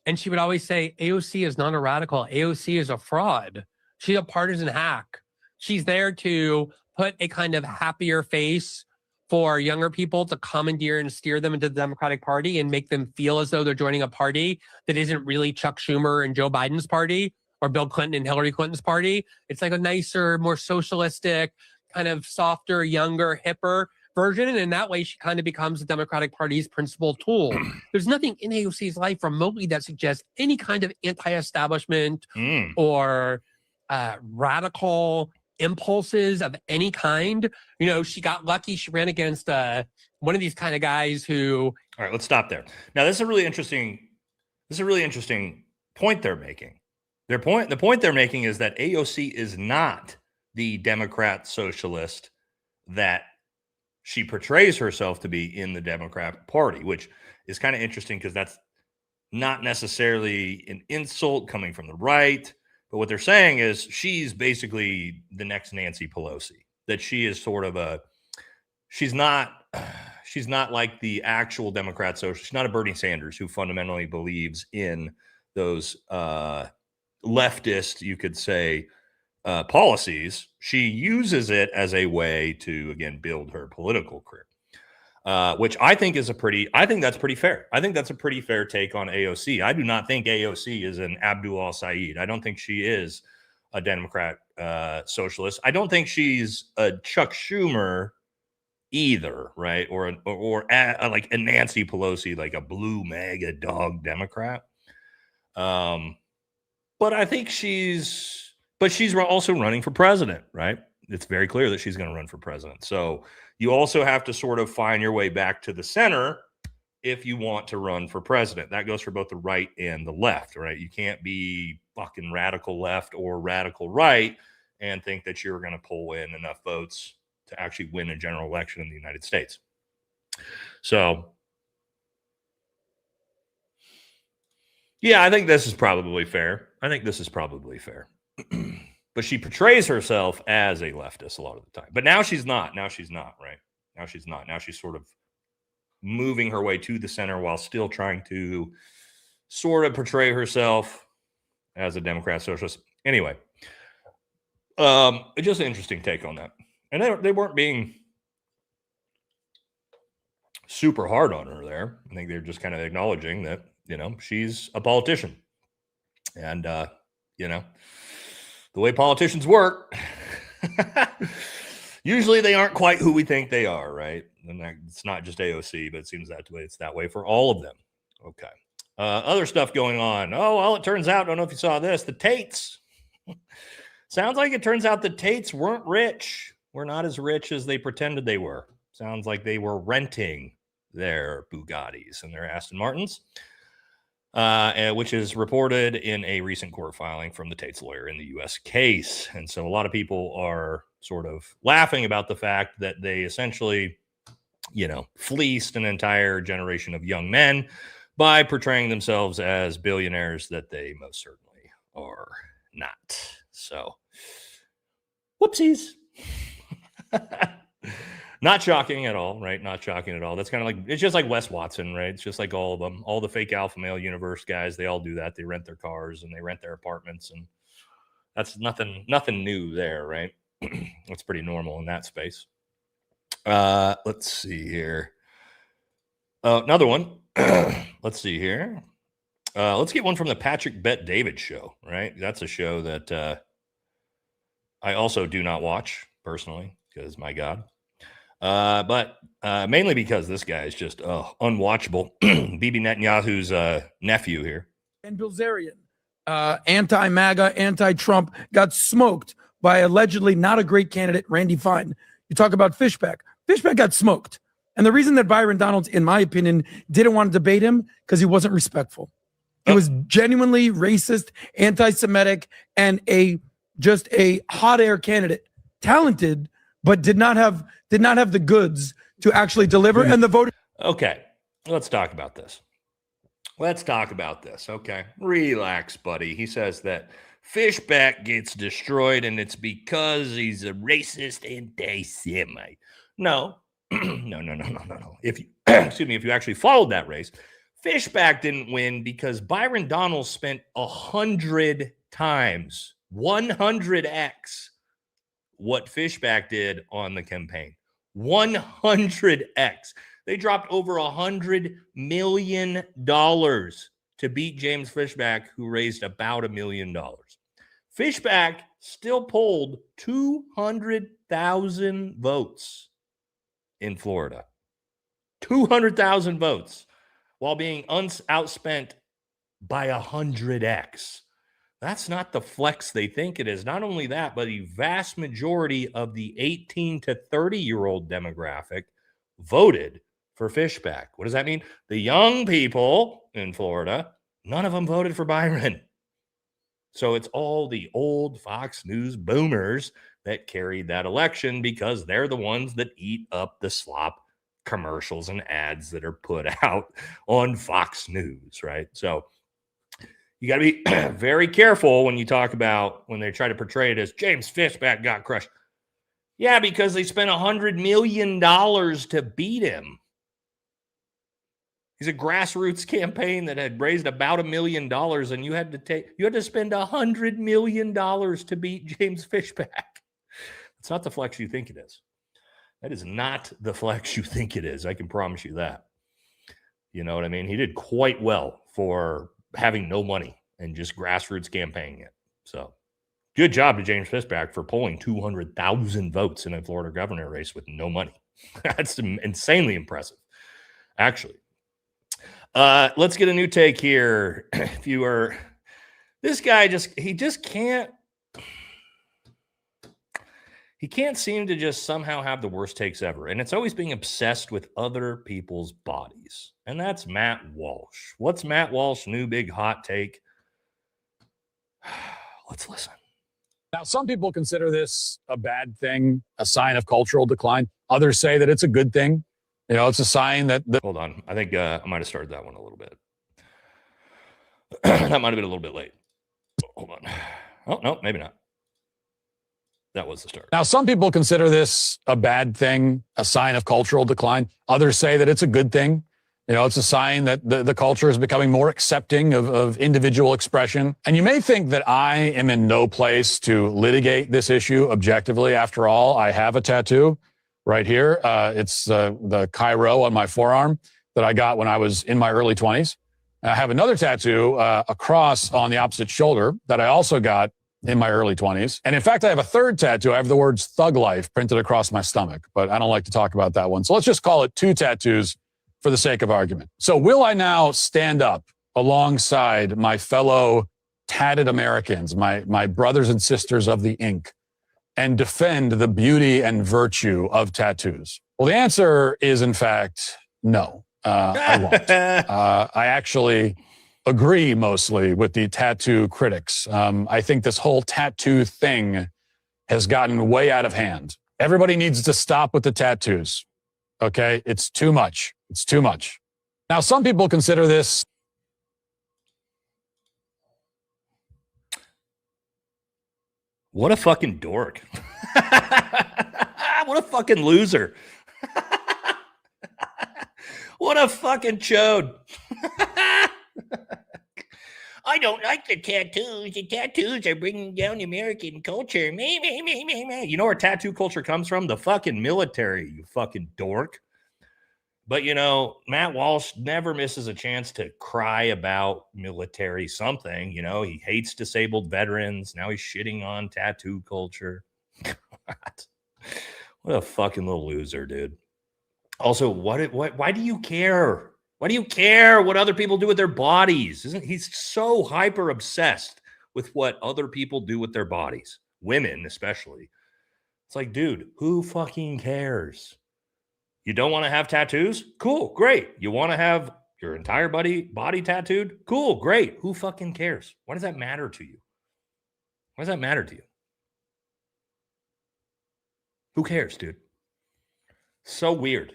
And she would always say, AOC is not a radical. AOC is a fraud. She's a partisan hack. She's there to put a kind of happier face for younger people to commandeer and steer them into the Democratic Party and make them feel as though they're joining a party that isn't really Chuck Schumer and Joe Biden's party or Bill Clinton and Hillary Clinton's party. It's like a nicer, more socialistic, kind of softer, younger, hipper version. And in that way, she kind of becomes the Democratic Party's principal tool. There's nothing in AOC's life remotely that suggests any kind of anti-establishment or radical impulses of any kind. She got lucky. She ran against one of these kind of guys who... All right, let's stop there. Now, this is a really interesting point they're making. The point they're making is that AOC is not the Democrat socialist that she portrays herself to be in the Democratic Party, which is kind of interesting because that's not necessarily an insult coming from the right. But what they're saying is she's basically the next Nancy Pelosi, that she is sort of she's not like the actual Democrat socialist. She's not a Bernie Sanders who fundamentally believes in those leftist, you could say, policies, she uses it as a way to, again, build her political career, which I think is I think that's pretty fair. I think that's a pretty fair take on AOC. I do not think AOC is an Abdul al-Said. I don't think she is a Democrat socialist. I don't think she's a Chuck Schumer either, right? Or like a Nancy Pelosi, like a blue MAGA dog Democrat. But I think she's also running for president, right? It's very clear that she's going to run for president. So you also have to sort of find your way back to the center if you want to run for president. That goes for both the right and the left, right? You can't be fucking radical left or radical right and think that you're going to pull in enough votes to actually win a general election in the United States. So, yeah, I think this is probably fair. But she portrays herself as a leftist a lot of the time. But now she's not. Right? Now she's not. Now she's sort of moving her way to the center while still trying to sort of portray herself as a Democrat socialist. Anyway, just an interesting take on that. And they weren't being super hard on her there. I think they're just kind of acknowledging that, she's a politician. And, the way politicians work, usually they aren't quite who we think they are, right? And it's not just AOC, but it seems that way. It's that way for all of them. Okay. Other stuff going on. Oh, well, it turns out, I don't know if you saw this, the Tates. Sounds like it turns out the Tates weren't rich. Were not as rich as they pretended they were. Sounds like they were renting their Bugattis and their Aston Martins. Which is reported in a recent court filing from the Tate's lawyer in the U.S. case. And so a lot of people are sort of laughing about the fact that they essentially, fleeced an entire generation of young men by portraying themselves as billionaires that they most certainly are not. So, whoopsies. Not shocking at all, right? Not shocking at all. That's kind of like, it's just like Wes Watson, right? It's just like all of them, all the fake alpha male universe guys. They all do that. They rent their cars and they rent their apartments, and that's nothing new there, right? It's pretty normal in that space. Let's see here. Another one. Let's see here. Let's get one from the Patrick Bet David show, right? That's a show that I also do not watch personally because, my God. But mainly because this guy is just unwatchable. Bibi Netanyahu's nephew here. And Bilzerian, anti-MAGA, anti-Trump, got smoked by allegedly not a great candidate, Randy Fine. You talk about Fishback. Fishback got smoked. And the reason that Byron Donalds, in my opinion, didn't want to debate him, because he wasn't respectful. He was genuinely racist, anti-Semitic, and just a hot air candidate. Talented, but did not have the goods to actually deliver. And the vote. Okay, let's talk about this. Okay, relax, buddy. He says that Fishback gets destroyed, and it's because he's a racist anti-Semite. No. If you if you actually followed that race, Fishback didn't win because Byron Donalds spent 100 times, 100x what Fishback did on the campaign. 100x. They dropped over $100 million to beat James Fishback, who raised about $1 million. Fishback still polled 200,000 votes in Florida. 200,000 votes while being outspent by 100x. That's not the flex they think it is. Not only that, but the vast majority of the 18 to 30-year-old demographic voted for Fishback. What does that mean? The young people in Florida, none of them voted for Byron. So it's all the old Fox News boomers that carried that election because they're the ones that eat up the slop commercials and ads that are put out on Fox News, right? So you got to be very careful when you talk about when they try to portray it as James Fishback got crushed. Yeah, because they spent $100 million to beat him. He's a grassroots campaign that had raised about $1 million, and you had to spend $100 million to beat James Fishback. It's not the flex you think it is. That is not the flex you think it is. I can promise you that. You know what I mean? He did quite well for having no money and just grassroots campaigning it. So good job to James Fishback for pulling 200,000 votes in a Florida governor race with no money. That's insanely impressive, actually. Let's get a new take here. If you are, this guy he can't seem to just somehow have the worst takes ever. And it's always being obsessed with other people's bodies. And that's Matt Walsh. What's Matt Walsh's new big hot take? Let's listen. Now, some people consider this a bad thing, a sign of cultural decline. Others say that it's a good thing. You know, it's a sign that... Hold on. I think I might have started that one a little bit. That might have been a little bit late. Hold on. Oh, no, maybe not. That was the start. Now, some people consider this a bad thing, a sign of cultural decline. Others say that it's a good thing. You know, it's a sign that the culture is becoming more accepting of individual expression. And you may think that I am in no place to litigate this issue objectively. After all, I have a tattoo right here. It's the Cairo on my forearm that I got when I was in my early 20s. I have another tattoo, a cross on the opposite shoulder that I also got in my early 20s. And in fact, I have a third tattoo. I have the words Thug Life printed across my stomach, but I don't like to talk about that one. So let's just call it 2 tattoos for the sake of argument. So will I now stand up alongside my fellow tatted Americans, my brothers and sisters of the ink, and defend the beauty and virtue of tattoos? Well, the answer is, in fact, no, I won't. I actually agree mostly with the tattoo critics. I think this whole tattoo thing has gotten way out of hand. Everybody needs to stop with the tattoos. Okay? It's too much. It's too much. Now, some people consider this... What a fucking dork. What a fucking loser. What a fucking chode. I don't like the tattoos. The tattoos are bringing down American culture. Me. You know where tattoo culture comes from? The fucking military, you fucking dork. But, you know, Matt Walsh never misses a chance to cry about military something. You know, he hates disabled veterans. Now he's shitting on tattoo culture. What a fucking little loser, dude. Also, why do you care? Why do you care what other people do with their bodies? He's so hyper obsessed with what other people do with their bodies, women especially. It's like, dude, who fucking cares? You don't want to have tattoos? Cool, great. You want to have your entire body tattooed? Cool, great. Who fucking cares? Why does that matter to you? Why does that matter to you? Who cares, dude? So weird.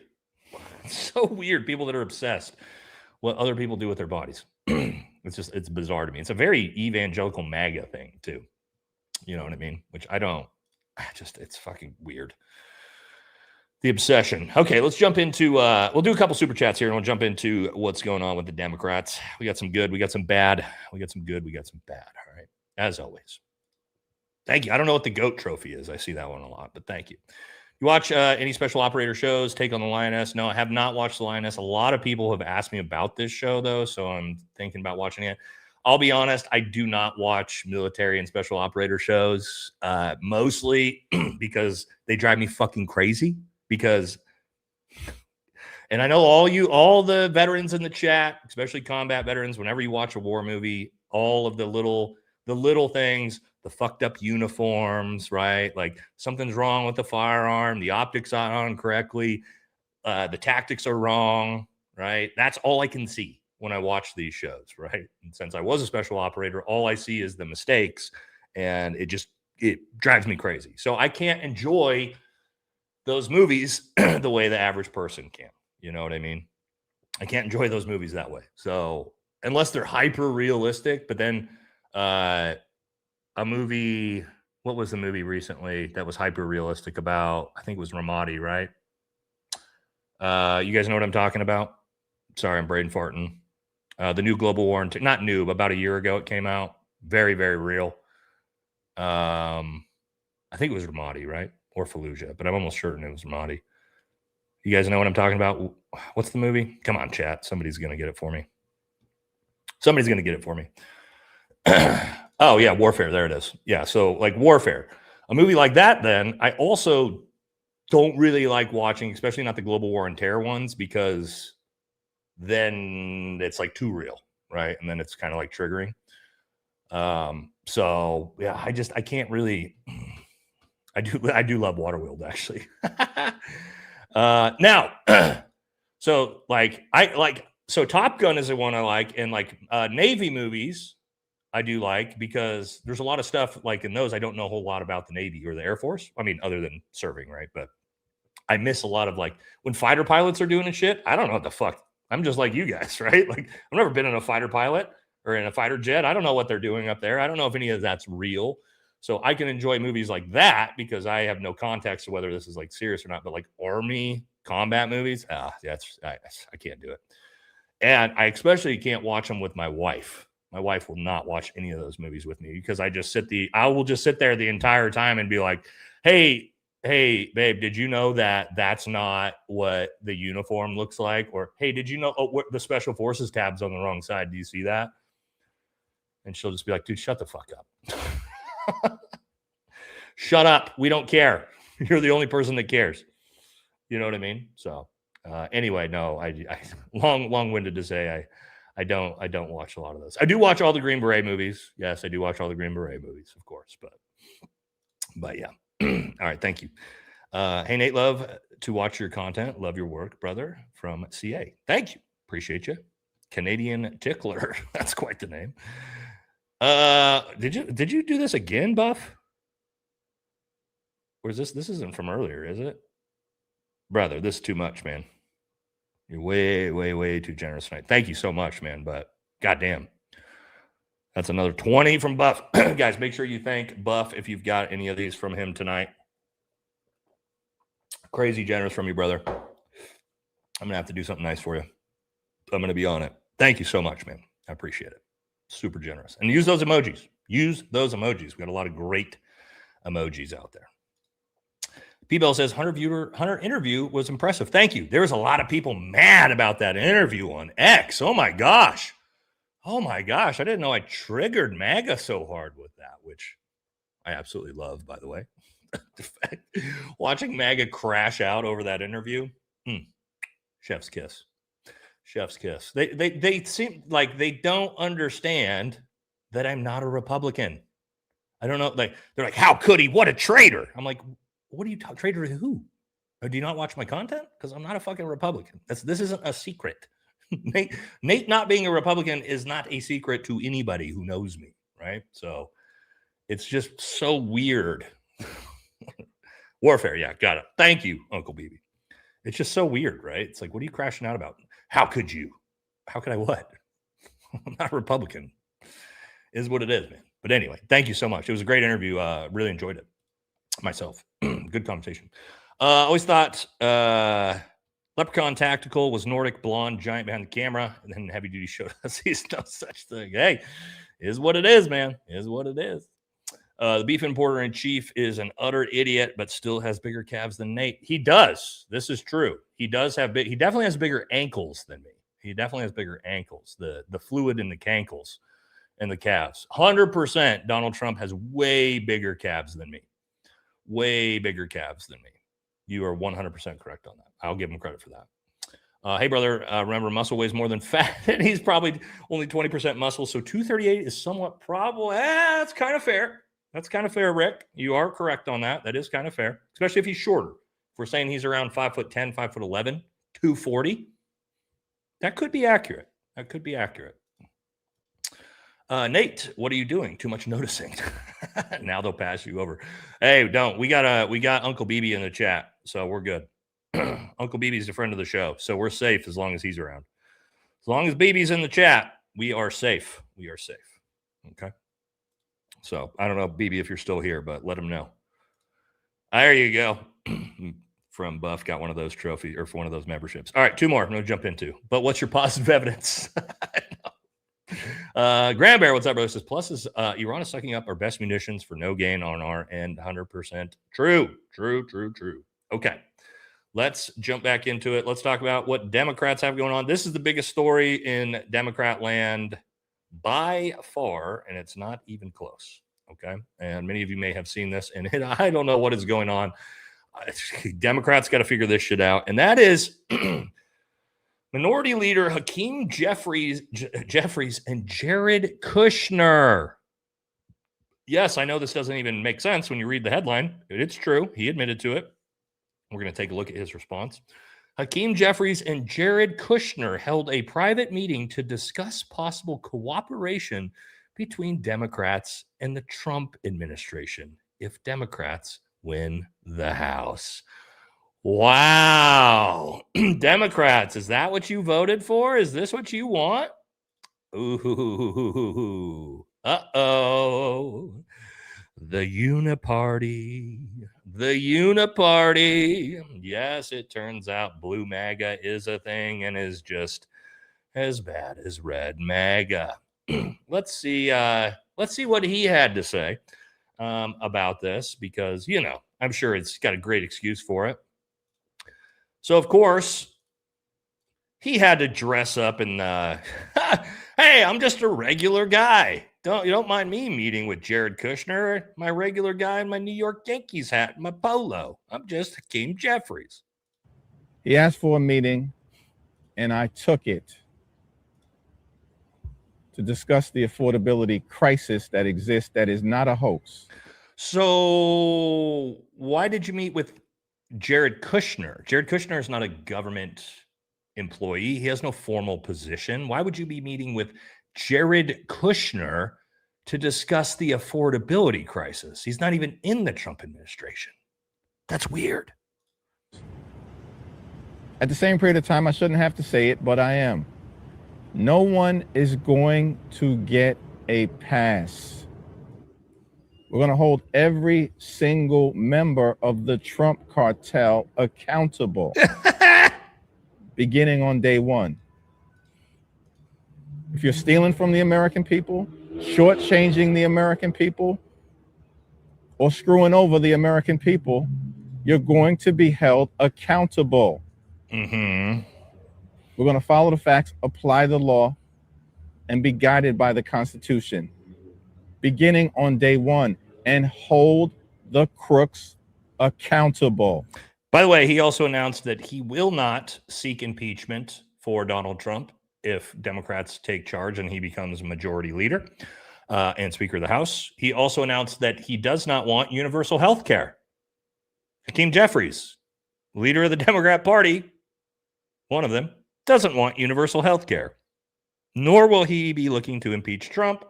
So weird, people that are obsessed what other people do with their bodies. It's bizarre to me. It's a very evangelical MAGA thing too. You know what I mean? Which it's fucking weird. The obsession. Okay, let's jump into, we'll do a couple super chats here and we'll jump into what's going on with the Democrats. We got some good, we got some bad. We got some good, we got some bad. All right, as always. Thank you. I don't know what the GOAT trophy is. I see that one a lot, but thank you. You watch any special operator shows, Take on the Lioness? No, I have not watched the Lioness. A lot of people have asked me about this show, though, so I'm thinking about watching it. I'll be honest, I do not watch military and special operator shows, mostly because they drive me fucking crazy. And I know all the veterans in the chat, especially combat veterans, whenever you watch a war movie, all of the little things, the fucked up uniforms, right? Like something's wrong with the firearm, the optics aren't on correctly, the tactics are wrong, right? That's all I can see when I watch these shows, right? And since I was a special operator, all I see is the mistakes, and it drives me crazy. So I can't enjoy those movies the way the average person can. You know what I mean? I can't enjoy those movies that way. So unless they're hyper realistic, but then a movie, what was the movie recently that was hyper realistic about? I think it was Ramadi, right? You guys know what I'm talking about? Sorry, I'm brain farting. The new global war, not new, but about a year ago it came out. Very, very real. I think it was Ramadi, right? Or Fallujah, but I'm almost certain it was Ramadi. You guys know what I'm talking about? What's the movie? Come on, chat. Somebody's going to get it for me. Somebody's going to get it for me. Oh, yeah, Warfare. There it is. Yeah, so like Warfare. A movie like that, then, I also don't really like watching, especially not the global war and terror ones, because then it's like too real, right? And then it's kind of like triggering. So yeah, I can't really. I do love Waterworld, actually. Now, so Top Gun is the one I like, and like Navy movies I do like, because there's a lot of stuff like in those I don't know a whole lot about the Navy or the Air Force. I mean, other than serving, right? But I miss a lot of like when fighter pilots are doing and shit. I don't know what the fuck. I'm just like you guys, right? Like I've never been in a fighter pilot or in a fighter jet. I don't know what they're doing up there. I don't know if any of that's real. So I can enjoy movies like that because I have no context to whether this is like serious or not. But like Army combat movies, I can't do it. And I especially can't watch them with my wife. My wife will not watch any of those movies with me because I will just sit there the entire time and be like, hey, babe, did you know that that's not what the uniform looks like? Or, hey, did you know the Special Forces tab's on the wrong side? Do you see that? And she'll just be like, dude, shut the fuck up. Shut up. We don't care. You're the only person that cares. You know what I mean? So anyway, no, I long-winded to say I don't watch a lot of those. I do watch all the Green Beret movies. Yes, I do watch all the Green Beret movies, of course. But yeah. All right, thank you. Hey, Nate, love to watch your content. Love your work, brother, from CA. Thank you. Appreciate you. Canadian Tickler. That's quite the name. Did you do this again, Buff? Or is this isn't from earlier, is it? Brother, this is too much, man. You're way, way, way too generous tonight. Thank you so much, man. But goddamn. That's another 20 from Buff. Guys, make sure you thank Buff if you've got any of these from him tonight. Crazy generous from you, brother. I'm going to have to do something nice for you. I'm going to be on it. Thank you so much, man. I appreciate it. Super generous. And use those emojis. Use those emojis. We got a lot of great emojis out there. P-Bell says, Hunter interview was impressive. Thank you. There was a lot of people mad about that interview on X. Oh, my gosh. Oh my gosh, I didn't know I triggered MAGA so hard with that, which I absolutely love, by the way. Watching MAGA crash out over that interview, chef's kiss. Chef's kiss. They seem like they don't understand that I'm not a Republican. I don't know. They're like, how could he? What a traitor. I'm like, what are you talking? Traitor to who? Or do you not watch my content? Because I'm not a fucking Republican. This isn't a secret. Nate not being a Republican is not a secret to anybody who knows me, right? So it's just so weird. Warfare, yeah, got it. Thank you, Uncle BB. It's just so weird, right? It's like, what are you crashing out about? How could you? How could I what? I'm not a Republican. Is what it is, man. But anyway, thank you so much. It was a great interview. Really enjoyed it myself. Good conversation. Always thought Leprechaun Tactical was Nordic, blonde, giant behind the camera, and then Heavy Duty showed us he's no such thing. Hey, is what it is, man. Is what it is. The beef importer in chief is an utter idiot, but still has bigger calves than Nate. He does. This is true. He does have he definitely has bigger ankles than me. He definitely has bigger ankles. The fluid in the cankles and the calves. 100% Donald Trump has way bigger calves than me. Way bigger calves than me. You are 100% correct on that. I'll give him credit for that. Hey, brother, remember muscle weighs more than fat, and he's probably only 20% muscle, so 238 is somewhat probable. That's kind of fair. That's kind of fair, Rick. You are correct on that. That is kind of fair, especially if he's shorter. If we're saying he's around 5'10", 5'11", 240, that could be accurate. That could be accurate. Nate, what are you doing? Too much noticing. Now they'll pass you over. Hey, don't. We got Uncle BB in the chat, so we're good. Uncle BB's a friend of the show, so we're safe as long as he's around. As long as BB's in the chat, we are safe. We are safe. Okay. So I don't know, BB, if you're still here, but let him know. There you go. from Buff got one of those trophies or for one of those memberships. All right, 2 more I'm going to jump into. But what's your positive evidence? Grand Bear, what's up, bro? Says, plus is Iran is sucking up our best munitions for no gain on our end. 100% true. Okay, let's jump back into it. Let's talk about what Democrats have going on. This is the biggest story in Democrat land by far, and it's not even close. Okay, and many of you may have seen this, and I don't know what is going on. Democrats got to figure this shit out, and that is Minority Leader Hakeem Jeffries and Jared Kushner. Yes, I know this doesn't even make sense when you read the headline. It's true. He admitted to it. We're going to take a look at his response. Hakeem Jeffries and Jared Kushner held a private meeting to discuss possible cooperation between Democrats and the Trump administration if Democrats win the House. Wow. Democrats, is that what you voted for? Is this what you want? Ooh. Uh-oh. The Uniparty. The Uniparty. Yes, it turns out blue MAGA is a thing and is just as bad as red MAGA. Let's see what he had to say about this, because, you know, I'm sure it's got a great excuse for it. So, of course, he had to dress up and, hey, I'm just a regular guy. You don't mind me meeting with Jared Kushner, my regular guy in my New York Yankees hat and my polo. I'm just Hakeem Jeffries. He asked for a meeting, and I took it to discuss the affordability crisis that exists that is not a hoax. So why did you meet with Jared Kushner? Jared Kushner is not a government employee. He has no formal position. Why would you be meeting with Jared Kushner to discuss the affordability crisis? He's not even in the Trump administration. That's weird. At the same period of time, I shouldn't have to say it, but I am. No one is going to get a pass. We're going to hold every single member of the Trump cartel accountable beginning on day one. If you're stealing from the American people, shortchanging the American people, or screwing over the American people, you're going to be held accountable. Mm-hmm. We're going to follow the facts, apply the law, and be guided by the Constitution, beginning on day one, and hold the crooks accountable. By the way, he also announced that he will not seek impeachment for Donald Trump if Democrats take charge and he becomes majority leader and Speaker of the House. He also announced that he does not want universal health care. Hakeem Jeffries, leader of the Democrat Party, one of them, doesn't want universal health care, nor will he be looking to impeach Trump.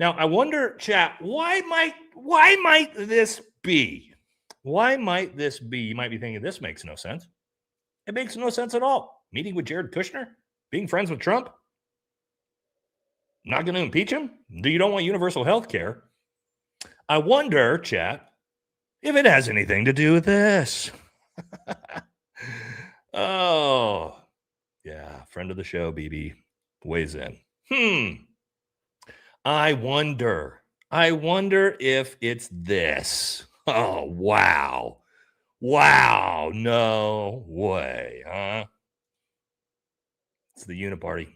Now, I wonder, chat, why might this be? Why might this be? You might be thinking, this makes no sense. It makes no sense at all. Meeting with Jared Kushner? Being friends with Trump? Not going to impeach him? You don't want universal health care? I wonder, chat, if it has anything to do with this. Oh, yeah. Friend of the show, BB, weighs in. I wonder if it's this. Oh, wow. Wow. No way, huh? It's the Uniparty.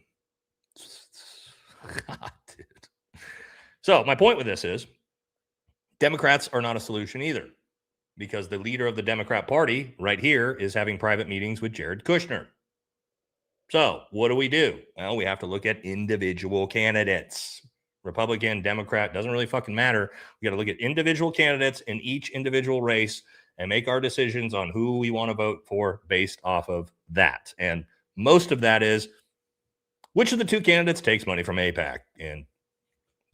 God, dude. So my point with this is Democrats are not a solution either, because the leader of the Democrat Party right here is having private meetings with Jared Kushner. So what do? Well, we have to look at individual candidates. Republican, Democrat, doesn't really fucking matter. We got to look at individual candidates in each individual race and make our decisions on who we want to vote for based off of that. And most of that is which of the two candidates takes money from AIPAC. And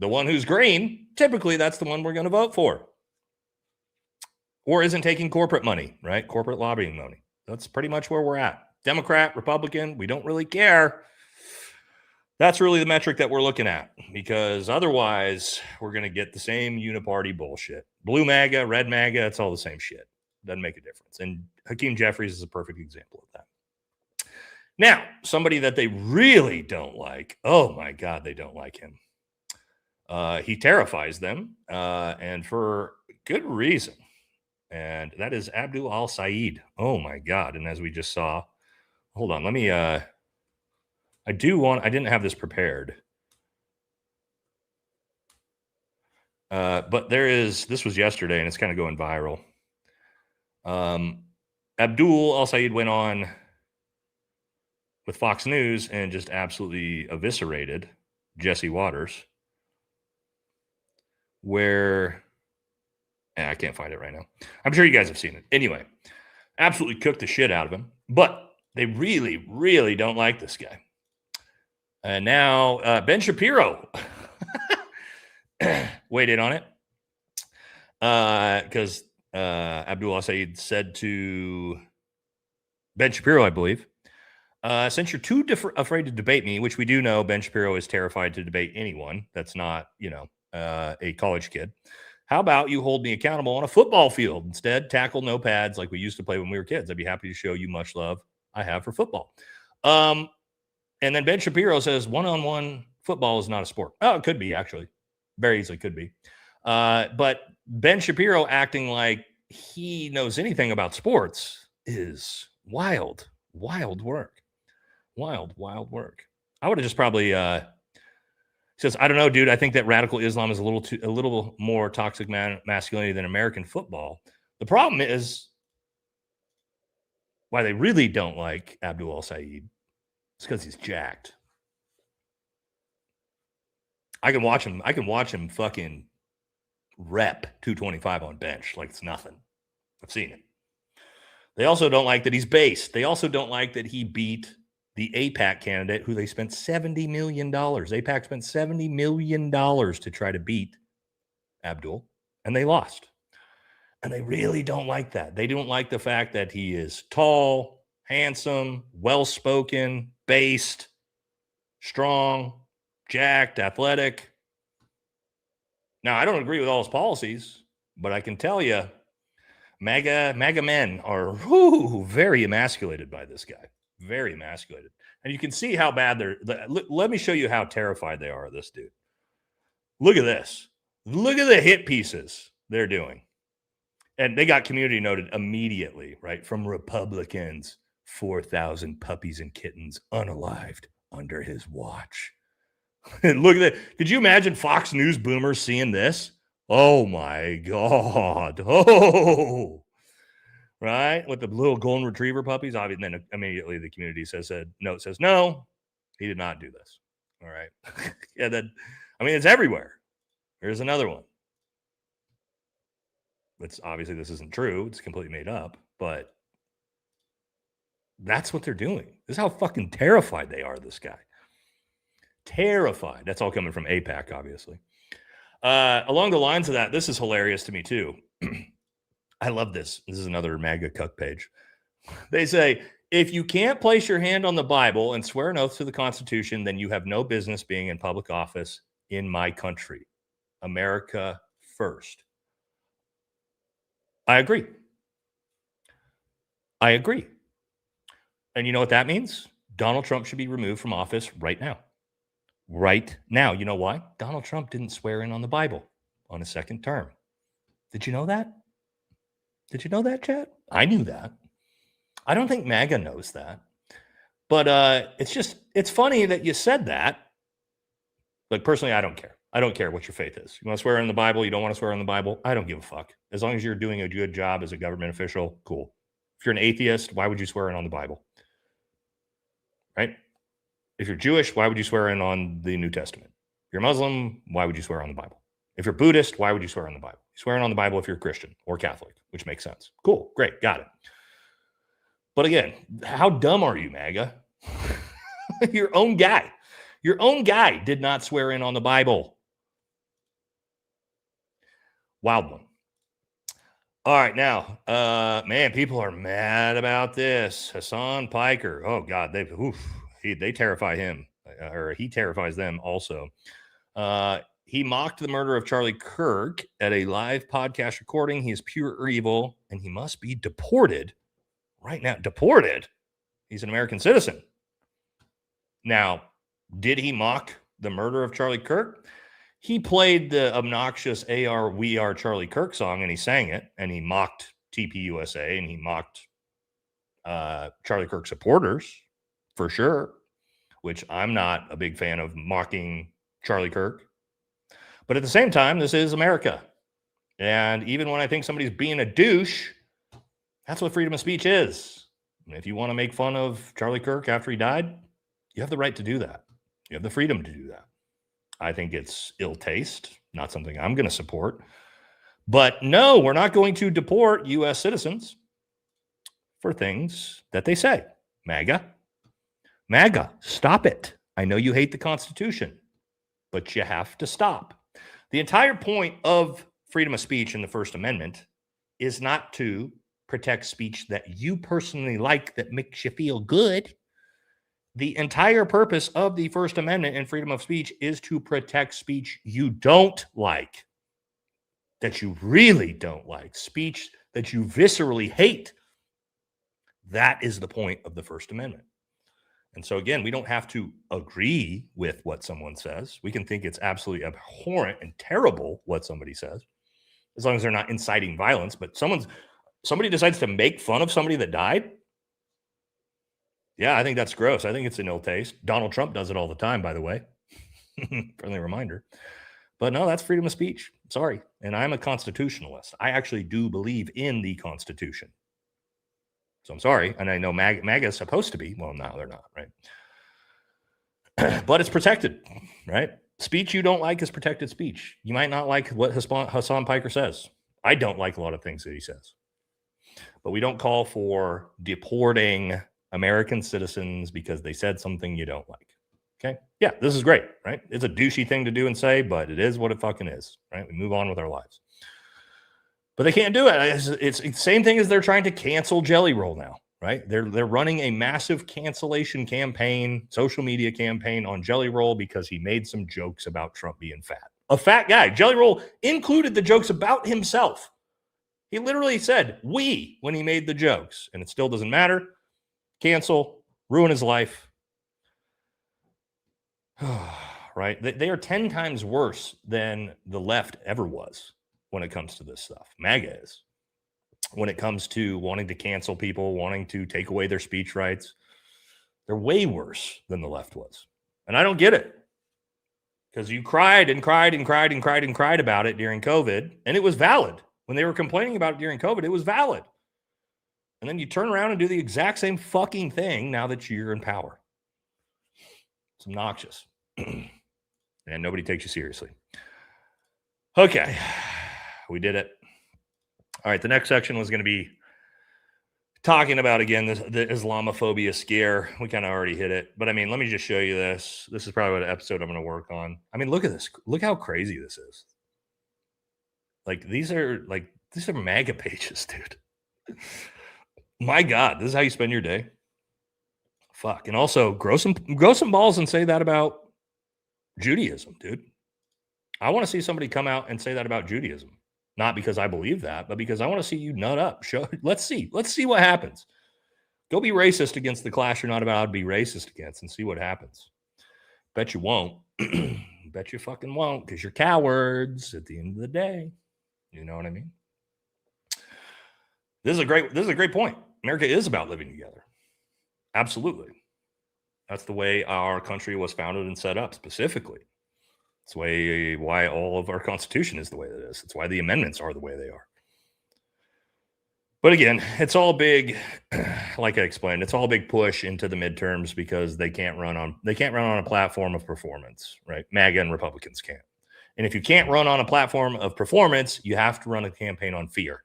the one who's green, typically that's the one we're going to vote for. Or isn't taking corporate money, right? Corporate lobbying money. That's pretty much where we're at. Democrat, Republican, we don't really care. That's really the metric that we're looking at, because otherwise we're going to get the same uniparty bullshit. Blue MAGA, red MAGA, it's all the same shit. Doesn't make a difference. And Hakeem Jeffries is a perfect example of that. Now, somebody that they really don't like. Oh my God, they don't like him. He terrifies them, and for good reason. And that is Abdul al-Said. Oh my God. And as we just saw, hold on, let me, I didn't have this prepared. But this was yesterday and it's kind of going viral. Abdul al-Said went on with Fox News and just absolutely eviscerated Jesse Waters, where I can't find it right now. I'm sure you guys have seen it. Anyway, absolutely cooked the shit out of him, but they really, really don't like this guy. And now Ben Shapiro weighed in on it because Abdul al-Said said to Ben Shapiro, I believe, since you're too afraid to debate me, which we do know Ben Shapiro is terrified to debate anyone that's not, a college kid. How about you hold me accountable on a football field? Instead, tackle no pads like we used to play when we were kids. I'd be happy to show you much love I have for football. And then Ben Shapiro says one-on-one football is not a sport. Oh, it could be, actually. Very easily could be. But Ben Shapiro acting like he knows anything about sports is wild work. Wild work. I would have just probably says, I don't know, dude. I think that radical Islam is a little more toxic masculinity than American football. The problem is why they really don't like Abdul al-Said is because he's jacked. I can watch him fucking rep 225 on bench like it's nothing. I've seen it. They also don't like that he's based. They also don't like that he beat the AIPAC candidate who they spent $70 million. AIPAC spent $70 million to try to beat Abdul, and they lost. And they really don't like that. They don't like the fact that he is tall, handsome, well-spoken, based, strong, jacked, athletic. Now, I don't agree with all his policies, but I can tell you, MAGA men are very emasculated by this guy. Very emasculated. And you can see how bad let me show you how terrified they are of this dude. Look at this. Look at the hit pieces they're doing. And they got community noted immediately, right? From Republicans, 4,000 puppies and kittens unalived under his watch. Look at that. Could you imagine Fox News boomers seeing this? Oh my God. Oh, right? With the little golden retriever puppies. Obviously, then immediately the community says no, he did not do this. All right. Yeah, it's everywhere. Here's another one. It's obviously this isn't true. It's completely made up, but that's what they're doing. This is how fucking terrified they are of this guy. Terrified. That's all coming from AIPAC, obviously. Along the lines of that, this is hilarious to me too. I love this. This is another MAGA cuck page. They say, if you can't place your hand on the Bible and swear an oath to the Constitution, then you have no business being in public office in my country. America first. I agree. And you know what that means? Donald Trump should be removed from office right now. Right now. You know why? Donald Trump didn't swear in on the Bible on his second term. Did you know that? Did you know that, chat? I knew that. I don't think MAGA knows that. But it's funny that you said that. Like, personally, I don't care. I don't care what your faith is. You want to swear in the Bible? You don't want to swear in the Bible? I don't give a fuck. As long as you're doing a good job as a government official, cool. If you're an atheist, why would you swear in on the Bible? Right? If you're Jewish, why would you swear in on the New Testament? If you're Muslim, why would you swear on the Bible? If you're Buddhist, why would you swear on the Bible? You swear in on the Bible if you're Christian or Catholic, which makes sense. Cool, great, got it. But again, how dumb are you, MAGA? Your own guy did not swear in on the Bible. Wild one. All right, now, man, people are mad about this. Hassan Piker. Oh God, they terrify him, or he terrifies them also. He mocked the murder of Charlie Kirk at a live podcast recording. He is pure evil, and he must be deported right now. Deported? He's an American citizen. Now, did he mock the murder of Charlie Kirk? He played the obnoxious AR We Are Charlie Kirk song, and he sang it, and he mocked TPUSA, and he mocked Charlie Kirk supporters, for sure, which I'm not a big fan of mocking Charlie Kirk. But at the same time, this is America. And even when I think somebody's being a douche, that's what freedom of speech is. And if you want to make fun of Charlie Kirk after he died, you have the right to do that. You have the freedom to do that. I think it's ill taste, not something I'm going to support. But no, we're not going to deport U.S. citizens for things that they say. MAGA, stop it. I know you hate the Constitution, but you have to stop. The entire point of freedom of speech in the First Amendment is not to protect speech that you personally like that makes you feel good. The entire purpose of the First Amendment and freedom of speech is to protect speech you don't like, that you really don't like, speech that you viscerally hate. That is the point of the First Amendment. And so, again, we don't have to agree with what someone says. We can think it's absolutely abhorrent and terrible what somebody says, as long as they're not inciting violence. But somebody decides to make fun of somebody that died. Yeah, I think that's gross. I think it's in ill taste. Donald Trump does it all the time, by the way. Friendly reminder. But no, that's freedom of speech. Sorry. And I'm a constitutionalist. I actually do believe in the Constitution. So I'm sorry. And I know MAGA is supposed to be. Well, no, they're not, right? But it's protected, right? Speech you don't like is protected speech. You might not like what Hassan Piker says. I don't like a lot of things that he says. But we don't call for deporting American citizens because they said something you don't like. Okay? Yeah, this is great, right? It's a douchey thing to do and say, but it is what it fucking is, right? We move on with our lives. But they can't do it. It's the same thing as they're trying to cancel Jelly Roll now, right? They're running a massive cancellation campaign, social media campaign on Jelly Roll because he made some jokes about Trump being fat. A fat guy. Jelly Roll included the jokes about himself. He literally said "we" when he made the jokes, and it still doesn't matter. Cancel, ruin his life. Right? They are 10 times worse than the left ever was when it comes to this stuff. MAGA is. When it comes to wanting to cancel people, wanting to take away their speech rights, they're way worse than the left was. And I don't get it. Because you cried and cried and cried and cried and cried about it during COVID, and it was valid. When they were complaining about it during COVID, it was valid. And then you turn around and do the exact same fucking thing now that you're in power. It's obnoxious. And nobody takes you seriously. Okay. We did it. All right. The next section was going to be talking about, again, the Islamophobia scare. We kind of already hit it. But, I mean, let me just show you this. This is probably what episode I'm going to work on. I mean, look at this. Look how crazy this is. Like, these are MAGA pages, dude. My God, this is how you spend your day. Fuck. And also, grow some balls and say that about Judaism, dude. I want to see somebody come out and say that about Judaism. Not because I believe that, but because I want to see you nut up. Let's see what happens. Go be racist against the class you're not allowed to be racist against and see what happens. Bet you won't. Bet you fucking won't, because you're cowards at the end of the day. You know what I mean? This is a great point. America is about living together. Absolutely. That's the way our country was founded and set up specifically. It's why all of our Constitution is the way that it is. It's why the amendments are the way they are. But again, it's all big, like I explained, it's all a big push into the midterms because they can't run on a platform of performance, right? MAGA and Republicans can't. And if you can't run on a platform of performance, you have to run a campaign on fear.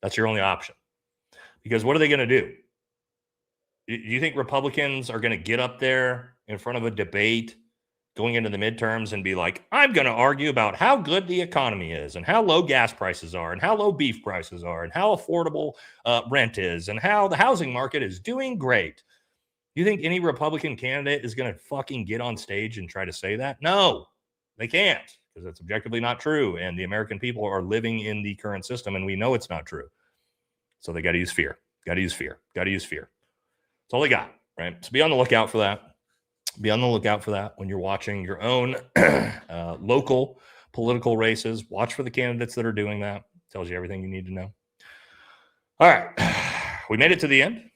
That's your only option. Because what are they going to do? Do you think Republicans are going to get up there in front of a debate going into the midterms and be like, I'm going to argue about how good the economy is and how low gas prices are and how low beef prices are and how affordable rent is and how the housing market is doing great? You think any Republican candidate is going to fucking get on stage and try to say that? No. They can't, because that's objectively not true. And the American people are living in the current system, and we know it's not true. So they got to use fear. Got to use fear. Got to use fear. That's all they got, right? So be on the lookout for that. Be on the lookout for that when you're watching your own local political races. Watch for the candidates that are doing that. Tells you everything you need to know. All right. We made it to the end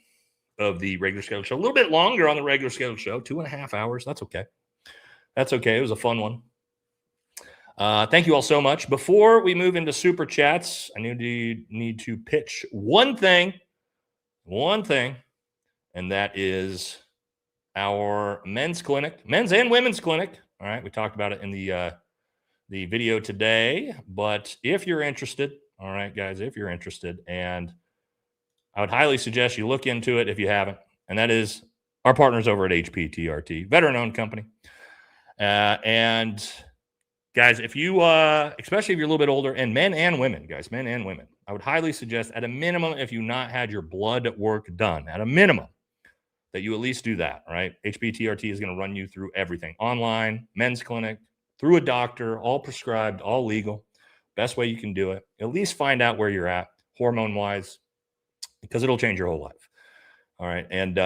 of the regular scheduled show. A little bit longer on the regular scheduled show, 2.5 hours. That's okay. That's okay. It was a fun one. Thank you all so much. Before we move into super chats, I need to pitch one thing, and that is our men's clinic, men's and women's clinic. All right, we talked about it in the video today, but if you're interested, all right, guys, if you're interested, and I would highly suggest you look into it if you haven't, and that is our partners over at HPTRT, veteran-owned company, and guys, if you, especially if you're a little bit older, and men and women, guys, men and women, I would highly suggest at a minimum, if you not had your blood work done, at a minimum, that you at least do that, right? HPTRT is going to run you through everything. Online, men's clinic, through a doctor, all prescribed, all legal. Best way you can do it. At least find out where you're at, hormone-wise, because it'll change your whole life. All right, and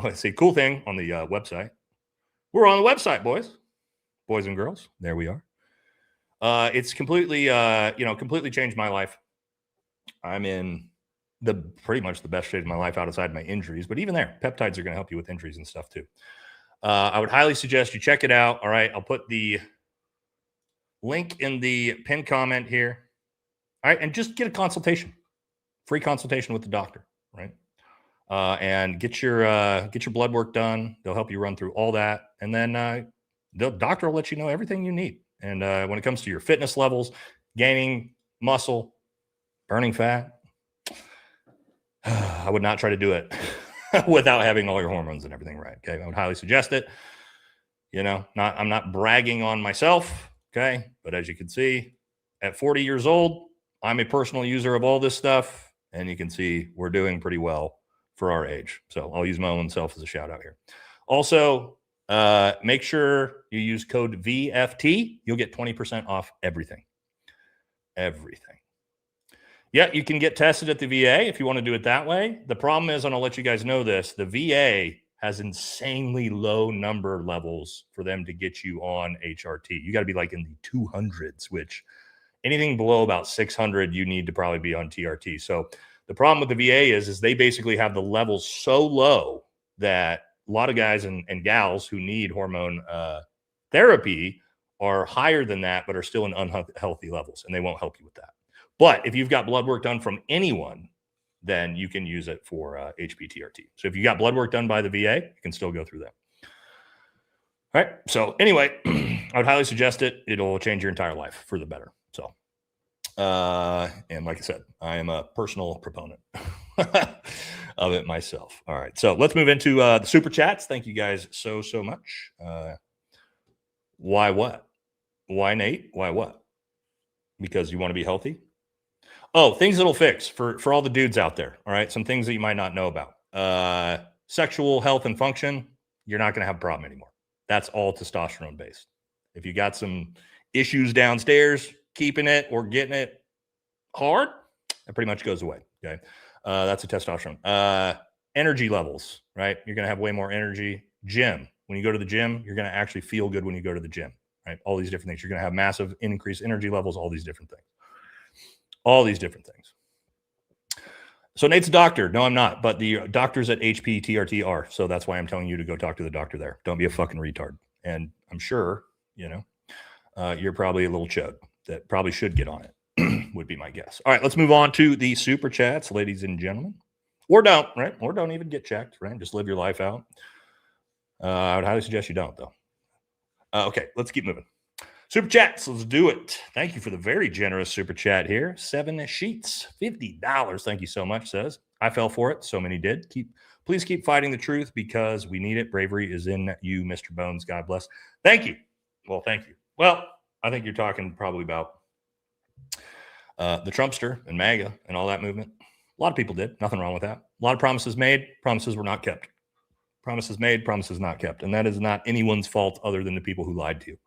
let's see, cool thing on the website. We're on the website, boys and girls. There we are. It's completely, completely changed my life. I'm in pretty much the best stage of my life outside my injuries, but even there, peptides are going to help you with injuries and stuff too. I would highly suggest you check it out. All right, I'll put the link in the pinned comment here. All right, and just get a consultation, free consultation with the doctor, right? And get your blood work done. They'll help you run through all that, and then the doctor will let you know everything you need. And when it comes to your fitness levels, gaining muscle, burning fat, I would not try to do it without having all your hormones and everything right. Okay, I would highly suggest it. I'm not bragging on myself. Okay, but as you can see, at 40 years old, I'm a personal user of all this stuff, and you can see we're doing pretty well for our age. So I'll use my own self as a shout out here. Also, make sure you use code VFT. You'll get 20% off everything. Yeah, you can get tested at the VA if you want to do it that way. The problem is, and I'll let you guys know this, the VA has insanely low number levels for them to get you on HRT. You got to be like in the 200s, which anything below about 600, you need to probably be on TRT. So the problem with the VA is they basically have the levels so low that a lot of guys and gals who need hormone therapy are higher than that, but are still in unhealthy levels, and they won't help you with that. But if you've got blood work done from anyone, then you can use it for HPTRT. So if you got blood work done by the VA, you can still go through that. All right. So anyway, I would highly suggest it. It'll change your entire life for the better. So, and like I said, I am a personal proponent of it myself. All right. So let's move into the super chats. Thank you guys so much. Why what? Why Nate? Why what? Because you want to be healthy? Oh, things that'll fix for all the dudes out there. All right. Some things that you might not know about. Sexual health and function, you're not going to have a problem anymore. That's all testosterone based. If you got some issues downstairs, keeping it or getting it hard, it pretty much goes away. Okay. That's a testosterone. Energy levels, right? You're going to have way more energy. Gym. When you go to the gym, you're going to actually feel good when you go to the gym, right? All these different things. You're going to have massive increased energy levels, all these different things. All these different things. So Nate's a doctor. No, I'm not. But the doctors at HPTRT are. So that's why I'm telling you to go talk to the doctor there. Don't be a fucking retard. And I'm sure, you're probably a little chode that probably should get on it, would be my guess. All right, let's move on to the super chats, ladies and gentlemen. Or don't, right? Or don't even get checked, right? Just live your life out. I would highly suggest you don't, though. Okay, let's keep moving. Super chats, let's do it. Thank you for the very generous super chat here. 7 sheets, $50. Thank you so much, says. I fell for it. So many did. Please keep fighting the truth because we need it. Bravery is in you, Mr. Bones. God bless. Thank you. Well, thank you. Well, I think you're talking probably about the Trumpster and MAGA and all that movement. A lot of people did. Nothing wrong with that. A lot of promises made. Promises were not kept. Promises made. Promises not kept. And that is not anyone's fault other than the people who lied to you.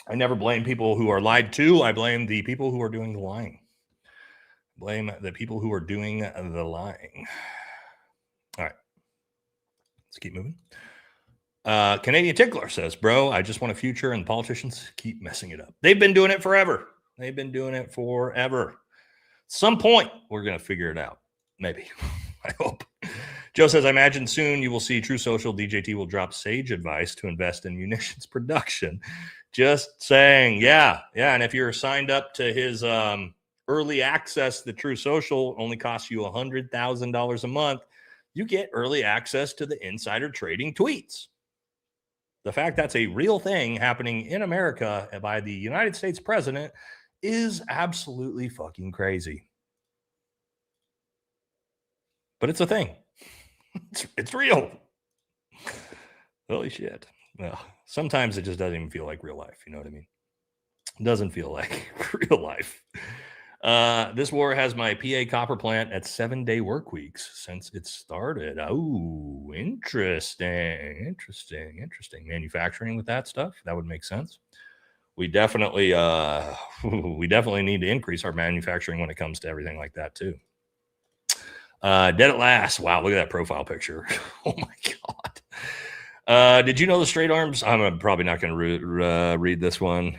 I never blame people who are lied to. I blame the people who are doing the lying. Blame the people who are doing the lying. All right. Let's keep moving. Canadian Tickler says, bro, I just want a future and politicians keep messing it up. They've been doing it forever. They've been doing it forever. Some point, we're going to figure it out. Maybe. I hope. Joe says, I imagine soon you will see True Social. DJT will drop sage advice to invest in munitions production. Just saying. Yeah. Yeah. And if you're signed up to his early access, the True Social only costs you $100,000 a month. You get early access to the insider trading tweets. The fact that's a real thing happening in America by the United States president is absolutely fucking crazy. But it's a thing. It's real. Holy shit. Well, sometimes it just doesn't even feel like real life. You know what I mean? It doesn't feel like real life. This war has my PA copper plant at 7-day work weeks since it started. Oh, interesting. Manufacturing with that stuff. That would make sense. We definitely need to increase our manufacturing when it comes to everything like that too. Dead at last. Wow, look at that profile picture. Oh my God. Did you know the straight arms? I'm probably not going to read this one.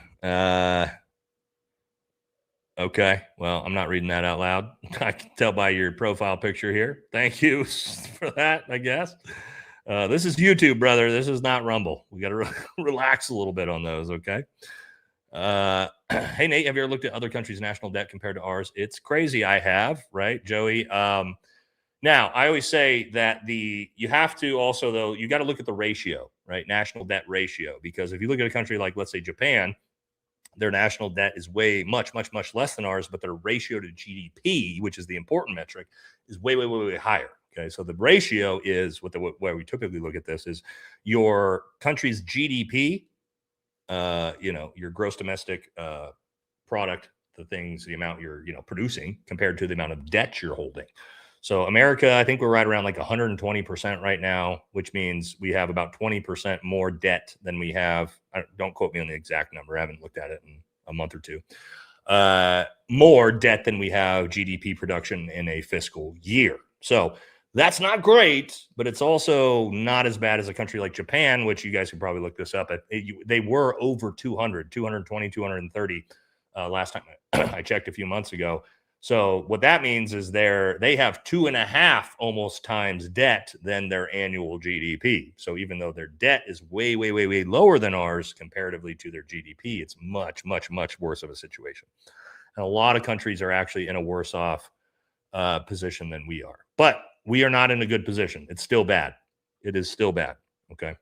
Okay, well, I'm not reading that out loud. I can tell by your profile picture here. Thank you for that, I guess. This is YouTube, brother. This is not Rumble. We got to relax a little bit on those, okay? Hey, Nate, have you ever looked at other countries' national debt compared to ours? It's crazy. I have, right, Joey? Now, I always say that you have to also, though, you got to look at the ratio, right? National debt ratio, because if you look at a country like, let's say, Japan, their national debt is way much less than ours, but their ratio to GDP, which is the important metric, is way higher. Okay, so the ratio is where we typically look at this is your country's GDP, your gross domestic product, the amount you're producing compared to the amount of debt you're holding. So America, I think we're right around like 120% right now, which means we have about 20% more debt than we have. Don't quote me on the exact number. I haven't looked at it in a month or two. More debt than we have GDP production in a fiscal year. So that's not great, but it's also not as bad as a country like Japan, which you guys could probably look this up. They were over 200, 220, 230 last time I checked a few months ago. So what that means is they have 2.5 almost times debt than their annual GDP. So even though their debt is way lower than ours comparatively to their GDP, it's much worse of a situation. And a lot of countries are actually in a worse off position than we are. But we are not in a good position. It's still bad. It is still bad. Okay.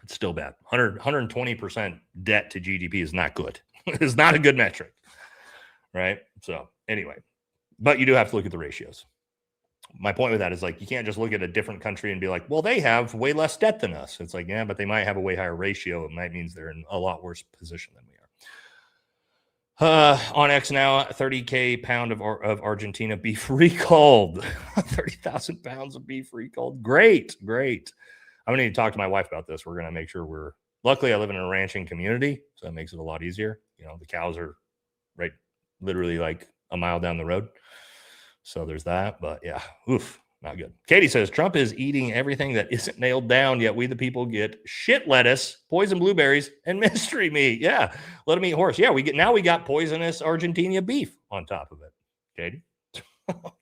It's still bad. 120% debt to GDP is not good. It's not a good metric. Right. So anyway, but you do have to look at the ratios. My point with that is like, you can't just look at a different country and be like, well, they have way less debt than us. It's like, yeah, but they might have a way higher ratio. It might mean they're in a lot worse position than we are. On X now, 30K pound of Argentina beef recalled. 30,000 pounds of beef recalled. Great. I'm going to need to talk to my wife about this. We're going to make sure luckily I live in a ranching community, so that makes it a lot easier. The cows are right literally like a mile down the road. So there's that, but yeah, not good. Katie says, Trump is eating everything that isn't nailed down, yet we the people get shit lettuce, poison blueberries, and mystery meat. Yeah, let him eat horse. Yeah, we got poisonous Argentina beef on top of it. Katie? Oh,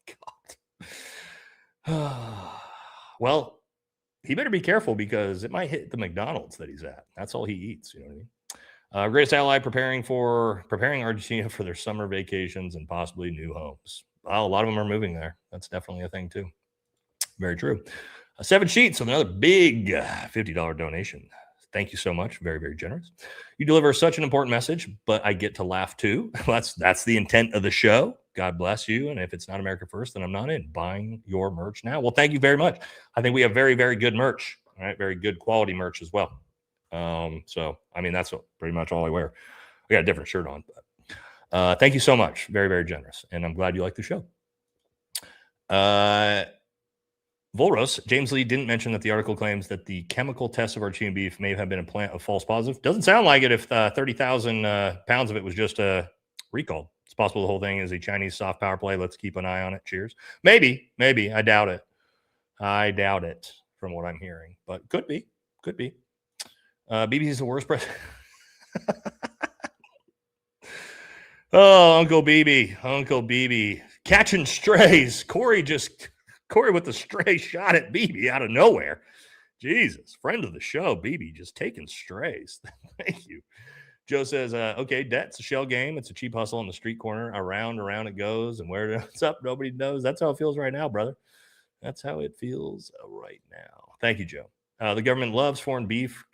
God. Well, he better be careful because it might hit the McDonald's that he's at. That's all he eats, you know what I mean? Greatest ally preparing Argentina for their summer vacations and possibly new homes. Well, a lot of them are moving there. That's definitely a thing too. Very true. 7 Sheets with another big $50 donation. Thank you so much. Very, very generous. You deliver such an important message, but I get to laugh too. That's the intent of the show. God bless you. And if it's not America First, then I'm not in buying your merch now. Well, thank you very much. I think we have very, very good merch. All right, very good quality merch as well. So I mean that's pretty much all I wear. I got a different shirt on, but thank you so much. Very, very generous, and I'm glad you like the show. Volros, James Lee didn't mention that the article claims that the chemical test of our tune beef may have been a plant of false positive. Doesn't sound like it if 30,000 pounds of it was just recalled. It's possible the whole thing is a Chinese soft power play. Let's keep an eye on it. Cheers. Maybe. I doubt it. From what I'm hearing, but could be. BB's the worst president. Oh, Uncle BB. Catching strays. Corey with the stray shot at BB out of nowhere. Jesus, friend of the show, BB just taking strays. Thank you. Joe says, okay, debt's a shell game. It's a cheap hustle on the street corner. Around it goes. And where it's up, nobody knows. That's how it feels right now, brother. That's how it feels right now. Thank you, Joe. The government loves foreign beef.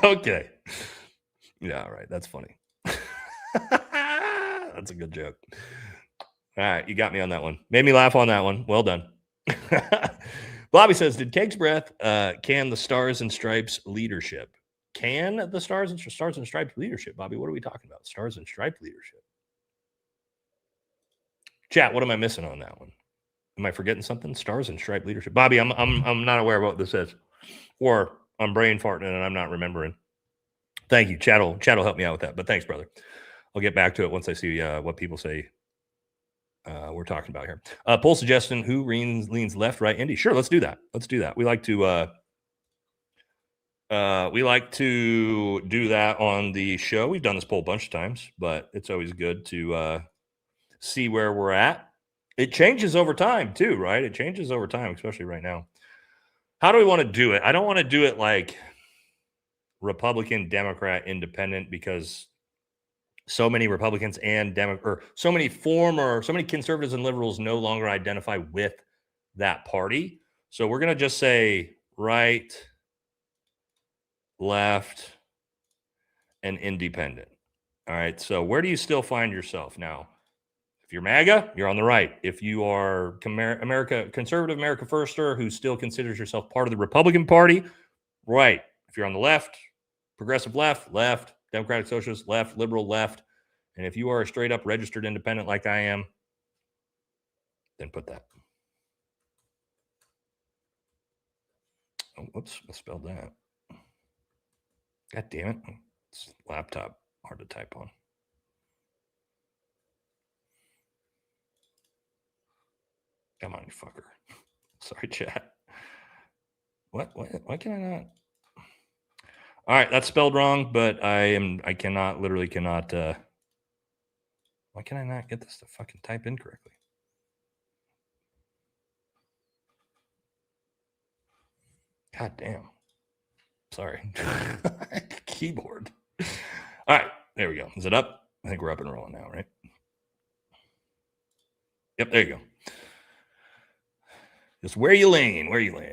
Okay. Yeah, all right. That's funny. That's a good joke. All right. You got me on that one. Made me laugh on that one. Well done. Bobby says, did Cake's Breath can the Stars and Stripes leadership? Can the Stars and Stripes leadership? Bobby, what are we talking about? Stars and Stripes leadership. Chat, what am I missing on that one? Am I forgetting something? Stars and Stripe leadership. Bobby, I'm not aware of what this is. Or I'm brain farting and I'm not remembering. Thank you. Chat will help me out with that. But thanks, brother. I'll get back to it once I see what people say we're talking about here. Poll suggestion, who leans left, right, Indy? Sure, let's do that. We like to do that on the show. We've done this poll a bunch of times, but it's always good to see where we're at. It changes over time too, right? It changes over time, especially right now. How do we want to do it? I don't want to do it like Republican, Democrat, Independent, because so many Republicans and so many conservatives and liberals no longer identify with that party. So we're going to just say right, left, and independent. All right. So where do you still find yourself now? If you're MAGA, you're on the right. If you are conservative America Firster, who still considers yourself part of the Republican Party, right. If you're on the left, progressive left, Democratic Socialist left, liberal left. And if you are a straight up registered independent like I am, then put that. Oh, whoops, misspelled that. God damn it. It's laptop, hard to type on. Come on, you fucker. Sorry, chat. What? Why can I not? All right, that's spelled wrong, but I cannot. Why can I not get this to fucking type incorrectly? God damn. Sorry. Keyboard. All right, there we go. Is it up? I think we're up and rolling now, right? Yep, there you go. Just where you lean.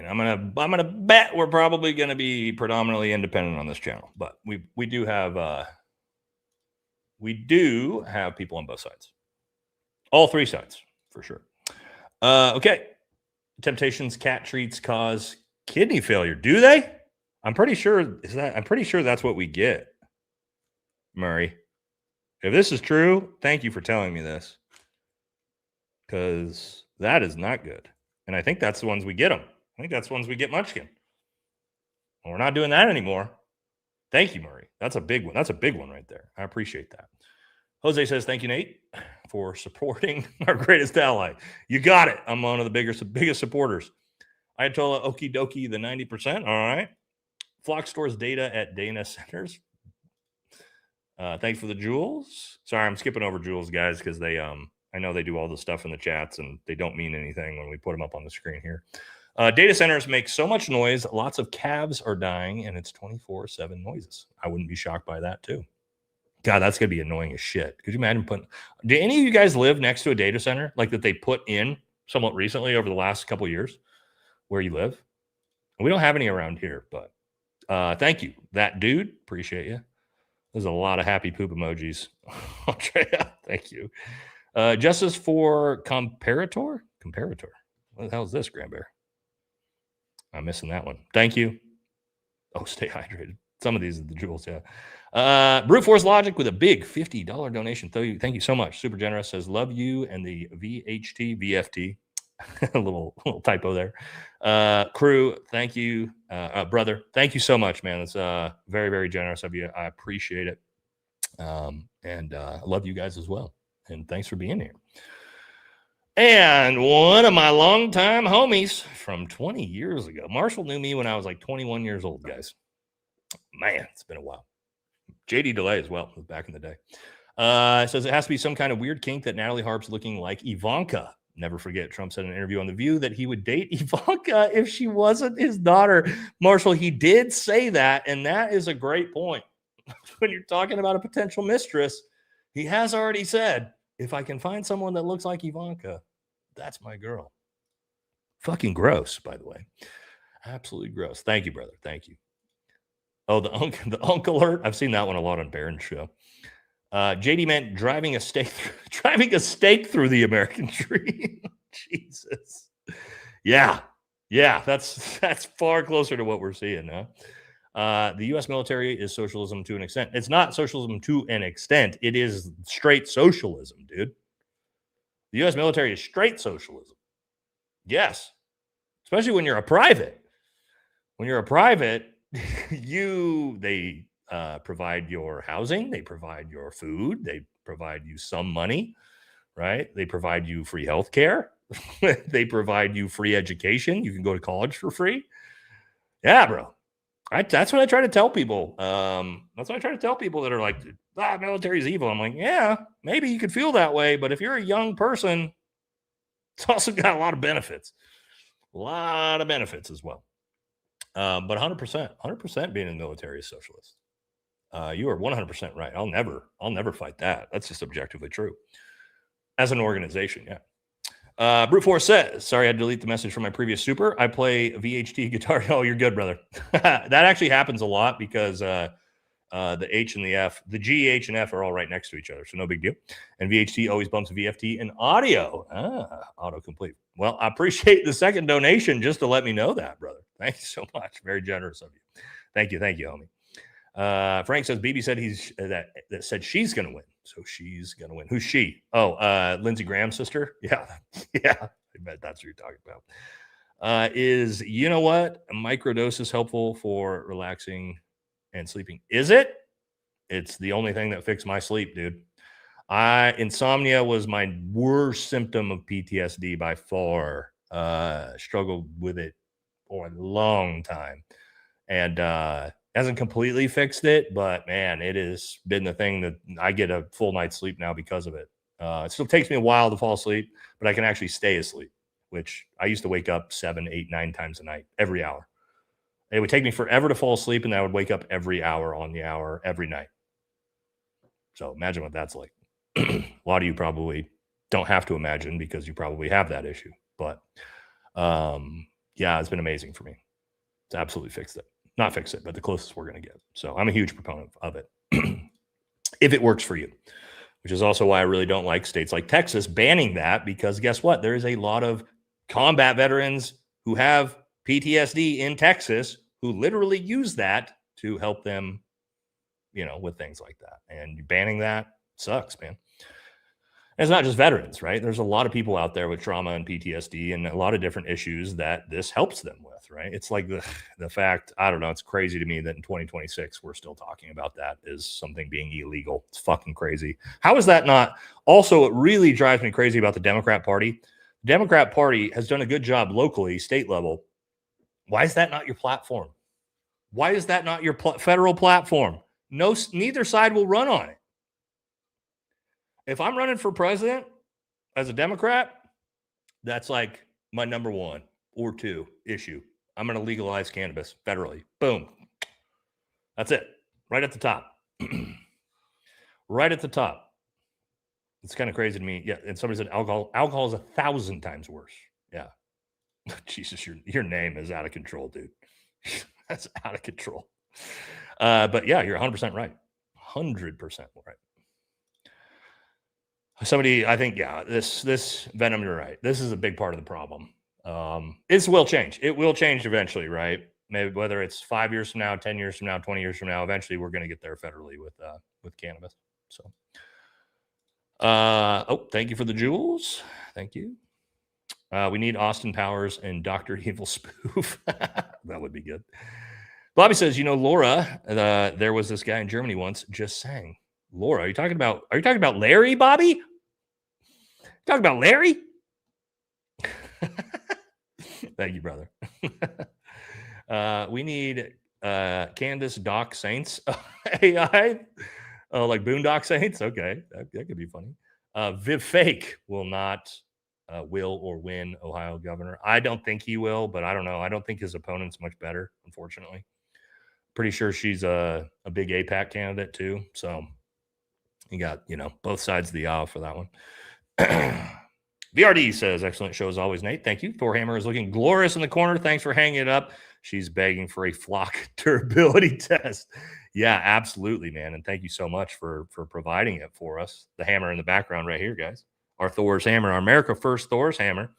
I'm gonna bet we're probably gonna be predominantly independent on this channel, but we do have people on both sides, all three sides for sure. Okay, Temptations cat treats cause kidney failure. Do they? I'm pretty sure that's what we get, Murray. If this is true, thank you for telling me this, because that is not good. And I think that's the ones we get them. I think that's the ones we get Munchkin. Well, we're not doing that anymore. Thank you, Murray. That's a big one. That's a big one right there. I appreciate that. Jose says, thank you, Nate, for supporting our greatest ally. You got it. I'm one of the biggest supporters. Ayatollah Okie Dokie, the 90%. All right. Flock stores data at Dana Centers. Thanks for the jewels. Sorry, I'm skipping over jewels, guys, because they I know they do all the stuff in the chats and they don't mean anything when we put them up on the screen here. Data centers make so much noise. Lots of calves are dying and it's 24/7 noises. I wouldn't be shocked by that too. God, that's going to be annoying as shit. Could you imagine do any of you guys live next to a data center like that they put in somewhat recently over the last couple of years where you live? We don't have any around here, but thank you. That dude, appreciate you. There's a lot of happy poop emojis. Thank you. Justice for comparator? Comparator. What the hell is this, Grand Bear? I'm missing that one. Thank you. Oh, stay hydrated. Some of these are the jewels, yeah. Brute Force Logic with a big $50 donation. Thank you so much. Super generous. Says, love you and the VFT. a little typo there. Crew, thank you. Brother, thank you so much, man. It's very, very generous of you. I appreciate it. And I love you guys as well. And thanks for being here. And one of my longtime homies from 20 years ago. Marshall knew me when I was like 21 years old, guys. Man, it's been a while. JD Delay as well, back in the day. Says it has to be some kind of weird kink that Natalie Harp's looking like Ivanka. Never forget, Trump said in an interview on The View that he would date Ivanka if she wasn't his daughter. Marshall, he did say that, and that is a great point. When you're talking about a potential mistress, he has already said, if I can find someone that looks like Ivanka, that's my girl. Fucking gross, by the way. Absolutely gross. Thank you, brother. Thank you. Oh, the Unk alert. I've seen that one a lot on Barron's show. JD meant driving a stake through the American dream. Jesus. Yeah. That's far closer to what we're seeing now. The U.S. military is socialism to an extent. It's not socialism to an extent. It is straight socialism, dude. The U.S. military is straight socialism. Yes. Especially when you're a private. When you're a private, they provide your housing, they provide your food, they provide you some money, right? They provide you free health care. They provide you free education. You can go to college for free. Yeah, bro. That's what I try to tell people. That's what I try to tell people that are like, military is evil. I'm like, yeah, maybe you could feel that way, but if you're a young person, it's also got a lot of benefits. A lot of benefits as well. But 100% being in the military is socialist. You are 100% right. I'll never fight that. That's just objectively true. As an organization, yeah. Brute Force says, sorry, I had to delete the message from my previous super. I play VHT guitar. Oh, you're good, brother. That actually happens a lot because the H and the F, the G, H, and F are all right next to each other, so no big deal. And VHT always bumps VFT in audio. Autocomplete. Well, I appreciate the second donation just to let me know that, brother. Thank you so much. Very generous of you. Thank you, homie. Frank says BB said that said she's gonna win. So she's gonna win. Who's she? Oh, Lindsey Graham's sister. Yeah. I bet that's what you're talking about. Is you know what? A microdose helpful for relaxing and sleeping. Is it? It's the only thing that fixed my sleep, dude. Insomnia was my worst symptom of PTSD by far. Struggled with it for a long time, and hasn't completely fixed it, but man, it has been the thing that I get a full night's sleep now because of it. It still takes me a while to fall asleep, but I can actually stay asleep, which I used to wake up 7, 8, 9 times a night, every hour. It would take me forever to fall asleep, and I would wake up every hour on the hour every night. So imagine what that's like. A lot of you probably don't have to imagine because you probably have that issue. But yeah, it's been amazing for me. It's absolutely fixed it. Not fix it, but the closest we're going to get. So I'm a huge proponent of it. If it works for you, which is also why I really don't like states like Texas banning that, because guess what? There is a lot of combat veterans who have PTSD in Texas who literally use that to help them, with things like that. And banning that sucks, man. And it's not just veterans, right? There's a lot of people out there with trauma and PTSD and a lot of different issues that this helps them with, right? It's like the fact, I don't know, it's crazy to me that in 2026, we're still talking about that as something being illegal. It's fucking crazy. How is that not? Also, it really drives me crazy about the Democrat Party. The Democrat Party has done a good job locally, state level. Why is that not your platform? Why is that not your federal platform? No, neither side will run on it. If I'm running for president as a Democrat, that's like my number 1 or 2 issue. I'm going to legalize cannabis federally. Boom. That's it. Right at the top. Right at the top. It's kind of crazy to me. Yeah. And somebody said alcohol is 1,000 times worse. Yeah. Jesus, your name is out of control, dude. That's out of control. But yeah, you're 100% right. 100% right. Somebody, I think, yeah, this Venom, you're right. This is a big part of the problem. This will change. It will change eventually, right? maybe whether it's 5 years from now, 10 years from now, 20 years from now, eventually we're going to get there federally with cannabis. So, thank you for the jewels. Thank you. We need Austin Powers and Dr. Evil spoof. That would be good. Bobby says, Laura, there was this guy in Germany once just sang. Laura, are you talking about Larry, Bobby? Talking about Larry? Thank you, brother. We need Candace Doc Saints AI. Oh, like Boondock Saints? Okay, that could be funny. Viv Fake will not will or win Ohio governor. I don't think he will, but I don't know. I don't think his opponent's much better, unfortunately. Pretty sure she's a big APAC candidate too. So you got, both sides of the aisle for that one. VRD says, excellent show as always, Nate. Thank you. Thorhammer is looking glorious in the corner. Thanks for hanging it up. She's begging for a flock durability test. Yeah, absolutely, man. And thank you so much for providing it for us. The hammer in the background right here, guys. Our Thor's hammer, our America First Thor's hammer.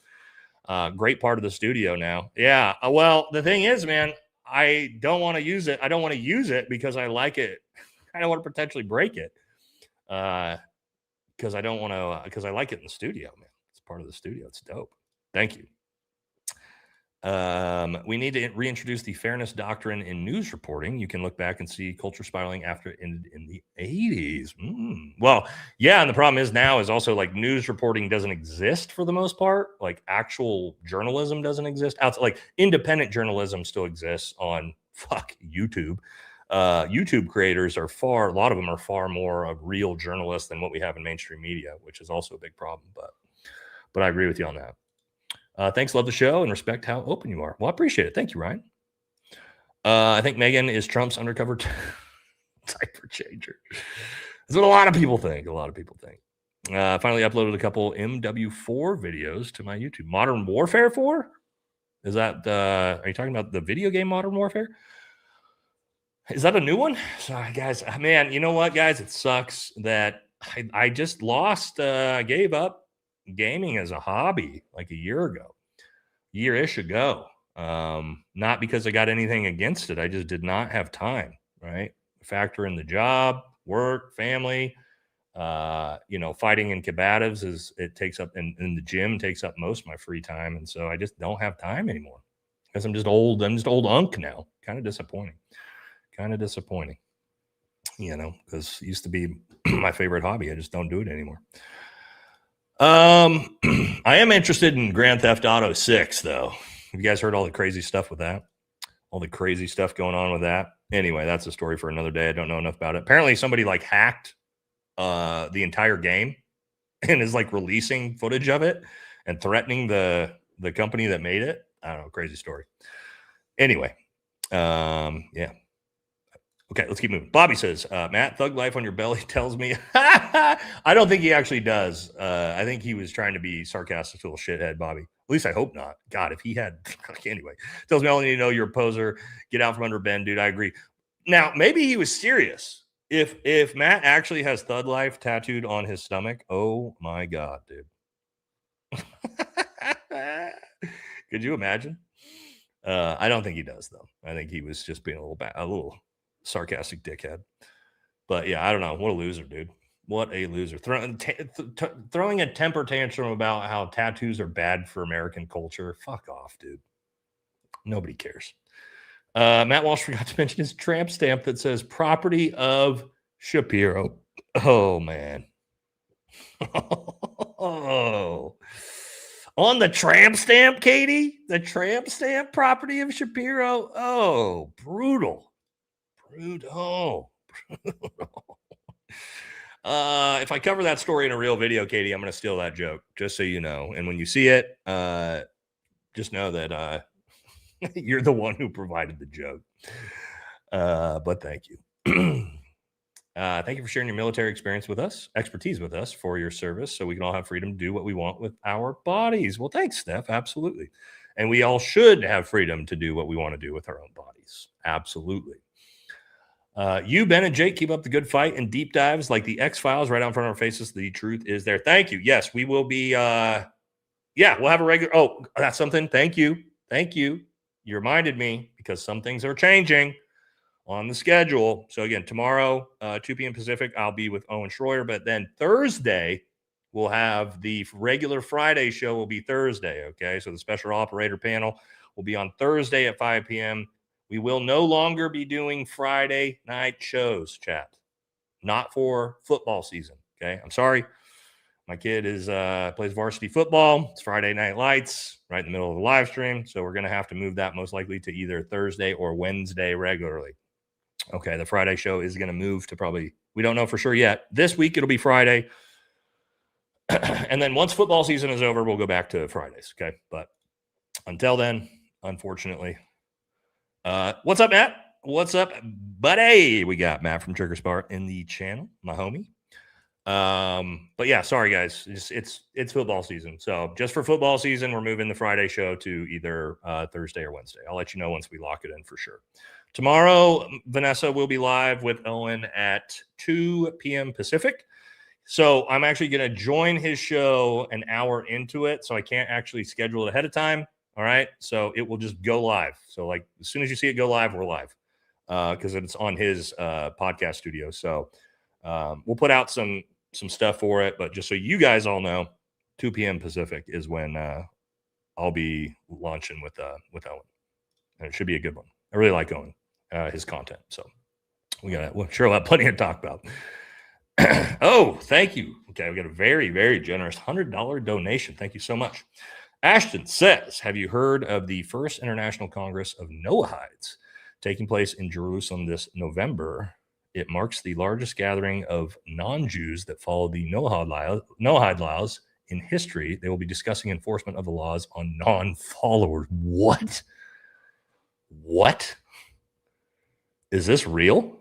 Great part of the studio now. Yeah. Well, the thing is, man, I don't want to use it. I don't want to use it because I like it. I don't want to potentially break it. Because I don't want to, because I like it in the studio, man. It's part of the studio. It's dope. Thank you. We need to reintroduce the fairness doctrine in news reporting. You can look back and see culture spiraling after it ended in the 80s. Well, yeah, and the problem is now is also like news reporting doesn't exist for the most part. Like actual journalism doesn't exist. Like independent journalism still exists on YouTube. YouTube creators are a lot of them are far more of real journalists than what we have in mainstream media, which is also a big problem. But I agree with you on that. Thanks, love the show, and respect how open you are. Well, I appreciate it. Thank you, Ryan. I think Megan is Trump's undercover diaper changer. That's what a lot of people think. Finally uploaded a couple MW4 videos to my YouTube. Modern Warfare 4? Is that, are you talking about the video game Modern Warfare? Is that a new one? Sorry, guys. Man, you know what, guys? It sucks that I just lost, gave up gaming as a hobby like a year-ish ago. Not because I got anything against it. I just did not have time, right? Factor in the job, work, family, fighting in combatives it takes up, and the gym takes up most of my free time. And so I just don't have time anymore because I'm just old unk now. Kind of disappointing, because it used to be my favorite hobby. I just don't do it anymore. I am interested in Grand Theft Auto 6, though. Have you guys heard all the crazy stuff with that? All the crazy stuff going on with that? Anyway, that's a story for another day. I don't know enough about it. Apparently, somebody hacked the entire game and is releasing footage of it and threatening the company that made it. I don't know. Crazy story. Anyway, yeah. Okay, let's keep moving. Bobby says, Matt, thug life on your belly tells me. I don't think he actually does. I think he was trying to be sarcastic, little shithead, Bobby. At least I hope not. God, if he had. Anyway, tells me, I only need to know you're a poser. Get out from under Ben, dude. I agree. Now, maybe he was serious. If Matt actually has thug life tattooed on his stomach, oh my God, dude. Could you imagine? I don't think he does, though. I think he was just being a little sarcastic dickhead. But yeah, I don't know. What a loser, dude. What a loser. Throwing a temper tantrum about how tattoos are bad for American culture. Fuck off, dude. Nobody cares. Matt Walsh forgot to mention his tramp stamp that says property of Shapiro. Oh, man. Oh. On the tramp stamp, Katie? The tramp stamp property of Shapiro? Oh, brutal. Brutal. If I cover that story in a real video, Katie, I'm going to steal that joke, just so you know. And when you see it, just know that you're the one who provided the joke. But thank you. Thank you for sharing your military expertise with us for your service, so we can all have freedom to do what we want with our bodies. Well, thanks, Steph. Absolutely. And we all should have freedom to do what we want to do with our own bodies. Absolutely. You, Ben, and Jake, keep up the good fight and deep dives like the X-Files right out in front of our faces. The truth is there. Thank you. Yes, we will be. We'll have a regular. Oh, that's something. Thank you. you reminded me because some things are changing on the schedule. So again, tomorrow, 2 p.m. Pacific, I'll be with Owen Schroyer. But then Thursday, we'll have the regular Friday show will be Thursday, okay? So the special operator panel will be on Thursday at 5 p.m. We will no longer be doing Friday night shows, chat. Not for football season, okay? I'm sorry. My kid is plays varsity football. It's Friday Night Lights right in the middle of the live stream. So we're going to have to move that most likely to either Thursday or Wednesday regularly. Okay, the Friday show is going to move to probably, we don't know for sure yet. This week it'll be Friday. And then once football season is over, we'll go back to Fridays, okay? But until then, unfortunately. What's up, Matt? What's up, buddy? We got Matt from Trigger Spot in the channel, my homie. But yeah, sorry guys, it's football season. So just for football season, we're moving the Friday show to either Thursday or Wednesday. I'll let you know once we lock it in for sure. Tomorrow, Vanessa will be live with Owen at 2 p.m. Pacific. So I'm actually going to join his show an hour into it. So I can't actually schedule it ahead of time. All right. So it will just go live. So like as soon as you see it go live, we're live because it's on his podcast studio. So we'll put out some stuff for it. But just so you guys all know, 2 p.m. Pacific is when I'll be launching with Owen. And it should be a good one. I really like Owen, his content. So we'll sure have plenty to talk about. Oh, thank you. Okay, we got a very, very generous $100 donation. Thank you so much. Ashton says, have you heard of the First International Congress of Noahides taking place in Jerusalem this November? It marks the largest gathering of non-Jews that follow the Noahide laws in history. They will be discussing enforcement of the laws on non-followers. What? What? Is this real?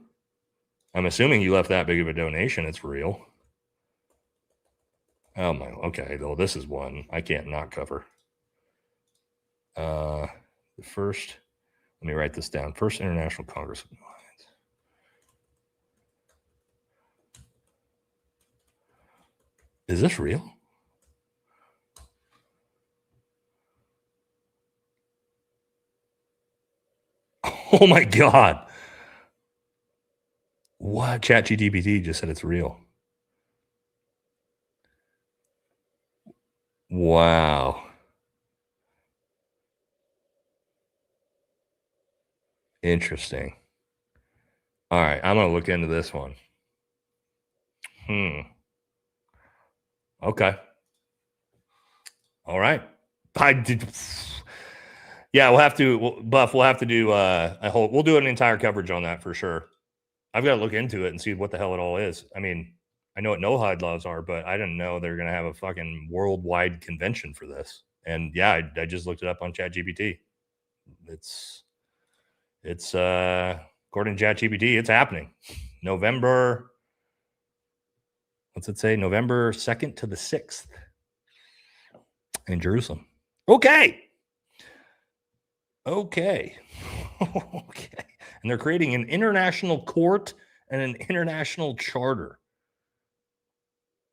I'm assuming you left that big of a donation. It's real. Oh my, okay. Well, this is one I can't not cover. The first, let me write this down. First International Congress of Noahides. Is this real? Oh my God. What? ChatGPT just said it's real. Wow. Interesting. All right, I'm going to look into this one. Okay. All right. Yeah, we'll have to, Buff, we'll have to do we'll do an entire coverage on that for sure. I've got to look into it and see what the hell it all is. I mean, I know what no-hide laws are, but I didn't know they're going to have a fucking worldwide convention for this. And yeah, I just looked it up on ChatGPT. It's according to ChatGPT, it's happening. November, what's it say? November 2nd to the 6th in Jerusalem. Okay. Okay. Okay. And they're creating an international court and an international charter.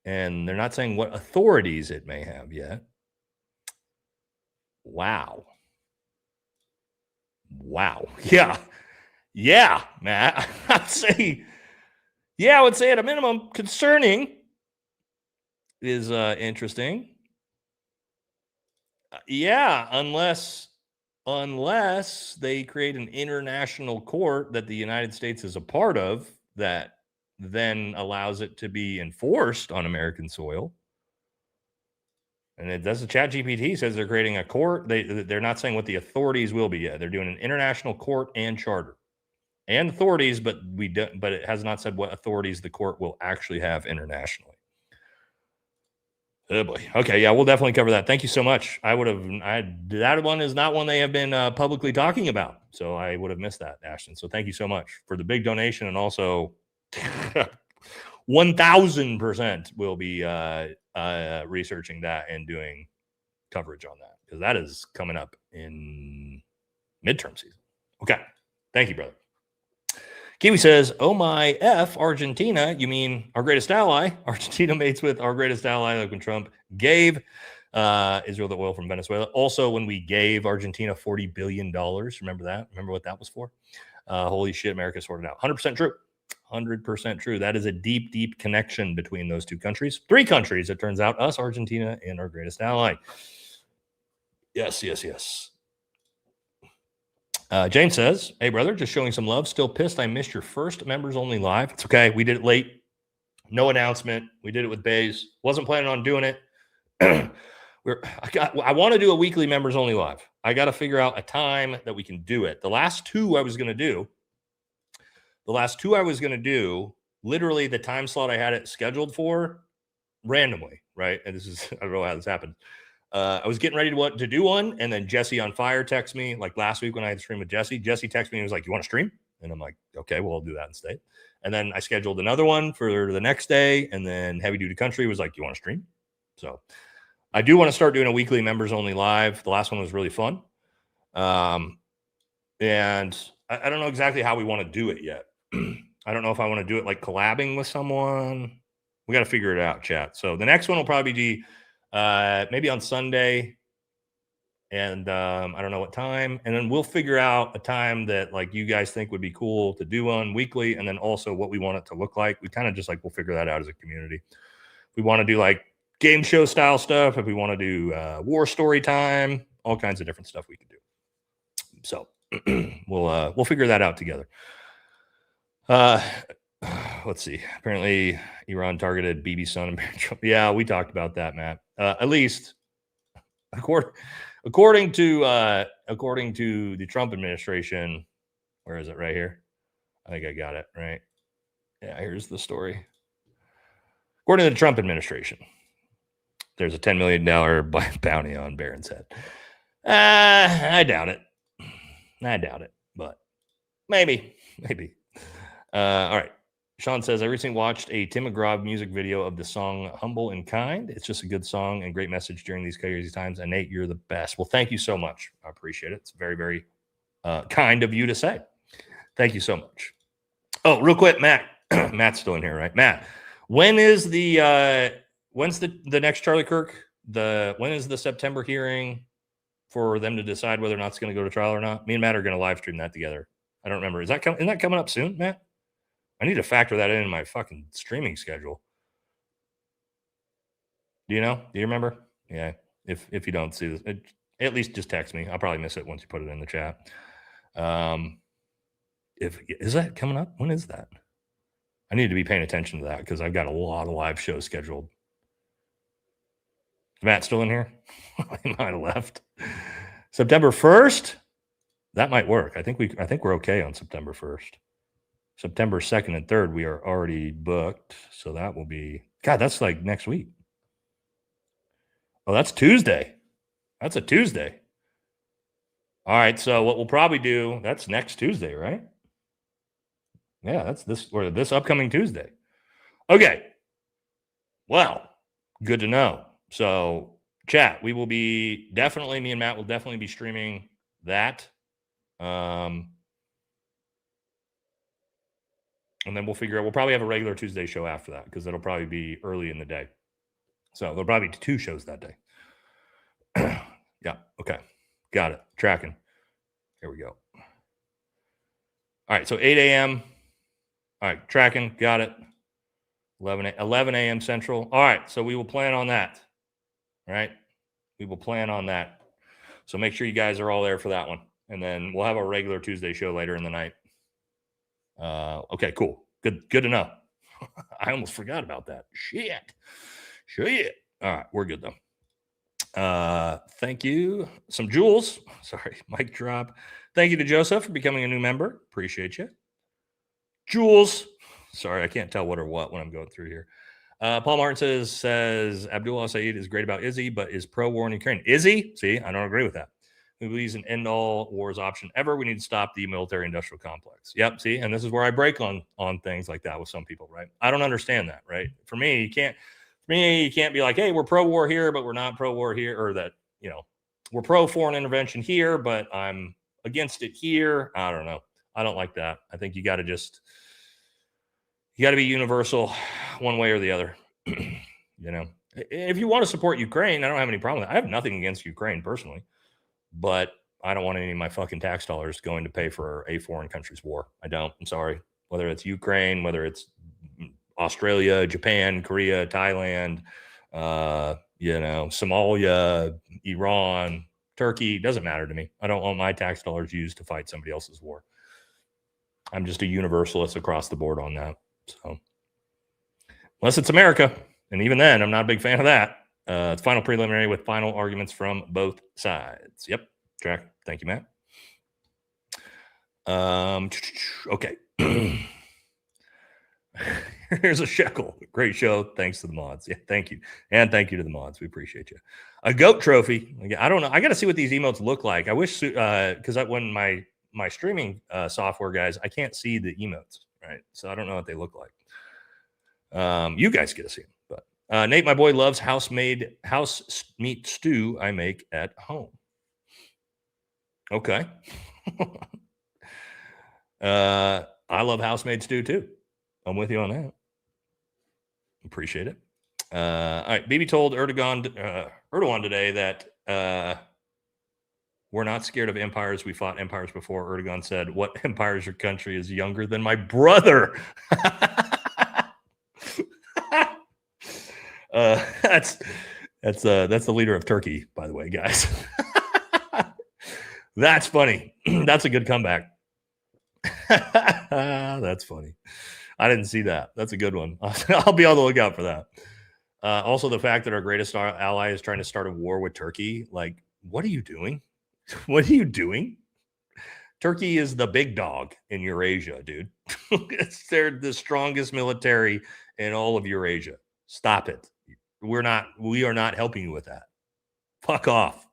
And they're not saying what authorities it may have yet. Wow. Wow. Yeah. Yeah, Matt. I would say at a minimum concerning is interesting. Yeah, unless they create an international court that the United States is a part of that then allows it to be enforced on American soil. And it does. The ChatGPT says they're creating a court. They're not saying what the authorities will be yet. They're doing an international court and charter and authorities, but it has not said what authorities the court will actually have internationally. Oh boy. Okay, yeah, we'll definitely cover that. Thank you so much. That one is not one they have been publicly talking about, so I would have missed that, Ashton. So thank you so much for the big donation, and also 1,000% will be researching that and doing coverage on that because that is coming up in midterm season. Okay, thank you, brother. Kiwi says, oh my F, Argentina. You mean our greatest ally? Argentina mates with our greatest ally, like when Trump gave Israel the oil from Venezuela. Also, when we gave Argentina $40 billion, remember that? Remember what that was for? Holy shit, America sorted out. 100% true. 100% true. That is a deep, deep connection between those two countries. 3 countries, it turns out, us, Argentina, and our greatest ally. Yes, yes, yes. James says, hey, brother, just showing some love. Still pissed I missed your first members only live. It's okay. We did it late. No announcement. We did it with Bays. Wasn't planning on doing it. I want to do a weekly members only live. I got to figure out a time that we can do it. The last two I was going to do, literally the time slot I had it scheduled for randomly, right? And this is, I don't know how this happened. I was getting ready to do one, and then Jesse on Fire texted me, like last week when I had to stream with Jesse. Jesse texted me and was like, you want to stream? And I'm like, okay, well, I'll do that instead. And then I scheduled another one for the next day, and then Heavy Duty Country was like, you want to stream? So I do want to start doing a weekly members only live. The last one was really fun. And I don't know exactly how we want to do it yet. I don't know if I want to do it like collabing with someone. We got to figure it out, chat. So the next one will probably be maybe on Sunday. And I don't know what time. And then we'll figure out a time that like you guys think would be cool to do on weekly. And then also what we want it to look like. We kind of just like, we'll figure that out as a community. We want to do like game show style stuff. If we want to do war story time, all kinds of different stuff we can do. So we'll figure that out together. Let's see. Apparently Iran targeted BB's son and Trump. Yeah, we talked about that, Matt. At least according to the Trump administration. Where is it? Right here. I think I got it right. Yeah, here's the story. According to the Trump administration, there's a $10 million bounty on Barron's head. I doubt it. But maybe. All right. Sean says, I recently watched a Tim McGraw music video of the song Humble and Kind. It's just a good song and great message during these crazy times. And Nate, you're the best. Well, thank you so much. I appreciate it. It's very, very kind of you to say. Thank you so much. Oh, real quick, Matt. Matt's still in here, right? Matt, when is when's the next Charlie Kirk? When is the September hearing for them to decide whether or not it's going to go to trial or not? Me and Matt are going to live stream that together. I don't remember. Isn't that coming up soon, Matt? I need to factor that in my fucking streaming schedule. Do you know? Do you remember? Yeah. If you don't see this, at least just text me. I'll probably miss it once you put it in the chat. Is that coming up? When is that? I need to be paying attention to that because I've got a lot of live shows scheduled. Is Matt still in here? He might have left. September 1st? That might work. I think we're okay on September 1st. September 2nd and 3rd, we are already booked. So that will be, God, that's like next week. Oh, that's Tuesday. That's a Tuesday. All right. So what we'll probably do, that's next Tuesday, right? Yeah, that's this upcoming Tuesday. Okay. Well, good to know. So chat, we will be me and Matt will definitely be streaming that. And then we'll probably have a regular Tuesday show after that because it'll probably be early in the day. So there'll probably be 2 shows that day. Yeah. Okay. Got it. Tracking. Here we go. All right. So 8 a.m. All right. Tracking. Got it. 11 a.m. Central. All right. So we will plan on that. All right. We will plan on that. So make sure you guys are all there for that one. And then we'll have a regular Tuesday show later in the night. Okay, cool. Good to know. I almost forgot about that. Shit. All right, we're good though. Thank you. Some jewels. Sorry, mic drop. Thank you to Joseph for becoming a new member. Appreciate you. Jules. Sorry, I can't tell what or what when I'm going through here. Paul Martin says Abdul Saeed is great about Izzy, but is pro-war in Ukraine. Is he? See, I don't agree with that. Who believes an end-all wars option ever? We need to stop the military-industrial complex. Yep, see, and this is where I break on things like that with some people, right? I don't understand that, right? For me, you can't be like, hey, we're pro-war here, but we're not pro-war here, or that, we're pro-foreign intervention here, but I'm against it here. I don't know. I don't like that. I think you got to be universal one way or the other. If you want to support Ukraine, I don't have any problem with that. I have nothing against Ukraine personally, but I don't want any of my fucking tax dollars going to pay for a foreign country's war. I don't. I'm sorry. Whether it's Ukraine, whether it's Australia, Japan, Korea, Thailand, Somalia, Iran, Turkey, doesn't matter to me. I don't want my tax dollars used to fight somebody else's war. I'm just a universalist across the board on that. So unless it's America, and even then, I'm not a big fan of that. It's final preliminary with final arguments from both sides. Yep, track. Thank you, Matt. Okay. Here's a shekel. Great show. Thanks to the mods. Yeah, thank you. And thank you to the mods. We appreciate you. A goat trophy. I don't know. I got to see what these emotes look like. I wish, because when my streaming software, guys, I can't see the emotes, right? So I don't know what they look like. You guys get to see them. But Nate, my boy, loves house meat stew I make at home. Okay. I love house-made stew too. I'm with you on that. Appreciate it. All right. Bibi told Erdogan today that we're not scared of empires. We fought empires before. Erdogan said, "What empire is your country is younger than my brother?" That's the leader of Turkey, by the way, guys. That's funny. That's a good comeback. That's funny. I didn't see that. That's a good one. I'll be on the lookout for that. Also, the fact that our greatest ally is trying to start a war with Turkey. Like, what are you doing? What are you doing? Turkey is the big dog in Eurasia, dude. They're the strongest military in all of Eurasia. Stop it. We are not helping you with that. Fuck off.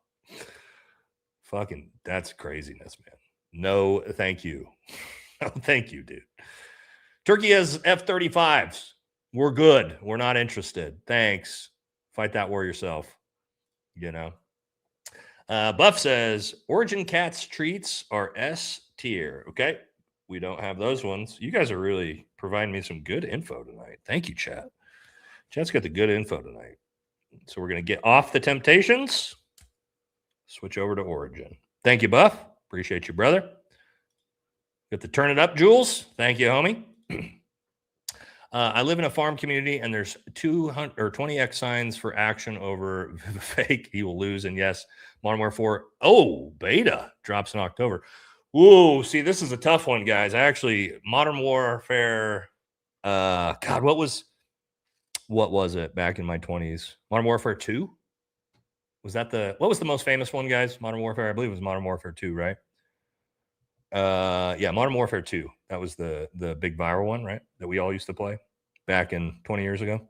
Fucking, that's craziness, man. No, thank you. No, thank you, dude. Turkey has F-35s. We're good. We're not interested. Thanks. Fight that war yourself. Buff says, Origin Cats treats are S tier. Okay. We don't have those ones. You guys are really providing me some good info tonight. Thank you, chat. Chat's got the good info tonight. So we're going to get off the Temptations. Switch over to Origin. Thank you, Buff. Appreciate you, brother. Got the Turn It Up, Jules. Thank you, homie. I live in a farm community, and there's 20x signs for action over fake. He will lose. And yes, Modern Warfare 4. Oh, beta drops in October. Whoa, see, this is a tough one, guys. Modern Warfare. God, what was it back in my 20s? Modern Warfare 2? What was the most famous one, guys? Modern Warfare, I believe it was Modern Warfare 2, right? Yeah, Modern Warfare 2. That was the big viral one, right? That we all used to play back in 20 years ago.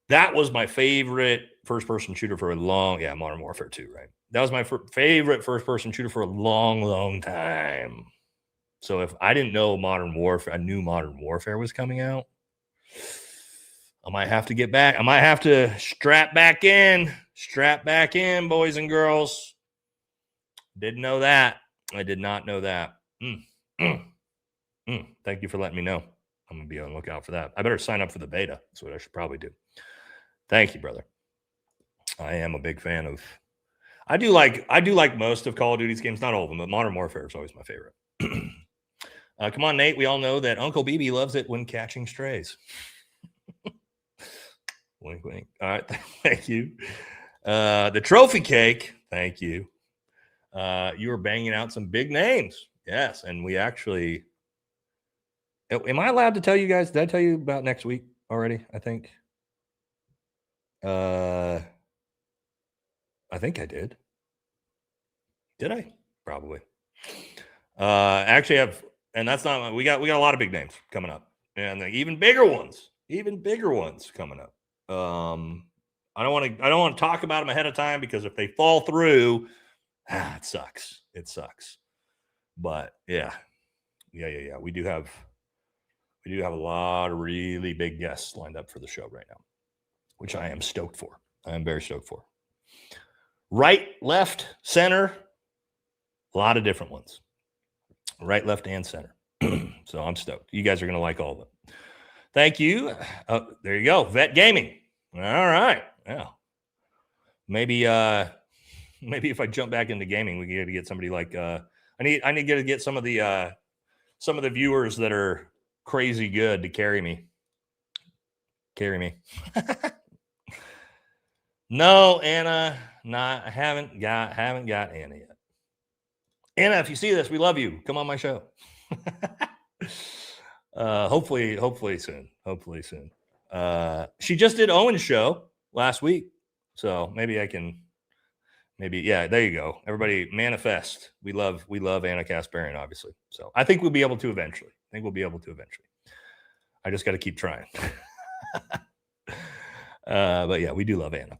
That was my favorite first-person shooter for a long, Modern Warfare 2, right? That was my favorite first-person shooter for a long, long time. So if I didn't know Modern Warfare, I knew Modern Warfare was coming out, I might have to get back. I might have to strap back in, boys and girls. Didn't know that. I did not know that. Thank you for letting me know. I'm going to be on the lookout for that. I better sign up for the beta. That's what I should probably do. Thank you, brother. I am a big fan of... I do like most of Call of Duty's games. Not all of them, but Modern Warfare is always my favorite. Come on, Nate. We all know that Uncle BB loves it when catching strays. Wink, wink. All right. Thank you. The trophy cake. Thank you. You were banging out some big names. Yes. And we actually, am I allowed to tell you guys? Did I tell you about next week already? I think I did. Did I? Probably. Actually have, and that's not, we got a lot of big names coming up, and even bigger ones coming up. I don't want to talk about them ahead of time, because if they fall through, it sucks. But yeah. We do have a lot of really big guests lined up for the show right now, which I am stoked for. I am very stoked for. Right, left, center, a lot of different ones. Right, left, and center. So I'm stoked. You guys are going to like all of them. Thank you. There you go. Vet Gaming. All right. Yeah. Maybe if I jump back into gaming, we got to get somebody like I need to get some of the viewers that are crazy good to carry me. No, Anna, I haven't got Anna yet. Anna, if you see this, we love you. Come on my show. Hopefully soon. She just did Owen's show last week, so maybe I can. Yeah, there you go. Everybody manifest. We love Anna Kasparian, obviously. So I think we'll be able to eventually. I just got to keep trying. But yeah, we do love Anna.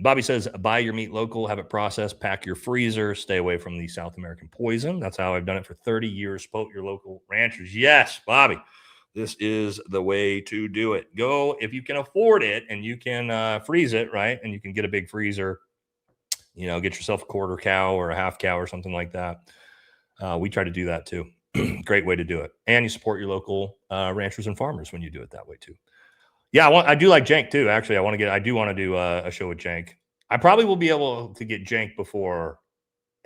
Bobby says, buy your meat local, have it processed, pack your freezer, stay away from the South American poison. That's how I've done it for 30 years. Support your local ranchers. Yes, Bobby, this is the way to do it. Go if you can afford it and you can freeze it, right? And you can get a big freezer. Get yourself a quarter cow or a half cow or something like that. We try to do that too. Great way to do it. And you support your local ranchers and farmers when you do it that way too. Yeah, I do like Jank too. Actually, I do want to do a show with Jank. I probably will be able to get Jank before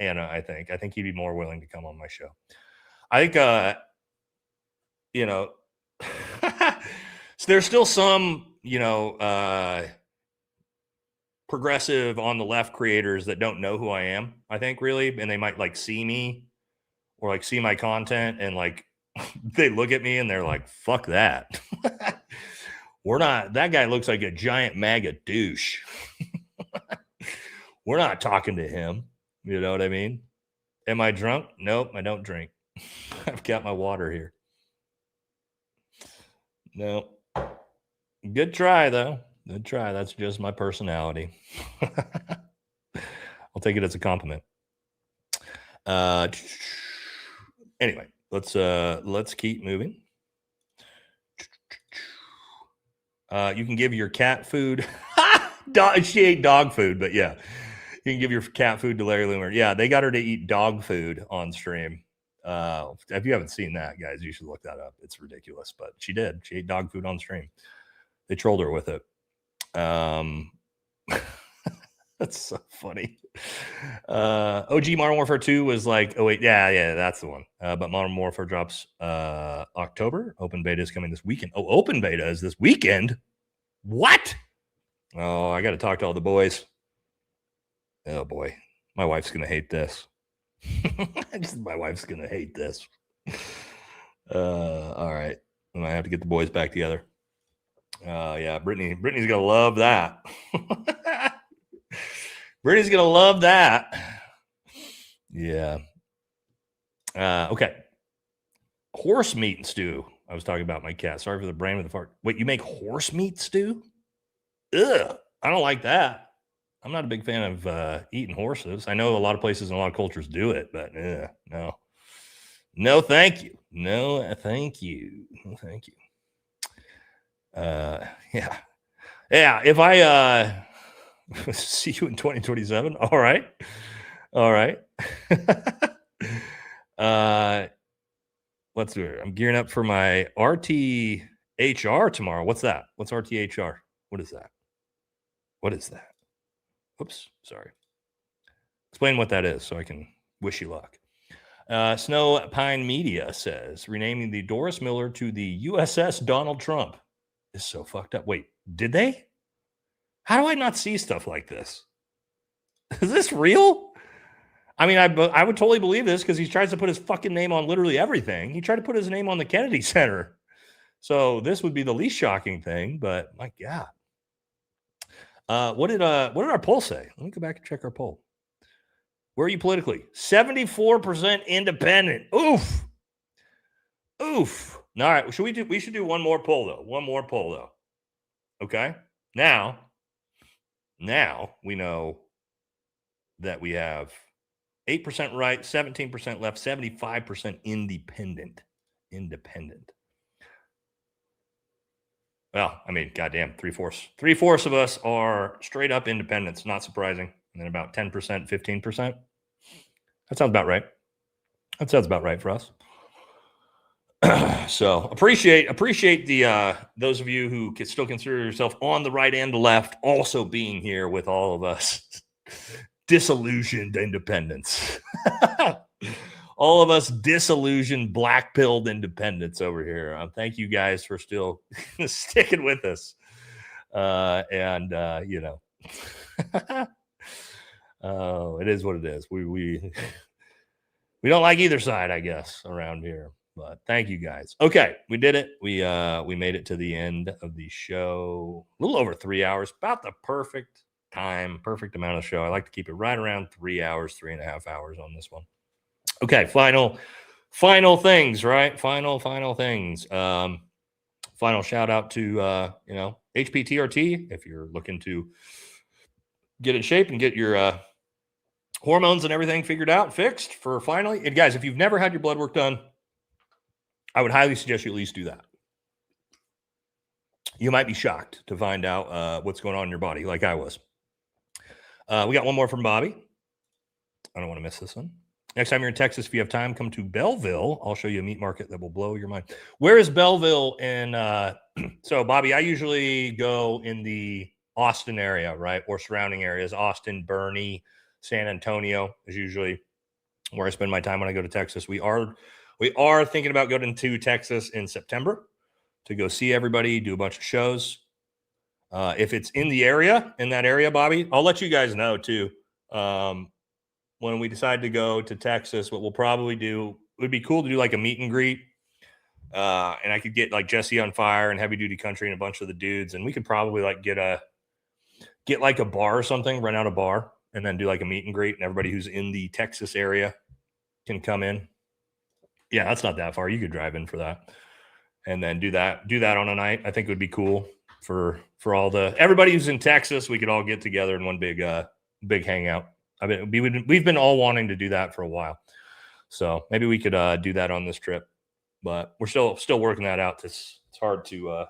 Anna. I think he'd be more willing to come on my show. I think, so there's still some, progressive on the left creators that don't know who I am. I think really, and they might like see me or like see my content and like they look at me and they're like, "Fuck that." We're not, that guy looks like a giant MAGA douche. We're not talking to him. You know what I mean? Am I drunk? Nope, I don't drink. I've got my water here. No. Good try, though. Good try. That's just my personality. I'll take it as a compliment. Anyway, let's keep moving. You can give your cat food. She ate dog food, but yeah, you can give your cat food to Larry Loomer. Yeah, they got her to eat dog food on stream. If you haven't seen that, guys, you should look that up. It's ridiculous, but she did. She ate dog food on stream. They trolled her with it. That's so funny. OG Modern Warfare 2 was like, oh wait, yeah, that's the one. But Modern Warfare drops October. Open beta is coming this weekend. Oh, open beta is this weekend. What? Oh, I got to talk to all the boys. Oh boy, my wife's gonna hate this. My wife's gonna hate this. All right, I might have to get the boys back together. Yeah, Brittany's gonna love that. Brittany's gonna love that. Yeah. Okay. Horse meat stew. I was talking about my cat. Sorry for the brain with the fart. Wait, you make horse meat stew? Ugh. I don't like that. I'm not a big fan of eating horses. I know a lot of places and a lot of cultures do it, but no. No, thank you. No, thank you. No, thank you. Yeah. If I see you in 2027, all right. Let's do it. I'm gearing up for my RTHR tomorrow. What's that? What's RTHR? What is that? Oops, sorry. Explain what that is so I can wish you luck. Snow Pine Media says renaming the Doris Miller to the USS Donald Trump is so fucked up. Wait, did they? How do I not see stuff like this? Is this real? I mean, I would totally believe this because he tries to put his fucking name on literally everything. He tried to put his name on the Kennedy Center. So this would be the least shocking thing, but my God. What did our poll say? Let me go back and check our poll. Where are you politically? 74% independent. Oof. All right. We should do one more poll though. Okay. Now we know that we have 8% right, 17% left, 75% independent. Well, I mean, goddamn, 3/4 of us are straight up independents. Not surprising. And then about 10%, 15%. That sounds about right. For us. So appreciate the those of you who can still consider yourself on the right and the left also being here with all of us disillusioned independents. All of us disillusioned, black-pilled independents over here. Thank you guys for still sticking with us. You know, oh, it is what it is. We don't like either side, I guess, around here. But thank you guys. Okay, we did it. We made it to the end of the show. A little over 3 hours, about the perfect time, perfect amount of show. I like to keep it right around 3 hours, 3.5 hours on this one. Okay, final things, right? Final things. Final shout out to you know, HPTRT if you're looking to get in shape and get your hormones and everything figured out and fixed for finally. And guys, if you've never had your blood work done, I would highly suggest you at least do that. You might be shocked to find out what's going on in your body, like I was. We got one more from Bobby. I don't want to miss this one. Next time you're in Texas, if you have time, come to Belleville. I'll show you a meat market that will blow your mind. Where is Belleville in? So, Bobby, I usually go in the Austin area, right? Or surrounding areas. Austin, Bernie, San Antonio is usually where I spend my time when I go to Texas. We are thinking about going to Texas in September to go see everybody, do a bunch of shows. If it's in that area, Bobby, I'll let you guys know too. When we decide to go to Texas, what we'll probably do, it would be cool to do like a meet and greet. And I could get like Jesse on Fire and Heavy Duty Country and a bunch of the dudes. And we could probably like get like a bar or something, rent out a bar, and then do like a meet and greet. And everybody who's in the Texas area can come in. Yeah, that's not that far. You could drive in for that. And then do that on a night. I think it would be cool for all everybody who's in Texas. We could all get together in one big hangout. We've been all wanting to do that for a while, so maybe we could do that on this trip. But we're still working that out. It's hard to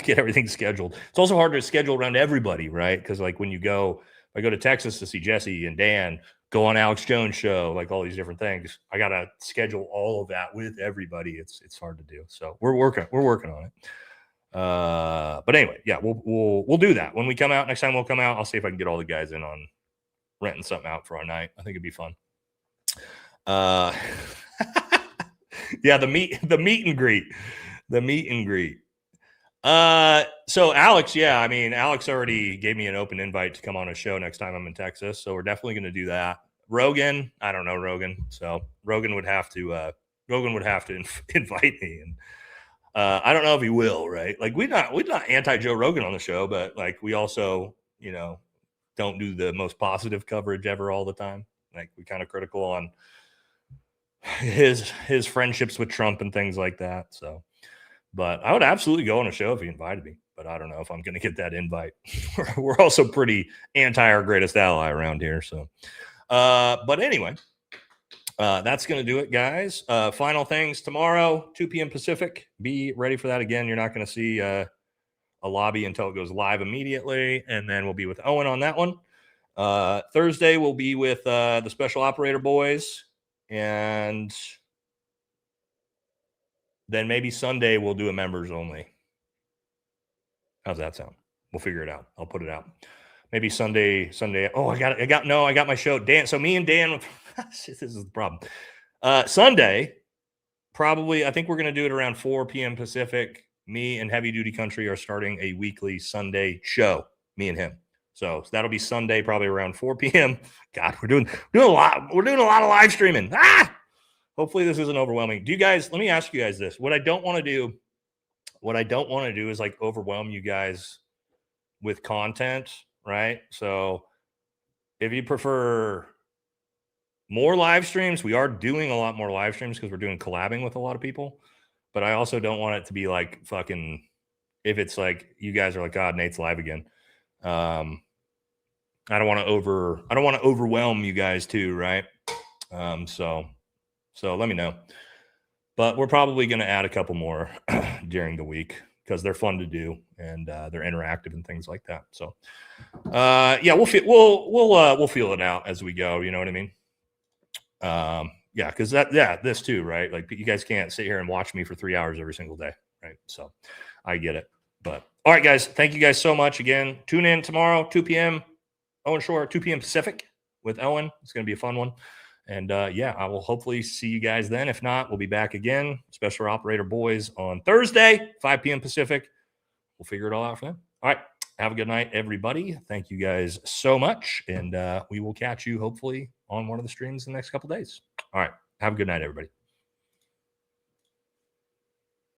get everything scheduled. It's also hard to schedule around everybody, right? Because like when I go to Texas to see Jesse and Dan, go on Alex Jones' show, like all these different things. I gotta schedule all of that with everybody. It's hard to do. So we're working on it. But anyway, yeah, we'll do that when we come out. Next time we'll come out, I'll see if I can get all the guys in on renting something out for our night. I think it'd be fun. Yeah, the meet and greet. So Alex, yeah, I mean, Alex already gave me an open invite to come on a show next time I'm in Texas. So we're definitely going to do that. Rogan, I don't know Rogan. So Rogan would have to invite me, and I don't know if he will, right? Like we're not anti Joe Rogan on the show, but like we also, you know, don't do the most positive coverage ever all the time. Like we kind of critical on his friendships with Trump and things like that. So, but I would absolutely go on a show if he invited me, but I don't know if I'm going to get that invite. We're also pretty anti our greatest ally around here. So, but anyway, that's going to do it, guys. Final things tomorrow, 2 p.m. Pacific. Be ready for that. Again, you're not going to see a lobby until it goes live immediately. And then we'll be with Owen on that one. Thursday, we'll be with the Special Operator Boys. And then maybe Sunday, we'll do a members only. How's that sound? We'll figure it out. I'll put it out. Maybe Sunday. Oh, I got my show. Dan. So me and Dan, this is the problem. Sunday, probably, I think we're going to do it around 4 p.m. Pacific. Me and Heavy Duty Country are starting a weekly Sunday show, me and him. So that'll be Sunday, probably around 4 p.m. God, we're doing a lot. We're doing a lot of live streaming. Hopefully this isn't overwhelming. Let me ask you guys this. What I don't want to do is like overwhelm you guys with content, right? So if you prefer more live streams, we are doing a lot more live streams because we're doing collabing with a lot of people. But I also don't want it to be like fucking, if it's like you guys are like, God, Nate's live again. I don't want to overwhelm you guys too, right? So let me know. But we're probably going to add a couple more during the week because they're fun to do and they're interactive and things like that. So yeah, we'll feel it out as we go. You know what I mean? Yeah, because this too, right? Like you guys can't sit here and watch me for 3 hours every single day, right? So I get it. But all right, guys, thank you guys so much again. Tune in tomorrow, 2 p.m. Owen Shore, 2 p.m. Pacific with Owen. It's going to be a fun one. And yeah, I will hopefully see you guys then. If not, we'll be back again. Special Operator Boys on Thursday, 5 p.m. Pacific. We'll figure it all out for them. All right. Have a good night, everybody. Thank you guys so much. And we will catch you hopefully on one of the streams in the next couple days. All right. Have a good night, everybody.